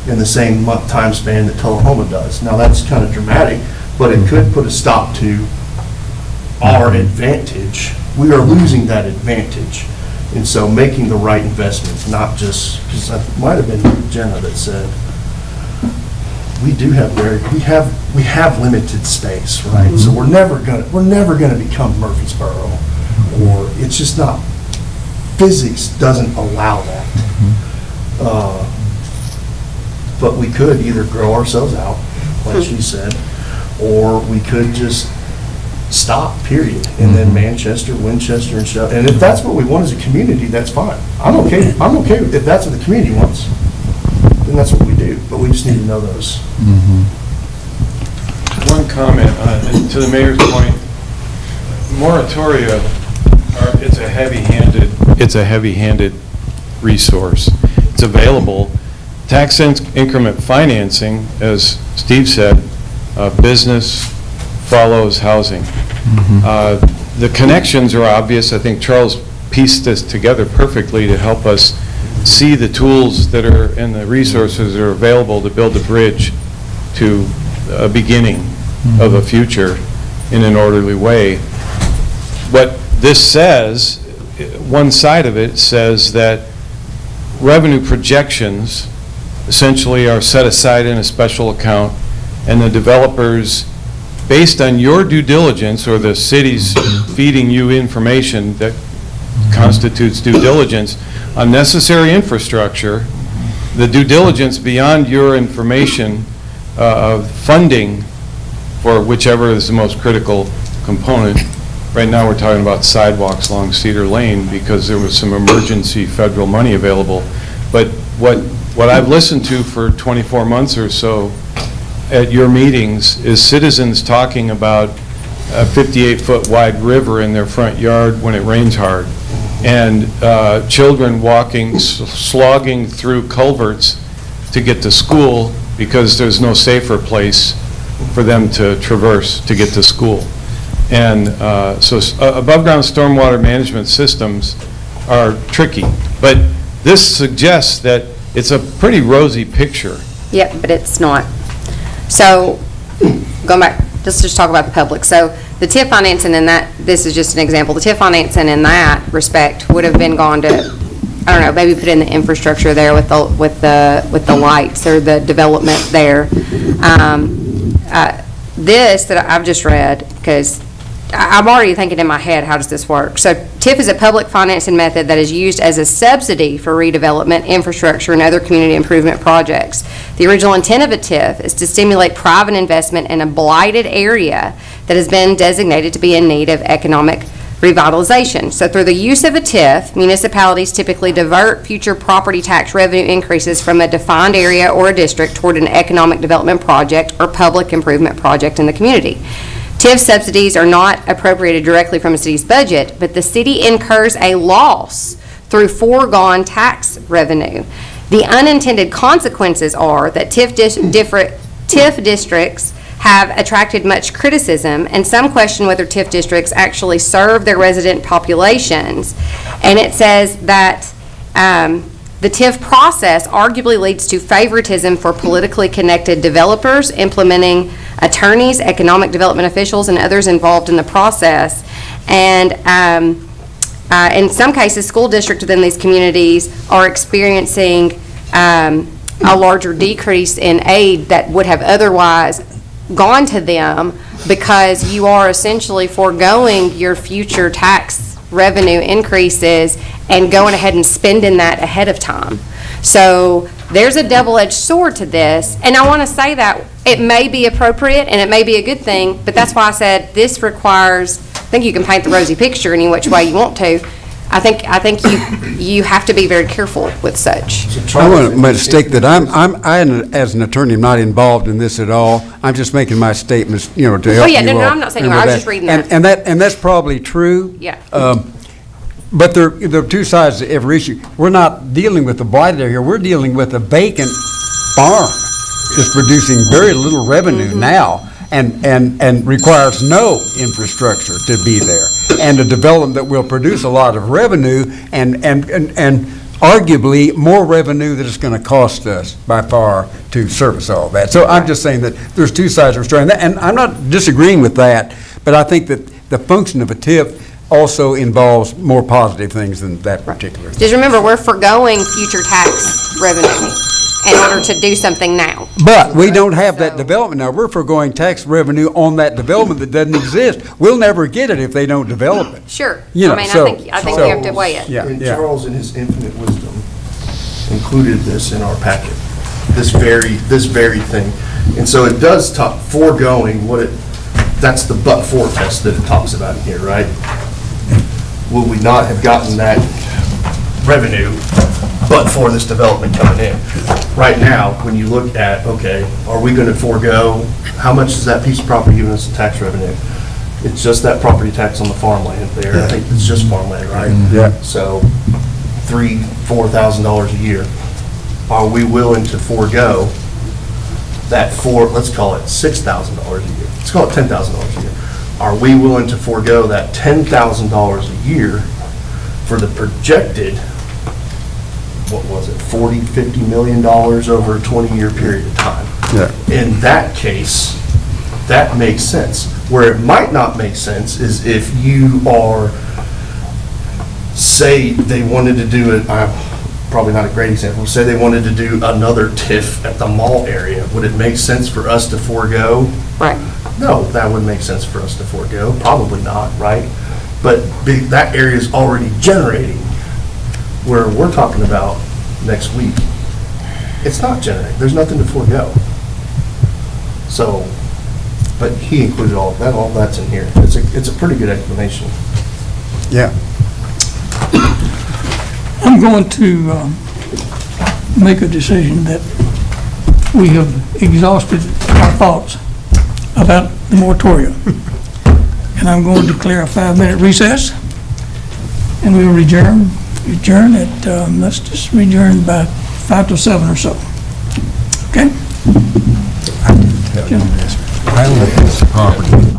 in the same time span that Tullahoma does? Now that's kind of dramatic, but it could put a stop to our advantage. We are losing that advantage. And so making the right investments, not just, because it might have been Jenna that said, we have limited space, right? So we're never gonna become Murfreesboro, or it's just not, physics doesn't allow that. But we could either grow ourselves out, like she said, or we could just stop, period. And then Manchester, Winchester, and stuff. And if that's what we want as a community, that's fine. I'm okay if that's what the community wants, then that's what we do. But we just need to know those. One comment to the mayor's point. Moratoria it's a heavy-handed resource. It's available. Tax increment financing, as Steve said, business follows housing. The connections are obvious. I think Charles pieced this together perfectly to help us see the tools that are and the resources that are available to build a bridge to a beginning of a future in an orderly way. What this says, one side of it says that revenue projections essentially are set aside in a special account, and the developers, based on your due diligence, or the city's feeding you information that constitutes due diligence on necessary infrastructure, the due diligence beyond your information of funding for whichever is the most critical component. Right now, we're talking about sidewalks along Cedar Lane because there was some emergency federal money available. But what I've listened to for 24 months or so at your meetings is citizens talking about a 58-foot wide river in their front yard when it rains hard, and children walking, slogging through culverts to get to school because there's no safer place for them to traverse to get to school. And so above-ground stormwater management systems are tricky, but this suggests that it's a pretty rosy picture. Yeah, but it's not. So, going back, let's just talk about the public. So, the TIF financing in that, this is just an example, the TIF financing in that respect would have been gone to, I don't know, maybe put in the infrastructure there with the lights or the development there. This that I've just read, because I'm already thinking in my head, how does this work? So TIF is a public financing method that is used as a subsidy for redevelopment, infrastructure, and other community improvement projects. The original intent of a TIF is to stimulate private investment in a blighted area that has been designated to be in need of economic revitalization. So through the use of a TIF, municipalities typically divert future property tax revenue increases from a defined area or a district toward an economic development project or public improvement project in the community. TIF subsidies are not appropriated directly from a city's budget, but the city incurs a loss through foregone tax revenue. The unintended consequences are that TIF districts have attracted much criticism, and some question whether TIF districts actually serve their resident populations. And it says that the TIF process arguably leads to favoritism for politically connected developers, implementing attorneys, economic development officials, and others involved in the process. And in some cases, school districts within these communities are experiencing a larger decrease in aid that would have otherwise gone to them, because you are essentially foregoing your future tax revenue increases and going ahead and spending that ahead of time. So there's a double-edged sword to this, and I want to say that it may be appropriate and it may be a good thing, but that's why I said this requires, I think you can paint the rosy picture any which way you want to. I think you have to be very careful with such. I want to state that I, as an attorney, am not involved in this at all. I'm just making my statements, to help you all. Oh, yeah, no, I'm not saying you are. I was just reading that. And that's probably true. Yeah. But there are two sides to every issue. We're not dealing with the blighted area. We're dealing with a vacant farm that's producing very little revenue now, and requires no infrastructure to be there, and a development that will produce a lot of revenue and arguably more revenue that it's going to cost us by far to service all that. So I'm just saying that there's two sides of the story, and I'm not disagreeing with that, but I think that the function of a TIF also involves more positive things than that particular. Just remember, we're foregoing future tax revenue in order to do something now. But we don't have that development now. We're foregoing tax revenue on that development that doesn't exist. We'll never get it if they don't develop it. Sure. You know, I think you have to weigh it. Yeah, And yeah. Charles, in his infinite wisdom, included this in our packet, this very thing. And so it does talk, foregoing that's the but-for test that it talks about in here, right? Will we not have gotten that revenue but for this development coming in? Right now, when you look at, okay, are we going to forego, how much is that piece of property giving us in tax revenue? It's just that property tax on the farmland there. I think it's just farmland, right? Yeah. So $3,000-4,000 a year. Are we willing to forego that let's call it $6,000 a year? Let's call it $10,000 a year. Are we willing to forego that $10,000 a year for the projected, what was it, $40-50 million over a 20-year period of time? Yeah. In that case, that makes sense. Where it might not make sense is if you are, say they wanted to do it, probably not a great example, say they wanted to do another TIF at the mall area, would it make sense for us to forego? Right. No, that wouldn't make sense for us to forego, probably not, right? But that area is already generating, where we're talking about next week. It's not generating, there's nothing to forego. So, but he included all of that, all that's in here. It's a pretty good explanation. Yeah. I'm going to make a decision that we have exhausted our thoughts about the moratorium. And I'm going to declare a 5-minute recess, and we will adjourn at, let's just adjourn by 5 to 7 or so. Okay? I look at the property.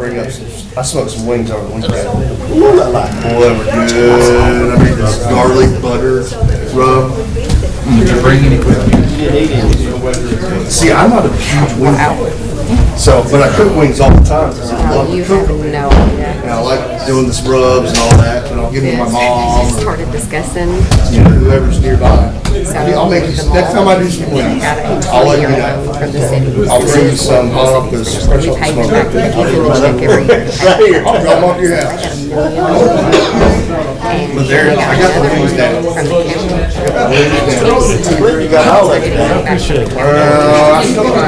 bring up I smoked some wings over the weekend. Boy, they were good. I made this garlic butter rub. Did you bring any with you? See, I'm not a huge wing fan. So, but I cook wings all the time because I love to You cook have them. no idea. And I like doing the rubs and all that, and I'll give them to my mom or, Started discussing. you know, whoever's nearby. I'll make you, next time I do some wings, I'll let you know. From the city. I'll bring you some hot off this fresh We off the pay them smoke. back to the check every year. Right here, I'll drop them off your house. But there, I got the wings down. From the county. You got all that down. I still got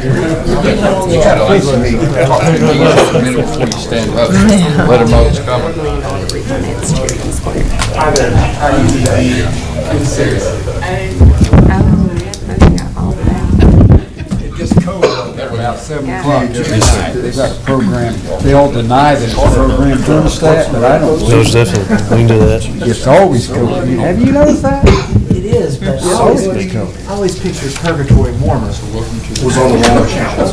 You gotta listen to me. A minute before you stand up, let them know it's coming. It gets cold at about 7 o'clock tonight. They've got a program, they all deny that it's a program thermostat, but I don't believe Most it. definitely, we can do that. It's always cold. Have you noticed that? It is, but It's always been cold. I always pictured purgatory warmer. Was on the wrong channel.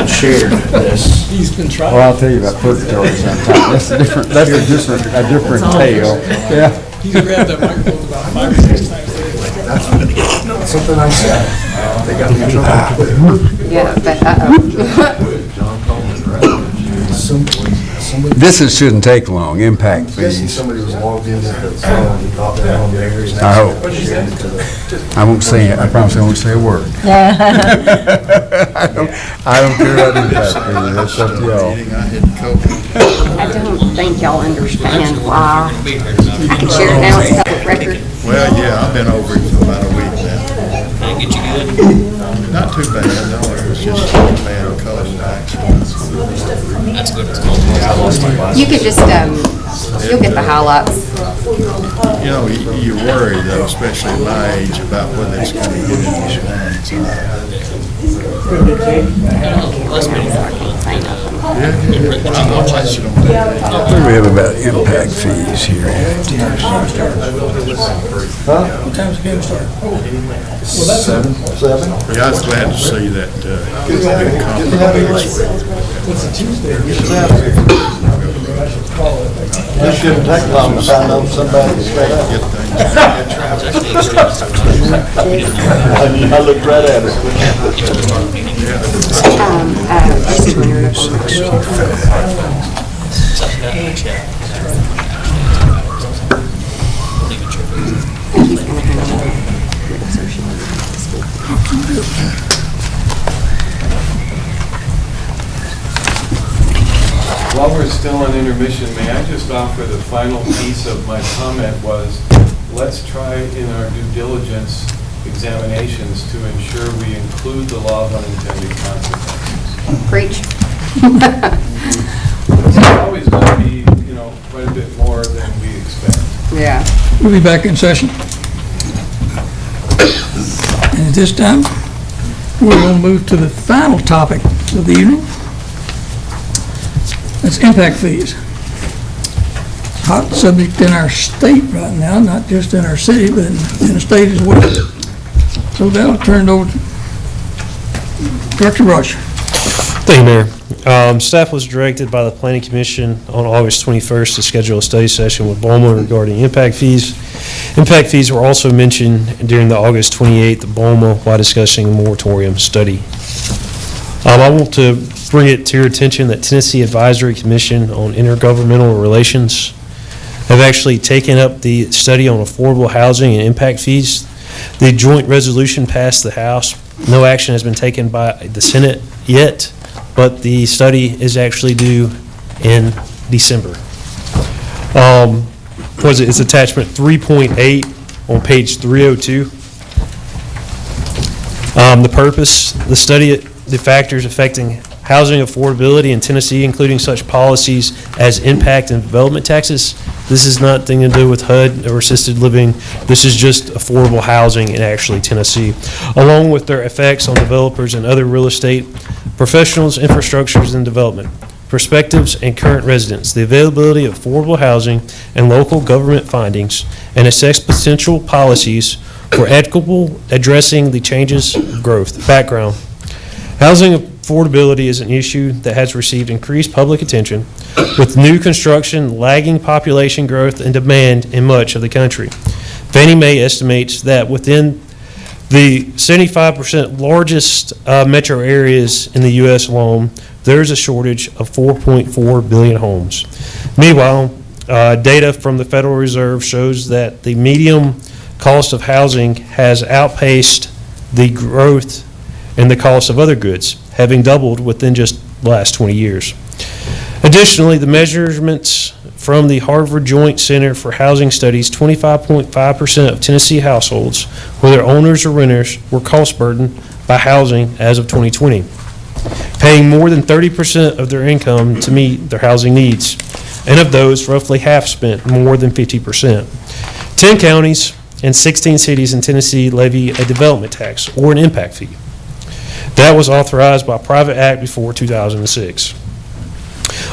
Shared this. He's been trying. Well, I'll tell you about purgatory sometime. That's a different tale. Yeah. He's grabbed that microphone about 5 or 6 times. Something I said. They got me in trouble. Yeah, but, This shouldn't take long, impact Guessing fees. somebody was logged in there, and thought that on theirs. I hope. I won't say it, I promise I won't say a word. I don't care about impact fees, that's up to y'all. I don't think y'all understand why. I can share it now, it's public record. Well, yeah, I've been over it for about a week now. Can I get you good? Not too bad, no, it was just bad colors back. That's good. It's called. You could just, you'll get the highlights. You know, you worry though, especially at my age, about whether it's going to get in each one. What do we have about impact fees here? What time's the game start? Seven? Yeah, I was glad to see that, big compromise. What's a Tuesday? This shouldn't take long to find out somebody's straight up. Get things. I looked right at it. Just wondering. While we're still on intermission, may I just offer the final piece of my comment was, let's try in our due diligence examinations to ensure we include the law of unintended consequences. Preach. It's always going to be, quite a bit more than we expect. Yeah. We'll be back in session. And at this time, we're going to move to the final topic of the evening. That's impact fees. Hot subject in our state right now, not just in our city, but in the state as well. So that'll turn it over to Director Rush. Thank you, Mayor. Staff was directed by the Planning Commission on August 21st to schedule a study session with BOMA regarding impact fees. Impact fees were also mentioned during the August 28th BOMA while discussing a moratorium study. I want to bring it to your attention that Tennessee Advisory Commission on Intergovernmental Relations have actually taken up the study on affordable housing and impact fees. The joint resolution passed the House. No action has been taken by the Senate yet, but the study is actually due in December. It's attachment 3.8 on page 302. The purpose, the study, the factors affecting housing affordability in Tennessee, including such policies as impact and development taxes. This is nothing to do with HUD or assisted living. This is just affordable housing in actually Tennessee, along with their effects on developers and other real estate professionals, infrastructures, and development, perspectives, and current residents, the availability of affordable housing and local government findings, and assess potential policies for equitable addressing the changes of growth. Background. Housing affordability is an issue that has received increased public attention, with new construction lagging population growth and demand in much of the country. Fannie Mae estimates that within the 75% largest metro areas in the U.S. alone, there is a shortage of 4.4 billion homes. Meanwhile, data from the Federal Reserve shows that the median cost of housing has outpaced the growth in the cost of other goods, having doubled within just the last 20 years. Additionally, the measurements from the Harvard Joint Center for Housing Studies, 25.5% of Tennessee households, whether owners or renters, were cost burdened by housing as of 2020, paying more than 30% of their income to meet their housing needs. And of those, roughly half spent more than 50%. 10 counties and 16 cities in Tennessee levy a development tax or an impact fee. That was authorized by private act before 2006.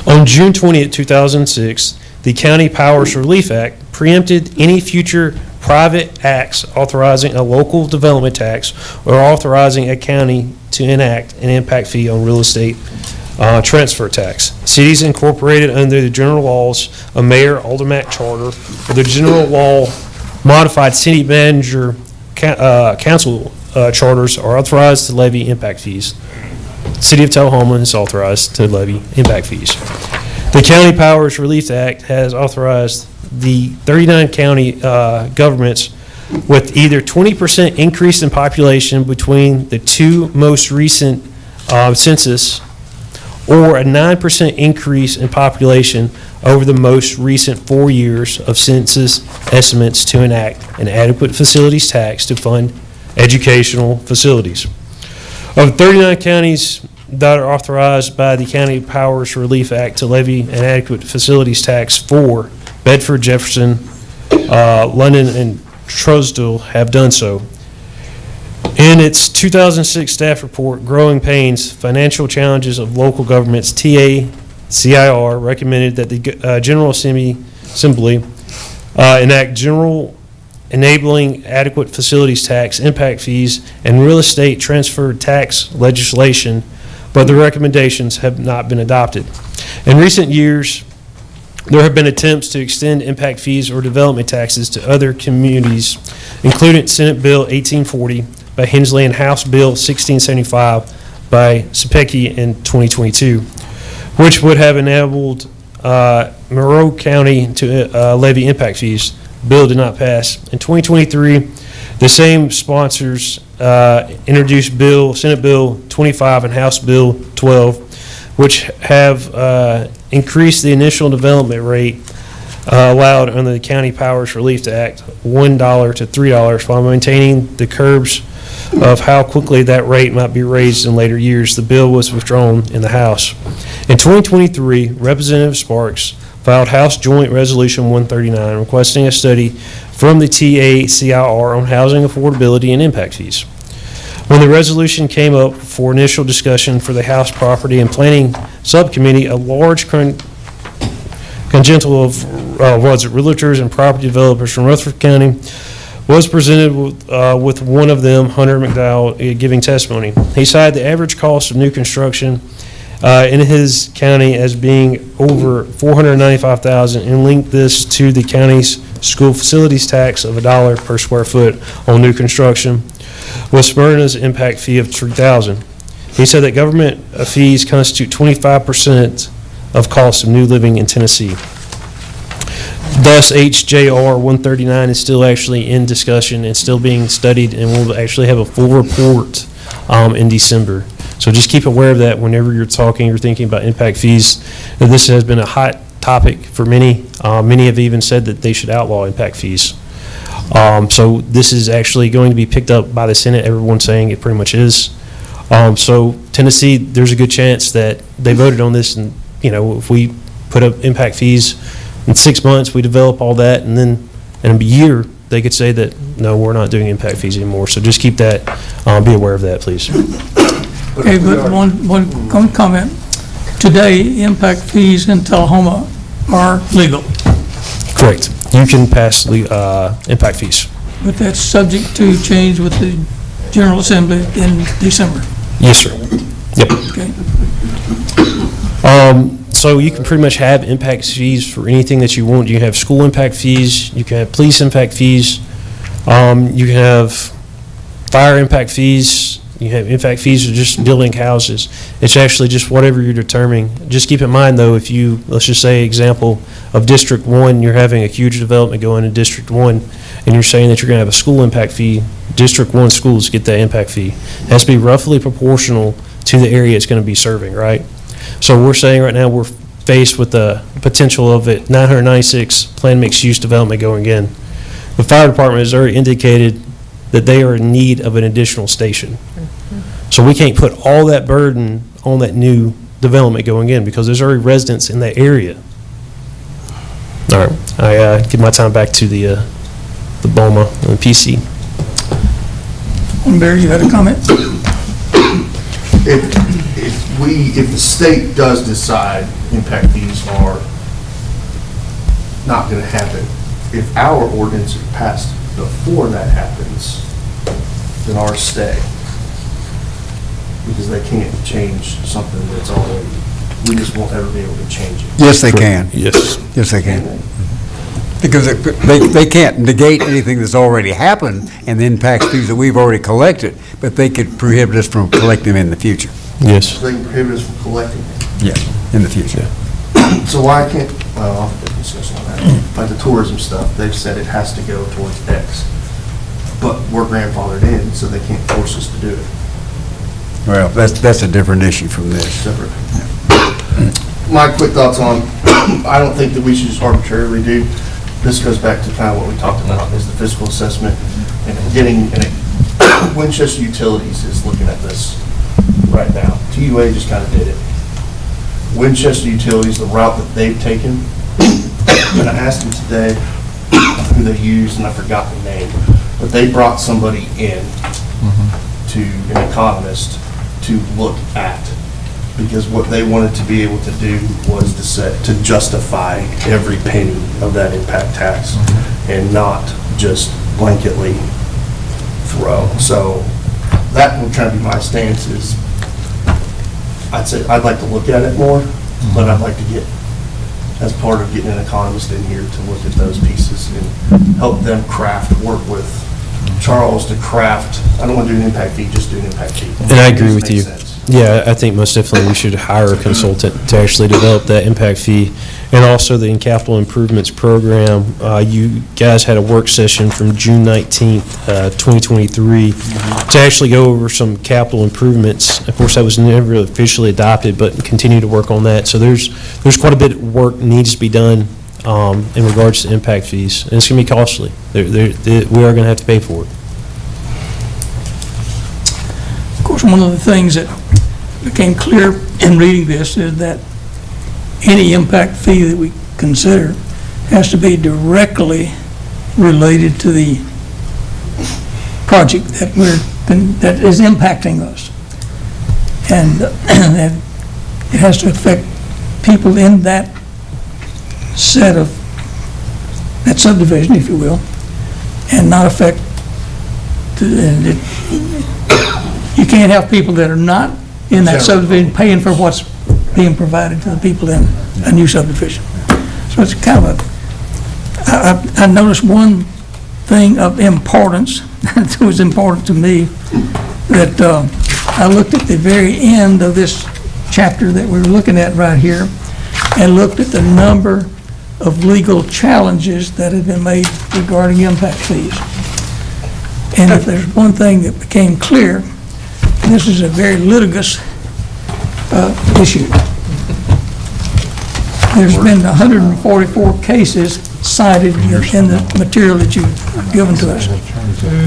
On June 20th, 2006, the County Powers Relief Act preempted any future private acts authorizing a local development tax or authorizing a county to enact an impact fee on real estate transfer tax. Cities incorporated under the general laws of Mayor Alderman Charter or the general law modified city manager council charters are authorized to levy impact fees. City of Tullahoma is authorized to levy impact fees. The County Powers Relief Act has authorized the 39 county governments with either 20% increase in population between the two most recent census or a 9% increase in population over the most recent 4 years of census estimates to enact an adequate facilities tax to fund educational facilities. Of 39 counties that are authorized by the County Powers Relief Act to levy an adequate facilities tax, 4, Bedford, Jefferson, London, and Trousdale have done so. In its 2006 staff report, Growing Pains, Financial Challenges of Local Governments, TACIR recommended that the General Assembly enact general enabling adequate facilities tax, impact fees, and real estate transfer tax legislation, but the recommendations have not been adopted. In recent years, there have been attempts to extend impact fees or development taxes to other communities, including Senate Bill 1840 by Hensley and House Bill 1675 by Sepecki in 2022, which would have enabled Monroe County to levy impact fees. Bill did not pass. In 2023, the same sponsors introduced Senate Bill 25 and House Bill 12, which have increased the initial development rate allowed under the County Powers Relief Act $1 to $3 while maintaining the curbs of how quickly that rate might be raised in later years. The bill was withdrawn in the House. In 2023, Representative Sparks filed House Joint Resolution 139 requesting a study from the TACIR on housing affordability and impact fees. When the resolution came up for initial discussion for the House Property and Planning Subcommittee, a large contingent of realtors and property developers from Rutherford County was presented with one of them, Hunter McDowell, giving testimony. He cited the average cost of new construction in his county as being over $495,000 and linked this to the county's school facilities tax of $1 per square foot on new construction, with Smyrna's impact fee of $3,000. He said that government fees constitute 25% of cost of new living in Tennessee. Thus, HJR 139 is still actually in discussion and still being studied, and we'll actually have a full report in December. So just keep aware of that whenever you're talking or thinking about impact fees. This has been a hot topic for many. Many have even said that they should outlaw impact fees. So this is actually going to be picked up by the Senate. Everyone's saying it pretty much is. So Tennessee, there's a good chance that they voted on this, and if we put up impact fees in 6 months, we develop all that, and then in a year they could say that no, we're not doing impact fees anymore. So just keep that, be aware of that, please. Okay, but one comment. Today, impact fees in Tullahoma are legal. Correct. You can pass the impact fees. But that's subject to change with the General Assembly in December. Yes, sir. Yep. Okay. So you can pretty much have impact fees for anything that you want. You can have school impact fees, you can have police impact fees, you can have fire impact fees, you have impact fees for just building houses. It's actually just whatever you're determining. Just keep in mind, though, if you, let's just say, example of District 1, you're having a huge development going in District 1, and you're saying that you're going to have a school impact fee, District 1 schools get that impact fee. It has to be roughly proportional to the area it's going to be serving, right? So we're saying right now we're faced with the potential of it 996 planned mixed-use development going in. The fire department has already indicated that they are in need of an additional station. So we can't put all that burden on that new development going in because there's already residents in that area. All right, I give my time back to the BOMA and the PC. Barry, you had a comment? If the state does decide impact fees are not gonna happen, if our ordinance is passed before that happens, then ours stay. Because they can't change something that's already, we just won't ever be able to change it. Yes, they can. Yes. Yes, they can. Because they can't negate anything that's already happened and the impact fees that we've already collected, but they could prohibit us from collecting them in the future. Yes. So they can prohibit us from collecting it. Yes, in the future. So why can't, well, I'll have a discussion on that. Like the tourism stuff, they've said it has to go towards X. But we're grandfathered in, so they can't force us to do it. Well, that's a different issue from this. Separate. My quick thoughts on, I don't think that we should just arbitrarily do, this goes back to kind of what we talked about, is the fiscal assessment and getting, and Winchester Utilities is looking at this right now. TUA just kind of did it. Winchester Utilities, the route that they've taken, and I asked them today who they used, and I forgot the name, but they brought somebody in to, an economist, to look at, because what they wanted to be able to do was to justify every penny of that impact tax and not just blanketly throw. So that would kind of be my stance is, I'd say, I'd like to look at it more, but I'd like to get, as part of getting an economist in here to look at those pieces and help them work with Charles to craft, I don't want to do an impact fee, just do an impact fee. And I agree with Makes you. sense. Yeah, I think most definitely we should hire a consultant to actually develop that impact fee. And also the capital improvements program, you guys had a work session from June 19th, 2023, to actually go over some capital improvements. Of course, that was never officially adopted, but continue to work on that. So there's quite a bit of work needs to be done in regards to impact fees. And it's going to be costly. We are going to have to pay for it. Of course, one of the things that became clear in reading this is that any impact fee that we consider has to be directly related to the project that is impacting us. And that it has to affect people in that set of, that subdivision, if you will, and not affect, you can't have people that are not in that subdivision paying for what's being provided to the people in a new subdivision. So it's kind of I noticed one thing of importance that was important to me, that I looked at the very end of this chapter that we're looking at right here and looked at the number of legal challenges that have been made regarding impact fees. And if there's one thing that became clear, this is a very litigious issue. There's been 144 cases cited in the material that you've given to us.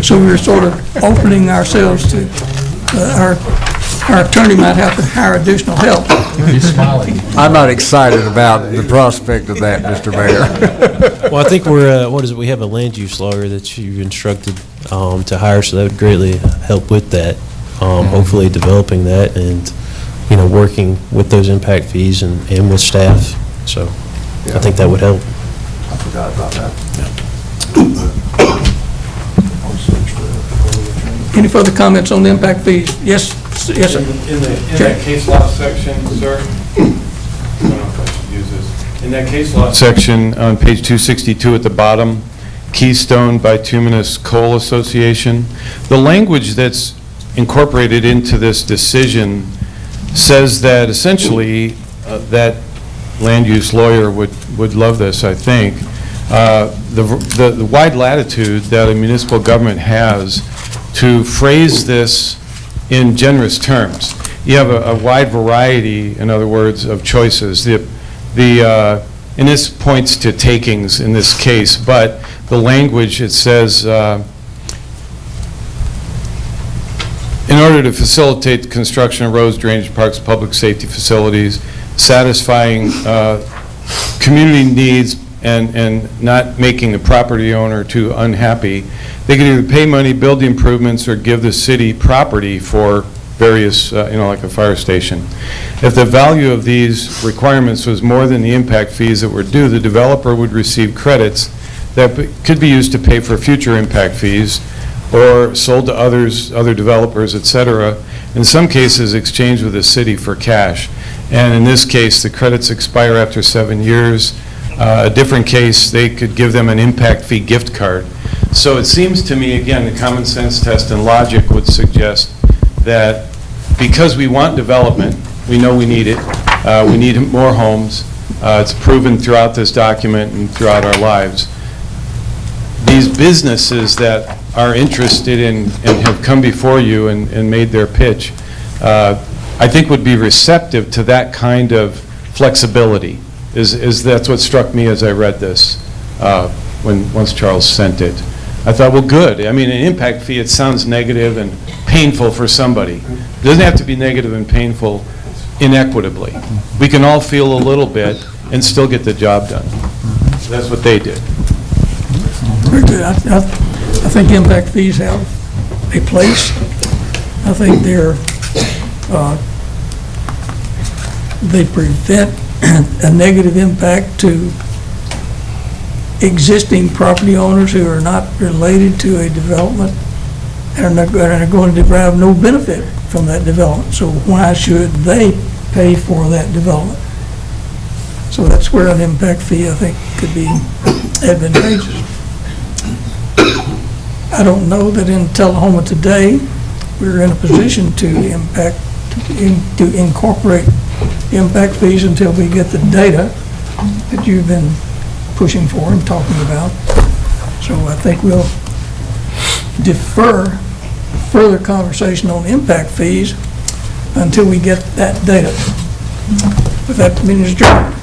So we're sort of opening ourselves to, our attorney might have to hire additional help. He's smiling. I'm not excited about the prospect of that, Mr. Mayor. Well, I think we have a land use lawyer that you instructed to hire, so that would greatly help with that. Hopefully developing that and, working with those impact fees and with staff. So I think that would help. I forgot about that. Any further comments on the impact fees? Yes, Yes, sir. In that case law section, sir, I don't know if I should use this. In that case law section on page 262 at the bottom, Keystone Bituminous Coal Association, the language that's incorporated into this decision says that essentially that land use lawyer would love this, I think. The wide latitude that a municipal government has to phrase this in generous terms. You have a wide variety, in other words, of choices. And this points to takings in this case, but the language, it says, in order to facilitate the construction of roads, drainage, parks, public safety facilities, satisfying community needs and not making the property owner too unhappy, they can either pay money, build the improvements, or give the city property for various, like a fire station. If the value of these requirements was more than the impact fees that were due, the developer would receive credits that could be used to pay for future impact fees or sold to other developers, et cetera. In some cases, exchanged with the city for cash. And in this case, the credits expire after 7 years. A different case, they could give them an impact fee gift card. So it seems to me, again, the common sense test and logic would suggest that because we want development, we know we need it, we need more homes, it's proven throughout this document and throughout our lives. These businesses that are interested in and have come before you and made their pitch, I think would be receptive to that kind of flexibility. That's what struck me as I read this once Charles sent it. I thought, well, good. I mean, an impact fee, it sounds negative and painful for somebody. It doesn't have to be negative and painful inequitably. We can all feel a little bit and still get the job done. That's what they did. Very good. I think impact fees have a place. I think they prevent a negative impact to existing property owners who are not related to a development and are going to derive no benefit from that development. So why should they pay for that development? So that's where an impact fee, I think, could be advantageous. I don't know that in Tullahoma today, we're in a position to incorporate impact fees until we get the data that you've been pushing for and talking about. So I think we'll defer further conversation on impact fees until we get that data. With that, the meeting is adjourned.